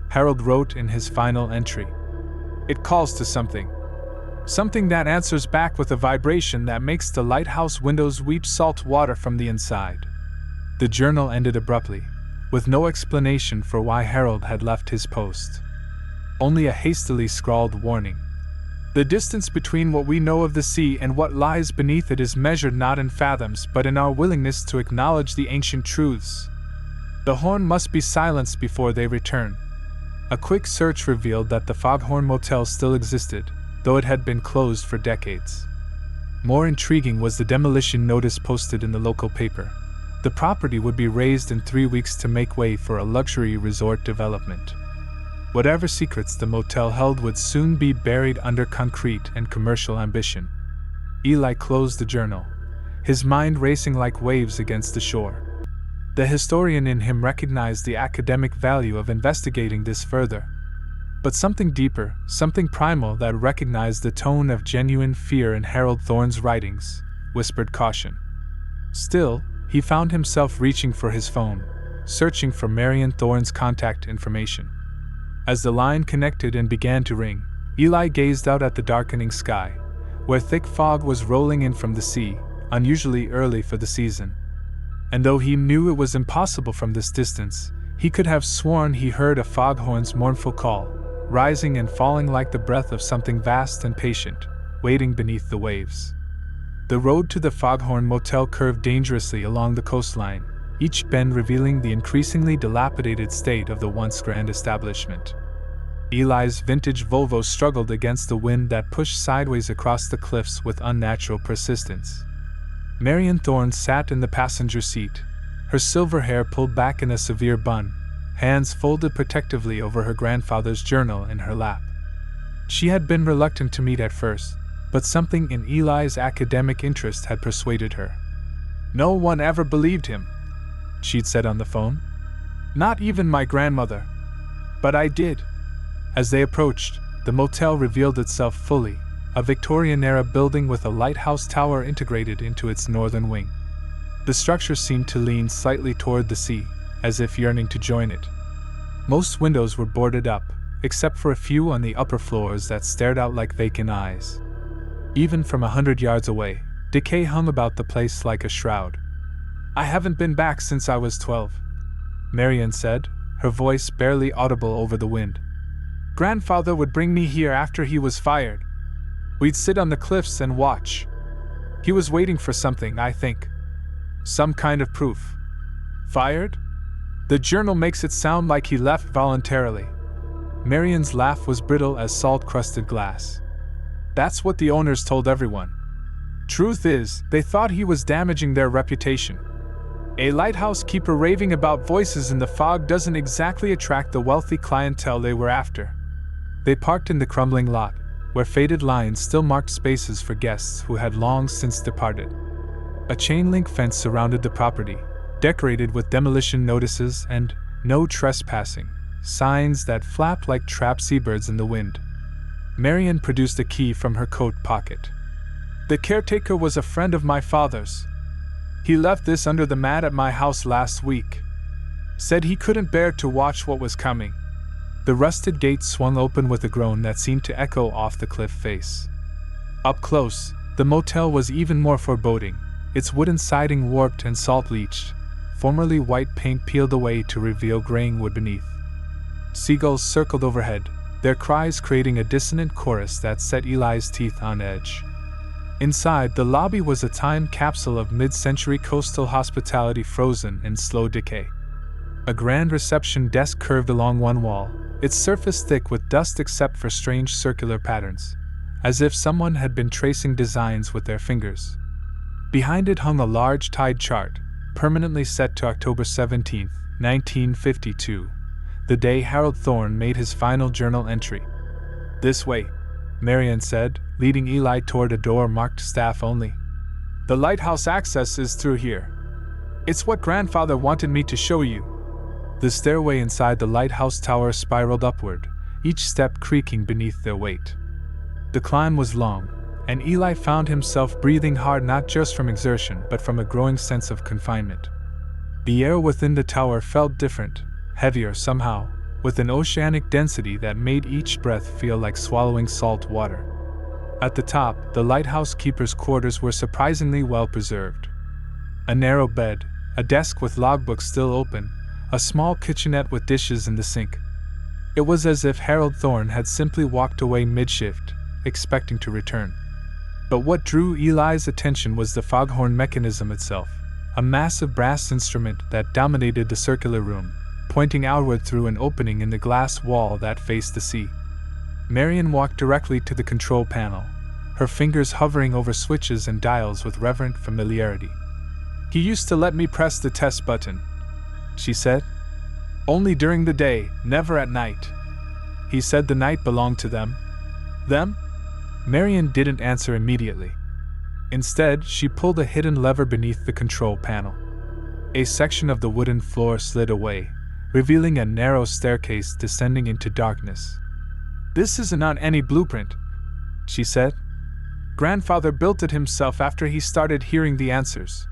Harold wrote in his final entry. "It calls to something. Something that answers back with a vibration that makes the lighthouse windows weep salt water from the inside." The journal ended abruptly, with no explanation for why Harold had left his post. Only a hastily scrawled warning. "The distance between what we know of the sea and what lies beneath it is measured not in fathoms but in our willingness to acknowledge the ancient truths. The horn must be silenced before they return." A quick search revealed that the Foghorn Motel still existed, though it had been closed for decades. More intriguing was the demolition notice posted in the local paper. The property would be razed in 3 weeks to make way for a luxury resort development. Whatever secrets the motel held would soon be buried under concrete and commercial ambition. Eli closed the journal, his mind racing like waves against the shore. The historian in him recognized the academic value of investigating this further. But something deeper, something primal that recognized the tone of genuine fear in Harold Thorne's writings, whispered caution. Still, he found himself reaching for his phone, searching for Marion Thorne's contact information. As the line connected and began to ring, Eli gazed out at the darkening sky, where thick fog was rolling in from the sea, unusually early for the season. And though he knew it was impossible from this distance, he could have sworn he heard a foghorn's mournful call, rising and falling like the breath of something vast and patient, waiting beneath the waves. The road to the Foghorn Motel curved dangerously along the coastline, each bend revealing the increasingly dilapidated state of the once grand establishment. Eli's vintage Volvo struggled against the wind that pushed sideways across the cliffs with unnatural persistence. Marion Thorne sat in the passenger seat, her silver hair pulled back in a severe bun, hands folded protectively over her grandfather's journal in her lap. She had been reluctant to meet at first, but something in Eli's academic interest had persuaded her. "No one ever believed him," she'd said on the phone. "Not even my grandmother. But I did." As they approached, the motel revealed itself fully, a Victorian-era building with a lighthouse tower integrated into its northern wing. The structure seemed to lean slightly toward the sea, as if yearning to join it. Most windows were boarded up, except for a few on the upper floors that stared out like vacant eyes. Even from 100 yards away, decay hung about the place like a shroud. "I haven't been back since I was 12, Marion said, her voice barely audible over the wind. "Grandfather would bring me here after he was fired. We'd sit on the cliffs and watch. He was waiting for something, I think. Some kind of proof." "Fired? The journal makes it sound like he left voluntarily." Marian's laugh was brittle as salt-crusted glass. That's what the owners told everyone. Truth is, they thought he was damaging their reputation. A lighthouse keeper raving about voices in the fog doesn't exactly attract the wealthy clientele they were after. They parked in the crumbling lot, where faded lines still marked spaces for guests who had long since departed. A chain-link fence surrounded the property, decorated with demolition notices and "No trespassing" signs that flapped like trapped seabirds in the wind. Marian produced a key from her coat pocket. "The caretaker was a friend of my father's. He left this under the mat at my house last week. Said he couldn't bear to watch what was coming." The rusted gate swung open with a groan that seemed to echo off the cliff face. Up close, the motel was even more foreboding, its wooden siding warped and salt-bleached, formerly white paint peeled away to reveal graying wood beneath. Seagulls circled overhead, their cries creating a dissonant chorus that set Eli's teeth on edge. Inside, the lobby was a time capsule of mid-century coastal hospitality frozen in slow decay. A grand reception desk curved along one wall, its surface thick with dust except for strange circular patterns, as if someone had been tracing designs with their fingers. Behind it hung a large tide chart, permanently set to October 17, 1952, the day Harold Thorne made his final journal entry. "This way," Marian said, leading Eli toward a door marked "Staff Only." "The lighthouse access is through here. It's what Grandfather wanted me to show you." The stairway inside the lighthouse tower spiraled upward, each step creaking beneath their weight. The climb was long, and Eli found himself breathing hard not just from exertion but from a growing sense of confinement. The air within the tower felt different, heavier somehow, with an oceanic density that made each breath feel like swallowing salt water. At the top, the lighthouse keeper's quarters were surprisingly well preserved. A narrow bed, a desk with logbook still open, a small kitchenette with dishes in the sink. It was as if Harold Thorne had simply walked away mid-shift, expecting to return. But what drew Eli's attention was the foghorn mechanism itself, a massive brass instrument that dominated the circular room, pointing outward through an opening in the glass wall that faced the sea. Marian walked directly to the control panel, her fingers hovering over switches and dials with reverent familiarity. "He used to let me press the test button," she said. "Only during the day, never at night. He said the night belonged to them." "Them?" Marian didn't answer immediately. Instead, she pulled a hidden lever beneath the control panel. A section of the wooden floor slid away, revealing a narrow staircase descending into darkness. "This isn't on any blueprint," she said. "Grandfather built it himself after he started hearing the answers."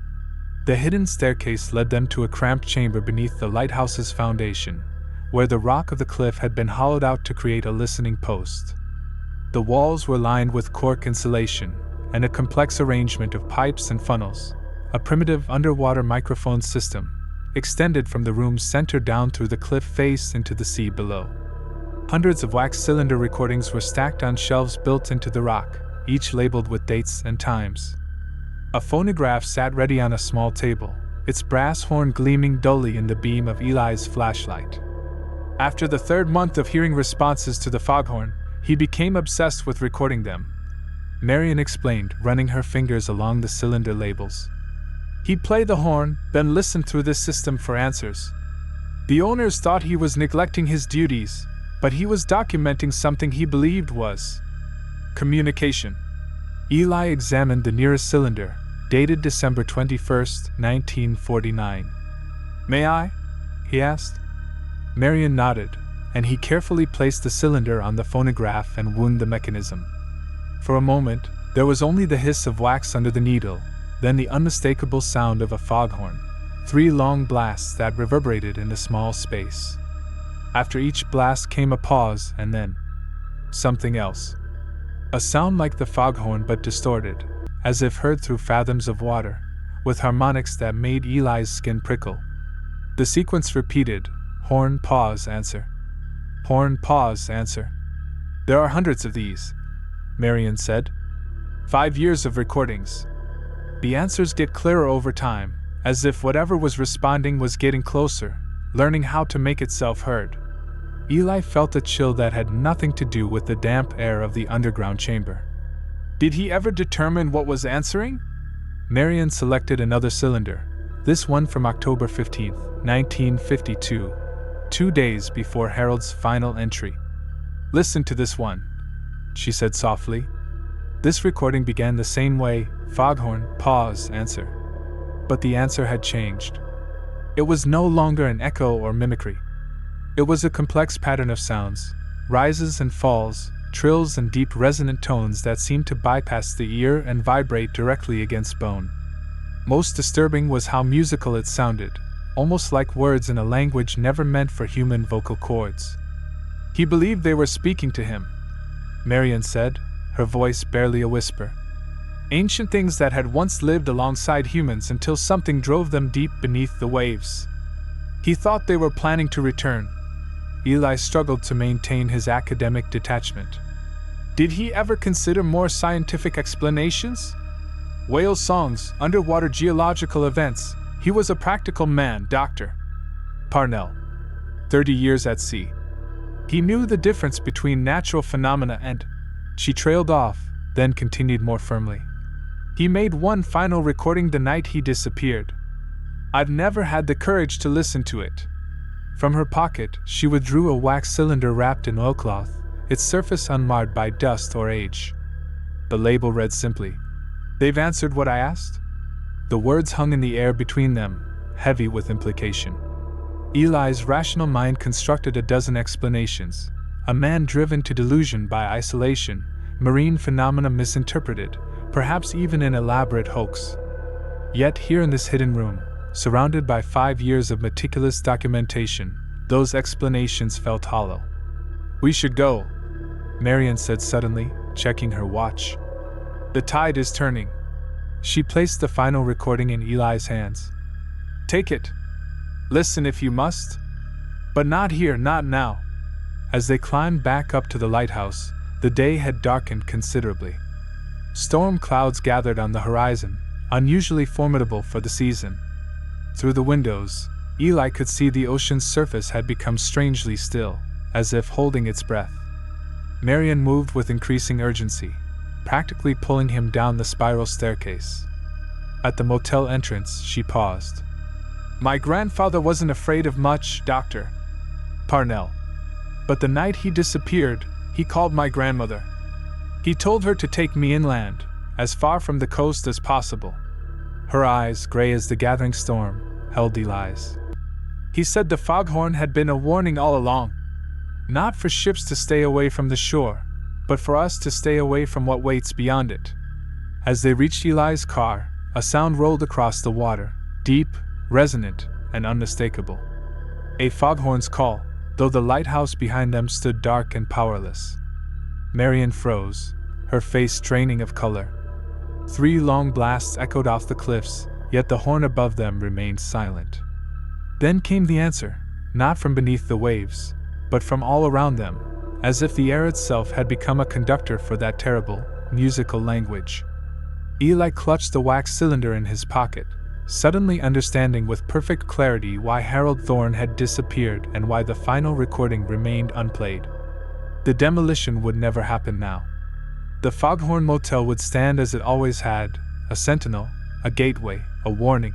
The hidden staircase led them to a cramped chamber beneath the lighthouse's foundation, where the rock of the cliff had been hollowed out to create a listening post. The walls were lined with cork insulation, and a complex arrangement of pipes and funnels, a primitive underwater microphone system, extended from the room's center down through the cliff face into the sea below. Hundreds of wax cylinder recordings were stacked on shelves built into the rock, each labeled with dates and times. A phonograph sat ready on a small table, its brass horn gleaming dully in the beam of Eli's flashlight. After the third month of hearing responses to the foghorn, he became obsessed with recording them, Marian explained, running her fingers along the cylinder labels. He'd play the horn, then listen through this system for answers. The owners thought he was neglecting his duties, but he was documenting something he believed was communication. Eli examined the nearest cylinder, dated December 21, 1949. "May I?" he asked. Marian nodded, and he carefully placed the cylinder on the phonograph and wound the mechanism. For a moment, there was only the hiss of wax under the needle, then the unmistakable sound of a foghorn, 3 long blasts that reverberated in a small space. After each blast came a pause and then something else. A sound like the foghorn but distorted, as if heard through fathoms of water, with harmonics that made Eli's skin prickle. The sequence repeated: horn, pause, answer. Horn, pause, answer. "There are hundreds of these," Marian said. 5 years of recordings. The answers get clearer over time, as if whatever was responding was getting closer, learning how to make itself heard. Eli felt a chill that had nothing to do with the damp air of the underground chamber. Did he ever determine what was answering? Marion selected another cylinder, this one from October 15, 1952, 2 days before Harold's final entry. Listen to this one, she said softly. This recording began the same way, Foghorn, pause, answer. But the answer had changed. It was no longer an echo or mimicry. It was a complex pattern of sounds, rises and falls, trills and deep resonant tones that seemed to bypass the ear and vibrate directly against bone. Most disturbing was how musical it sounded, almost like words in a language never meant for human vocal cords. He believed they were speaking to him, Marion said, her voice barely a whisper. Ancient things that had once lived alongside humans until something drove them deep beneath the waves. He thought they were planning to return. Eli struggled to maintain his academic detachment. Did he ever consider more scientific explanations? Whale songs, underwater geological events. He was a practical man, Dr. Parnell. 30 years at sea. He knew the difference between natural phenomena and... She trailed off, then continued more firmly. He made one final recording the night he disappeared. I've never had the courage to listen to it. From her pocket, she withdrew a wax cylinder wrapped in oilcloth, its surface unmarred by dust or age. The label read simply, "They've answered what I asked?" The words hung in the air between them, heavy with implication. Eli's rational mind constructed a dozen explanations. A man driven to delusion by isolation, marine phenomena misinterpreted, perhaps even an elaborate hoax. Yet here in this hidden room, surrounded by 5 years of meticulous documentation, those explanations felt hollow. "We should go," Marion said suddenly, checking her watch. "The tide is turning." She placed the final recording in Eli's hands. "Take it. Listen if you must. But not here, not now." As they climbed back up to the lighthouse, the day had darkened considerably. Storm clouds gathered on the horizon, unusually formidable for the season. Through the windows, Eli could see the ocean's surface had become strangely still, as if holding its breath. Marion moved with increasing urgency, practically pulling him down the spiral staircase. At the motel entrance, she paused. "My grandfather wasn't afraid of much, Dr. Parnell. But the night he disappeared, he called my grandmother. He told her to take me inland, as far from the coast as possible." Her eyes, gray as the gathering storm, held Eli's. "He said the Foghorn had been a warning all along. Not for ships to stay away from the shore, but for us to stay away from what waits beyond it." As they reached Eli's car, a sound rolled across the water, deep, resonant, and unmistakable. A foghorn's call, though the lighthouse behind them stood dark and powerless. Marion froze, her face straining of color. 3 long blasts echoed off the cliffs, yet the horn above them remained silent. Then came the answer, not from beneath the waves, but from all around them, as if the air itself had become a conductor for that terrible, musical language. Eli clutched the wax cylinder in his pocket, suddenly understanding with perfect clarity why Harold Thorne had disappeared and why the final recording remained unplayed. The demolition would never happen now. The Foghorn Motel would stand as it always had, a sentinel, a gateway, a warning.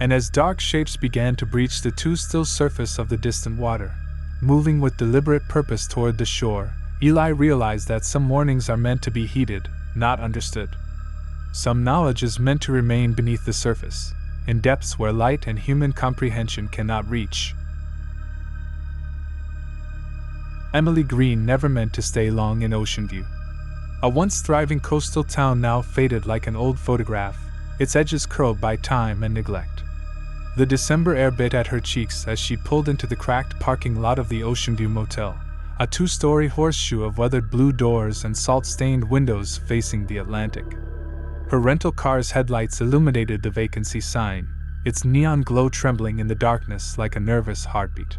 And as dark shapes began to breach the too still surface of the distant water, moving with deliberate purpose toward the shore, Eli realized that some warnings are meant to be heeded, not understood. Some knowledge is meant to remain beneath the surface, in depths where light and human comprehension cannot reach. Emily Green never meant to stay long in Oceanview. A once thriving coastal town now faded like an old photograph, its edges curled by time and neglect. The December air bit at her cheeks as she pulled into the cracked parking lot of the Oceanview Motel, a 2-story horseshoe of weathered blue doors and salt-stained windows facing the Atlantic. Her rental car's headlights illuminated the Vacancy sign, its neon glow trembling in the darkness like a nervous heartbeat.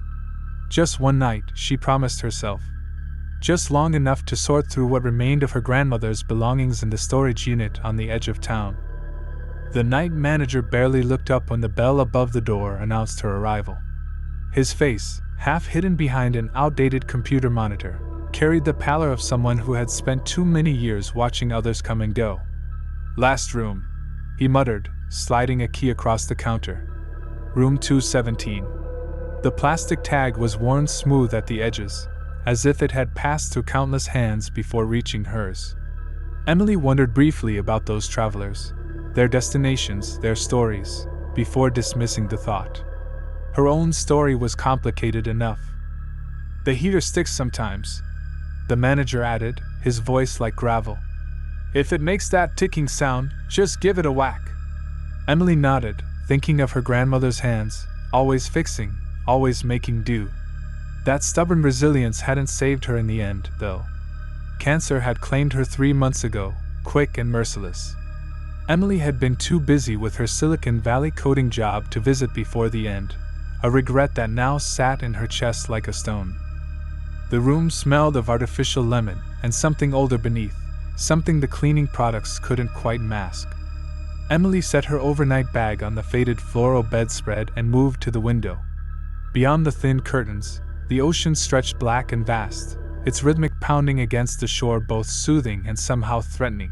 Just one night, she promised herself. Just long enough to sort through what remained of her grandmother's belongings in the storage unit on the edge of town. The night manager barely looked up when the bell above the door announced her arrival. His face, half hidden behind an outdated computer monitor, carried the pallor of someone who had spent too many years watching others come and go. "Last room," he muttered, sliding a key across the counter. "Room 217. The plastic tag was worn smooth at the edges, as if it had passed through countless hands before reaching hers. Emily wondered briefly about those travelers, their destinations, their stories, before dismissing the thought. Her own story was complicated enough. "The heater sticks sometimes," the manager added, his voice like gravel. "If it makes that ticking sound, just give it a whack." Emily nodded, thinking of her grandmother's hands, always fixing, always making do. That stubborn resilience hadn't saved her in the end, though. Cancer had claimed her 3 months ago, quick and merciless. Emily had been too busy with her Silicon Valley coding job to visit before the end, a regret that now sat in her chest like a stone. The room smelled of artificial lemon and something older beneath, something the cleaning products couldn't quite mask. Emily set her overnight bag on the faded floral bedspread and moved to the window. Beyond the thin curtains, the ocean stretched black and vast, its rhythmic pounding against the shore both soothing and somehow threatening.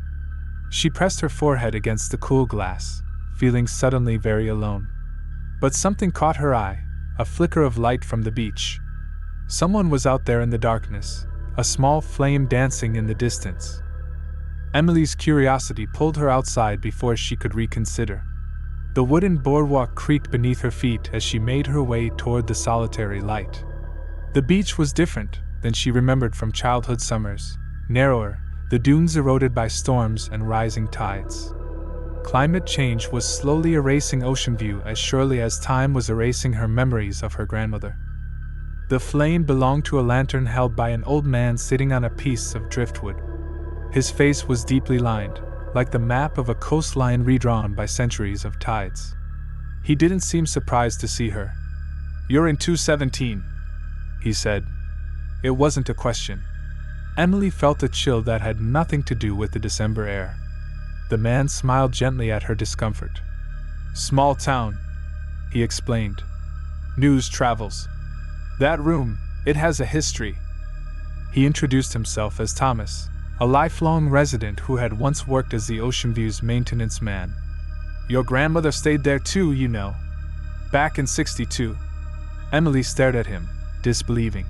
She pressed her forehead against the cool glass, feeling suddenly very alone. But something caught her eye, a flicker of light from the beach. Someone was out there in the darkness, a small flame dancing in the distance. Emily's curiosity pulled her outside before she could reconsider. The wooden boardwalk creaked beneath her feet as she made her way toward the solitary light. The beach was different than she remembered from childhood summers, narrower, the dunes eroded by storms and rising tides. Climate change was slowly erasing Oceanview as surely as time was erasing her memories of her grandmother. The flame belonged to a lantern held by an old man sitting on a piece of driftwood. His face was deeply lined, like the map of a coastline redrawn by centuries of tides. He didn't seem surprised to see her. "You're in 217, he said. It wasn't a question. Emily felt a chill that had nothing to do with the December air. The man smiled gently at her discomfort. "Small town," he explained. "News travels. That room, it has a history." He introduced himself as Thomas, a lifelong resident who had once worked as the Oceanview's maintenance man. "Your grandmother stayed there too, you know. Back in '62. Emily stared at him, disbelieving.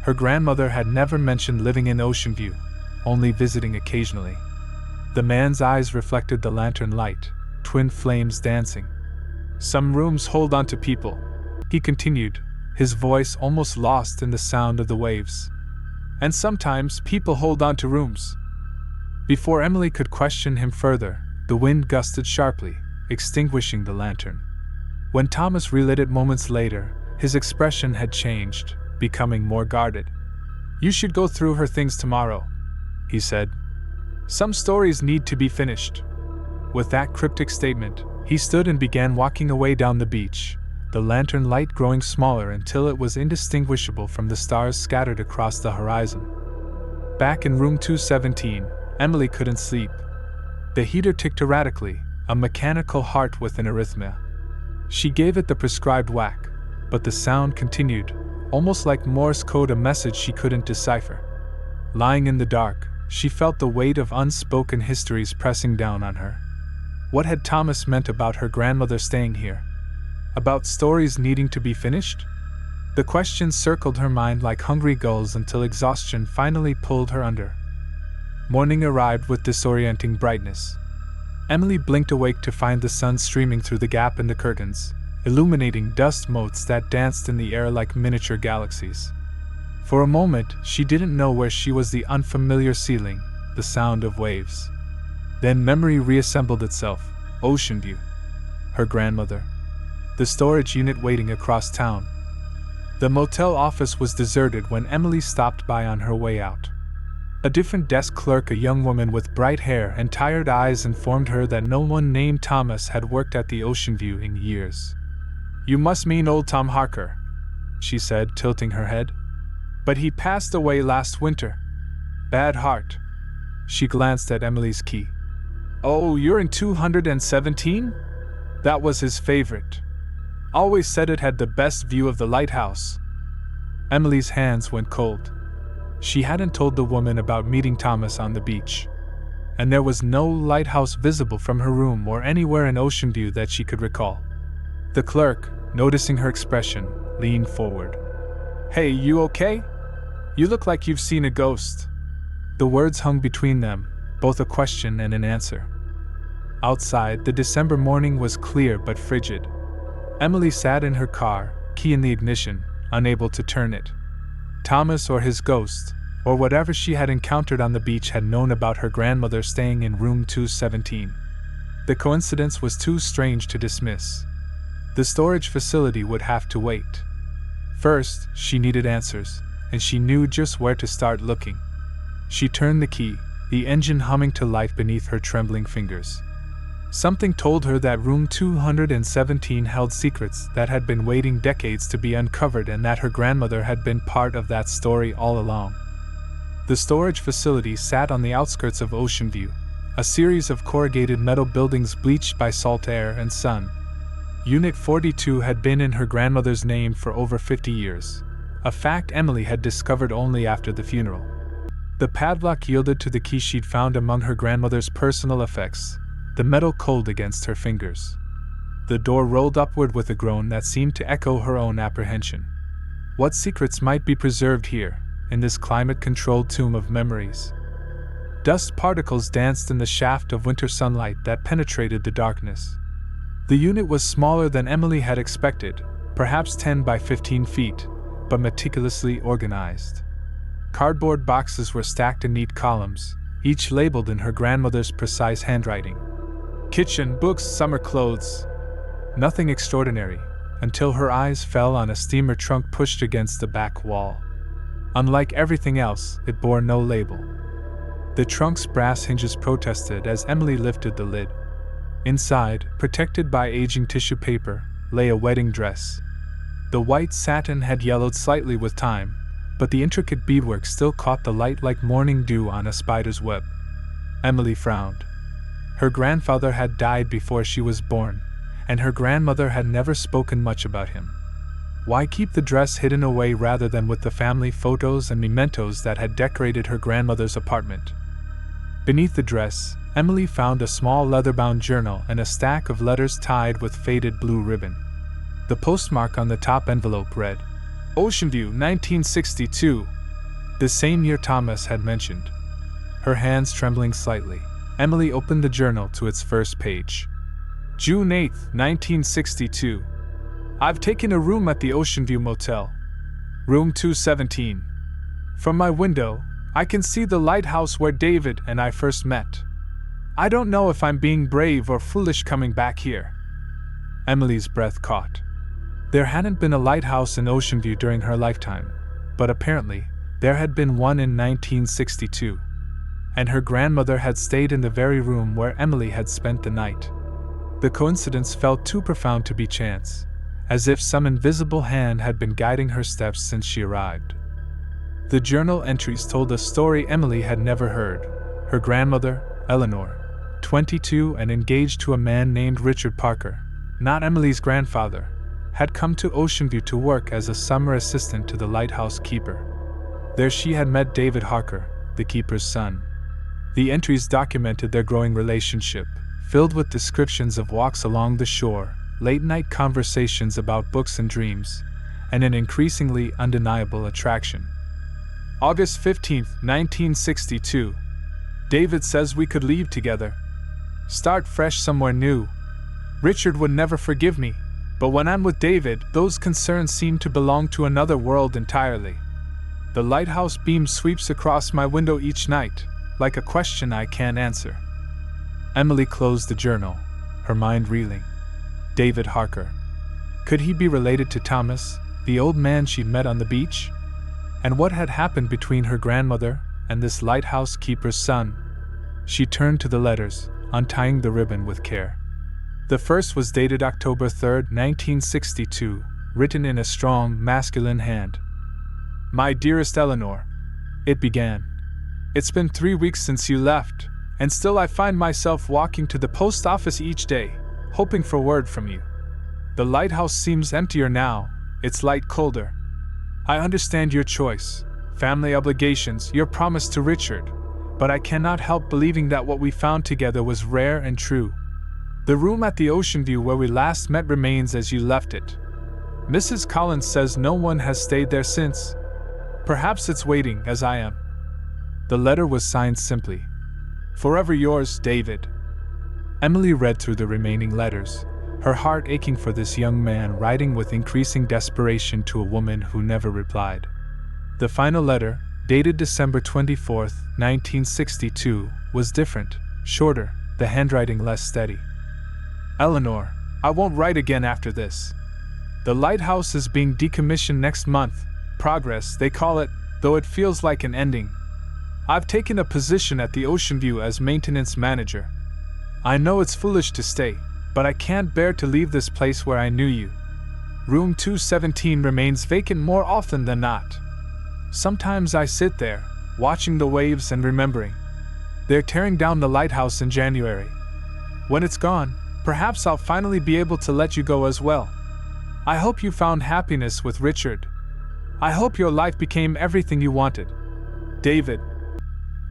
Her grandmother had never mentioned living in Oceanview, only visiting occasionally. The man's eyes reflected the lantern light, twin flames dancing. "Some rooms hold on to people," he continued, his voice almost lost in the sound of the waves. "And sometimes people hold on to rooms." Before Emily could question him further, the wind gusted sharply, extinguishing the lantern. When Thomas relit it moments later, his expression had changed, becoming more guarded. "You should go through her things tomorrow," he said. "Some stories need to be finished." With that cryptic statement, he stood and began walking away down the beach, the lantern light growing smaller until it was indistinguishable from the stars scattered across the horizon. Back in room 217, Emily couldn't sleep. The heater ticked erratically, a mechanical heart with an arrhythmia. She gave it the prescribed whack, but the sound continued, almost like Morse code, a message she couldn't decipher. Lying in the dark, she felt the weight of unspoken histories pressing down on her. What had Thomas meant about her grandmother staying here? About stories needing to be finished? The questions circled her mind like hungry gulls until exhaustion finally pulled her under. Morning arrived with disorienting brightness. Emily blinked awake to find the sun streaming through the gap in the curtains, illuminating dust motes that danced in the air like miniature galaxies. For a moment, she didn't know where she was. The unfamiliar ceiling, the sound of waves. Then memory reassembled itself. Oceanview. Her grandmother. The storage unit waiting across town. The motel office was deserted when Emily stopped by on her way out. A different desk clerk, a young woman with bright hair and tired eyes, informed her that no one named Thomas had worked at the Oceanview in years. "You must mean old Tom Harker," she said, tilting her head. "But he passed away last winter. Bad heart." She glanced at Emily's key. "Oh, you're in 217? That was his favorite." Always said it had the best view of the lighthouse. Emily's hands went cold. She hadn't told the woman about meeting Thomas on the beach, and there was no lighthouse visible from her room or anywhere in Oceanview that she could recall. The clerk, noticing her expression, leaned forward. "Hey, you okay? You look like you've seen a ghost." The words hung between them, both a question and an answer. Outside, the December morning was clear but frigid. Emily sat in her car, key in the ignition, unable to turn it. Thomas or his ghost, or whatever she had encountered on the beach, had known about her grandmother staying in room 217. The coincidence was too strange to dismiss. The storage facility would have to wait. First, she needed answers, and she knew just where to start looking. She turned the key, the engine humming to life beneath her trembling fingers. Something told her that room 217 held secrets that had been waiting decades to be uncovered, and that her grandmother had been part of that story all along. The storage facility sat on the outskirts of Oceanview, a series of corrugated metal buildings bleached by salt air and sun. Unit 42 had been in her grandmother's name for over 50 years, a fact Emily had discovered only after the funeral. The padlock yielded to the key she'd found among her grandmother's personal effects, the metal cold against her fingers. The door rolled upward with a groan that seemed to echo her own apprehension. What secrets might be preserved here, in this climate-controlled tomb of memories? Dust particles danced in the shaft of winter sunlight that penetrated the darkness. The unit was smaller than Emily had expected, perhaps 10 by 15 feet, but meticulously organized. Cardboard boxes were stacked in neat columns, each labeled in her grandmother's precise handwriting. Kitchen, books, summer clothes. Nothing extraordinary, until her eyes fell on a steamer trunk pushed against the back wall. Unlike everything else, it bore no label. The trunk's brass hinges protested as Emily lifted the lid. Inside, protected by aging tissue paper, lay a wedding dress. The white satin had yellowed slightly with time, but the intricate beadwork still caught the light like morning dew on a spider's web. Emily frowned. Her grandfather had died before she was born, and her grandmother had never spoken much about him. Why keep the dress hidden away rather than with the family photos and mementos that had decorated her grandmother's apartment? Beneath the dress, Emily found a small leather-bound journal and a stack of letters tied with faded blue ribbon. The postmark on the top envelope read, Oceanview, 1962, the same year Thomas had mentioned. Her hands trembling slightly, Emily opened the journal to its first page. June 8, 1962. I've taken a room at the Oceanview Motel. Room 217. From my window, I can see the lighthouse where David and I first met. I don't know if I'm being brave or foolish coming back here. Emily's breath caught. There hadn't been a lighthouse in Oceanview during her lifetime, but apparently, there had been one in 1962. And her grandmother had stayed in the very room where Emily had spent the night. The coincidence felt too profound to be chance, as if some invisible hand had been guiding her steps since she arrived. The journal entries told a story Emily had never heard. Her grandmother, Eleanor, 22 and engaged to a man named Richard Parker, not Emily's grandfather, had come to Oceanview to work as a summer assistant to the lighthouse keeper. There she had met David Harker, the keeper's son. The entries documented their growing relationship, filled with descriptions of walks along the shore, late-night conversations about books and dreams, and an increasingly undeniable attraction. August 15, 1962. David says we could leave together. Start fresh somewhere new. Richard would never forgive me, but when I'm with David, those concerns seem to belong to another world entirely. The lighthouse beam sweeps across my window each night, like a question I can't answer. Emily closed the journal, her mind reeling. David Harker. Could he be related to Thomas, the old man she'd met on the beach? And what had happened between her grandmother and this lighthouse keeper's son? She turned to the letters, untying the ribbon with care. The first was dated October 3, 1962, written in a strong, masculine hand. My dearest Eleanor, it began. It's been 3 weeks since you left, and still I find myself walking to the post office each day, hoping for word from you. The lighthouse seems emptier now, its light colder. I understand your choice, family obligations, your promise to Richard, but I cannot help believing that what we found together was rare and true. The room at the Oceanview where we last met remains as you left it. Mrs. Collins says no one has stayed there since. Perhaps it's waiting, as I am. The letter was signed simply, "Forever yours, David." Emily read through the remaining letters, her heart aching for this young man writing with increasing desperation to a woman who never replied. The final letter, dated December 24, 1962, was different, shorter, the handwriting less steady. "Eleanor, I won't write again after this. The lighthouse is being decommissioned next month. Progress, they call it, though it feels like an ending. I've taken a position at the Oceanview as maintenance manager. I know it's foolish to stay, but I can't bear to leave this place where I knew you. Room 217 remains vacant more often than not. Sometimes I sit there, watching the waves and remembering. They're tearing down the lighthouse in January. When it's gone, perhaps I'll finally be able to let you go as well. I hope you found happiness with Richard. I hope your life became everything you wanted. David."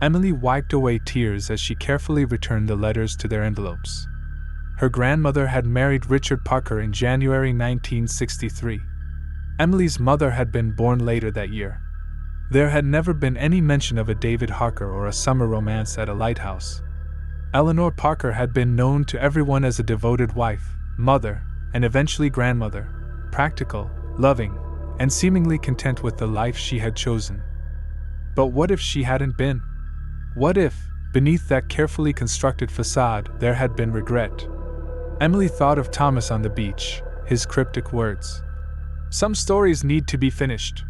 Emily wiped away tears as she carefully returned the letters to their envelopes. Her grandmother had married Richard Parker in January 1963. Emily's mother had been born later that year. There had never been any mention of a David Harker or a summer romance at a lighthouse. Eleanor Parker had been known to everyone as a devoted wife, mother, and eventually grandmother, practical, loving, and seemingly content with the life she had chosen. But what if she hadn't been? What if, beneath that carefully constructed facade, there had been regret? Emily thought of Thomas on the beach, his cryptic words. "Some stories need to be finished."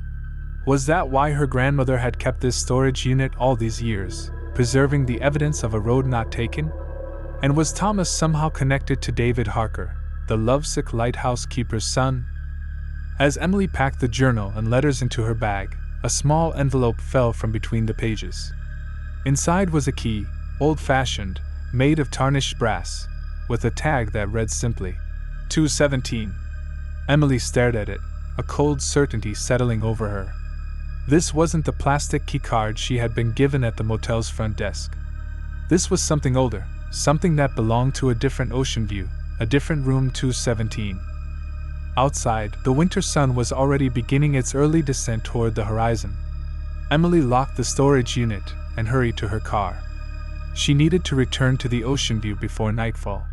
Was that why her grandmother had kept this storage unit all these years, preserving the evidence of a road not taken? And was Thomas somehow connected to David Harker, the lovesick lighthouse keeper's son? As Emily packed the journal and letters into her bag, a small envelope fell from between the pages. Inside was a key, old-fashioned, made of tarnished brass, with a tag that read simply, 217. Emily stared at it, a cold certainty settling over her. This wasn't the plastic key card she had been given at the motel's front desk. This was something older, something that belonged to a different Oceanview, a different room 217. Outside, the winter sun was already beginning its early descent toward the horizon. Emily locked the storage unit and hurried to her car. She needed to return to the Oceanview before nightfall.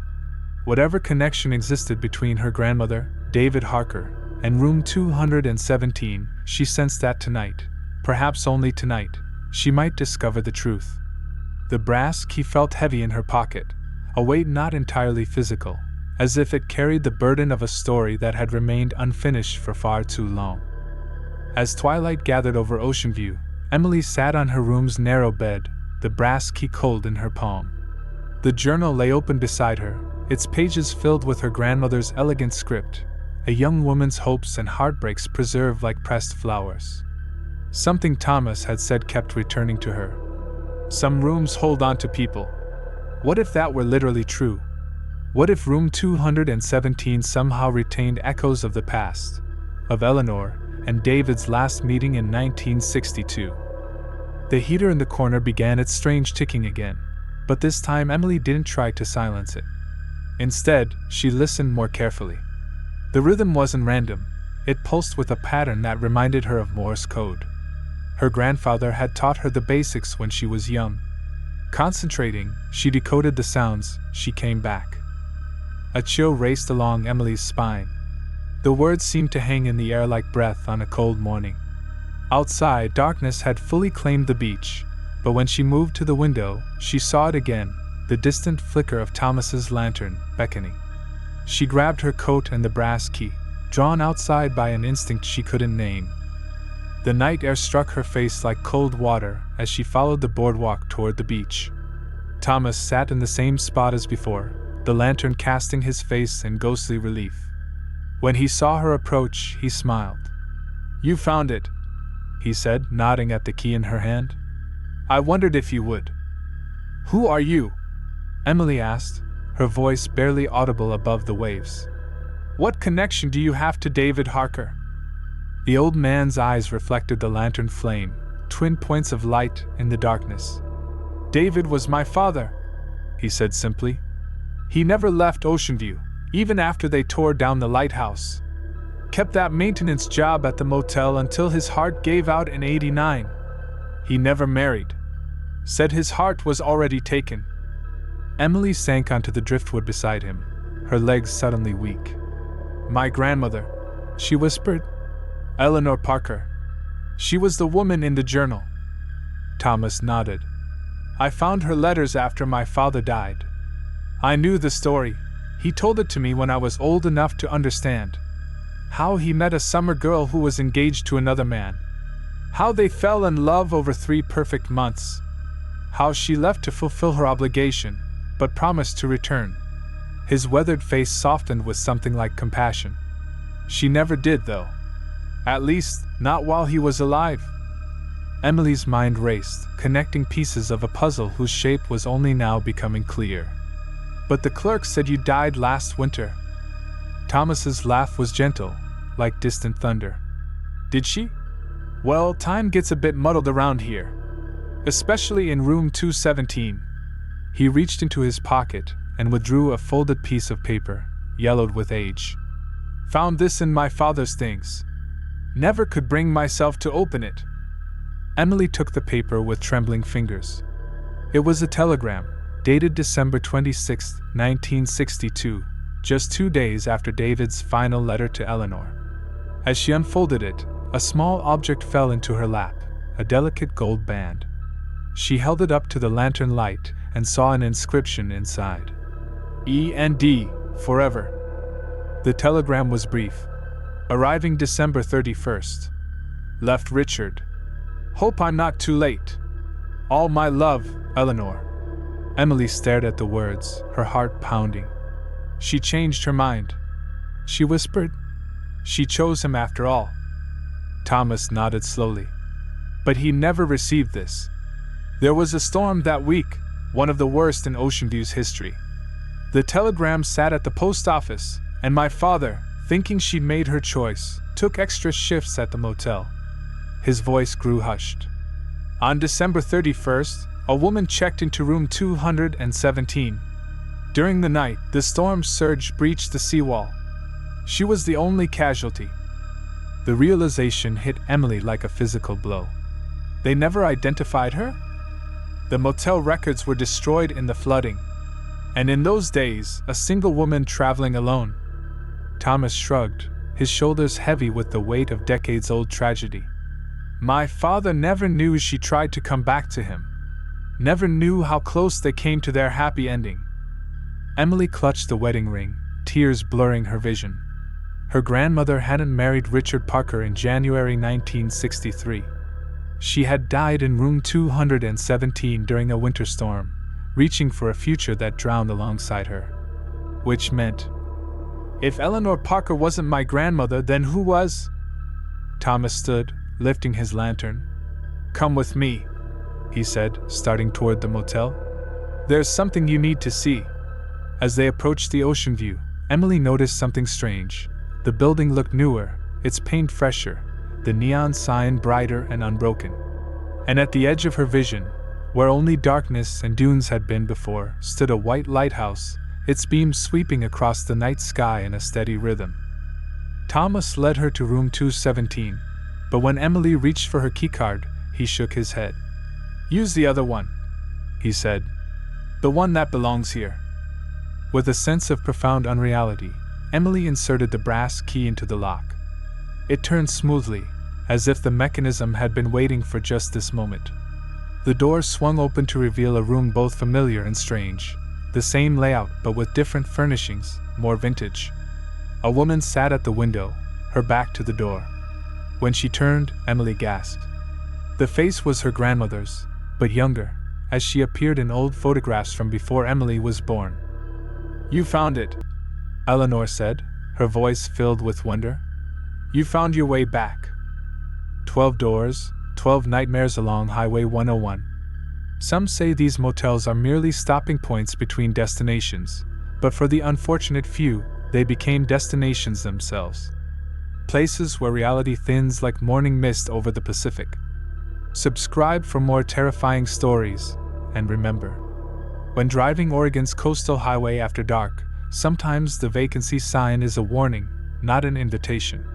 Whatever connection existed between her grandmother, David Harker, and room 217, she sensed that tonight, perhaps only tonight, she might discover the truth. The brass key felt heavy in her pocket, a weight not entirely physical, as if it carried the burden of a story that had remained unfinished for far too long. As twilight gathered over Oceanview, Emily sat on her room's narrow bed, the brass key cold in her palm. The journal lay open beside her, its pages filled with her grandmother's elegant script, a young woman's hopes and heartbreaks preserved like pressed flowers. Something Thomas had said kept returning to her. Some rooms hold on to people. What if that were literally true? What if room 217 somehow retained echoes of the past, of Eleanor and David's last meeting in 1962? The heater in the corner began its strange ticking again, but this time Emily didn't try to silence it. Instead, she listened more carefully. The rhythm wasn't random, it pulsed with a pattern that reminded her of Morse code. Her grandfather had taught her the basics when she was young. Concentrating, she decoded the sounds. She came back. A chill raced along Emily's spine. The words seemed to hang in the air like breath on a cold morning. Outside, darkness had fully claimed the beach, but when she moved to the window, she saw it again, the distant flicker of Thomas's lantern, beckoning. She grabbed her coat and the brass key, drawn outside by an instinct she couldn't name. The night air struck her face like cold water as she followed the boardwalk toward the beach. Thomas sat in the same spot as before, the lantern casting his face in ghostly relief. When he saw her approach, he smiled. "You found it," he said, nodding at the key in her hand. "I wondered if you would." "Who are you?" Emily asked, her voice barely audible above the waves. What connection do you have to David Harker?" The old man's eyes reflected the lantern flame, twin points of light in the darkness. "David was my father," he said simply. "He never left Oceanview, even after they tore down the lighthouse. Kept that maintenance job at the motel until his heart gave out in '89. He never married. Said his heart was already taken." Emily sank onto the driftwood beside him, her legs suddenly weak. "My grandmother," she whispered. "Eleanor Parker. She was the woman in the journal." Thomas nodded. "I found her letters after my father died. I knew the story. He told it to me when I was old enough to understand. How he met a summer girl who was engaged to another man. How they fell in love over 3 perfect months. How she left to fulfill her obligation, but promised to return." His weathered face softened with something like compassion. "She never did, though. At least, not while he was alive." Emily's mind raced, connecting pieces of a puzzle whose shape was only now becoming clear. "But the clerk said you died last winter." Thomas's laugh was gentle, like distant thunder. "Did she? Well, time gets a bit muddled around here. Especially in room 217. He reached into his pocket and withdrew a folded piece of paper, yellowed with age. "Found this in my father's things. Never could bring myself to open it." Emily took the paper with trembling fingers. It was a telegram, dated December 26, 1962, just 2 days after David's final letter to Eleanor. As she unfolded it, a small object fell into her lap, a delicate gold band. She held it up to the lantern light and saw an inscription inside. "E&D, forever." The telegram was brief. "Arriving December 31st. Left Richard. Hope I'm not too late. All my love, Eleanor." Emily stared at the words, her heart pounding. "She changed her mind," she whispered. "She chose him after all." Thomas nodded slowly. "But he never received this. There was a storm that week, one of the worst in Oceanview's history. The telegram sat at the post office, and my father, thinking she'd made her choice, took extra shifts at the motel." His voice grew hushed. "On December 31st, a woman checked into room 217. During the night, the storm surge breached the seawall. She was the only casualty." The realization hit Emily like a physical blow. They never identified her? The motel records were destroyed in the flooding. And in those days, a single woman traveling alone. Thomas shrugged, his shoulders heavy with the weight of decades-old tragedy. "My father never knew she tried to come back to him. Never knew how close they came to their happy ending." Emily clutched the wedding ring, tears blurring her vision. Her grandmother hadn't married Richard Parker in January 1963. She had died in room 217 during a winter storm, reaching for a future that drowned alongside her. Which meant, if Eleanor Parker wasn't my grandmother, then who was? Thomas stood, lifting his lantern. "Come with me," he said, starting toward the motel. "There's something you need to see." As they approached the Oceanview, Emily noticed something strange. The building looked newer, its paint fresher, the neon sign brighter and unbroken. And at the edge of her vision, where only darkness and dunes had been before, stood a white lighthouse, its beams sweeping across the night sky in a steady rhythm. Thomas led her to room 217, but when Emily reached for her keycard, he shook his head. "Use the other one," he said. "The one that belongs here." With a sense of profound unreality, Emily inserted the brass key into the lock. It turned smoothly, as if the mechanism had been waiting for just this moment. The door swung open to reveal a room both familiar and strange, the same layout but with different furnishings, more vintage. A woman sat at the window, her back to the door. When she turned, Emily gasped. The face was her grandmother's, but younger, as she appeared in old photographs from before Emily was born. "You found it," Eleanor said, her voice filled with wonder. "You found your way back. 12 doors, 12 nightmares along Highway 101. Some say these motels are merely stopping points between destinations, but for the unfortunate few, They became destinations themselves. Places where reality thins like morning mist over the Pacific. Subscribe for more terrifying stories, and remember, when driving Oregon's coastal highway after dark, sometimes the vacancy sign is a warning, not an invitation.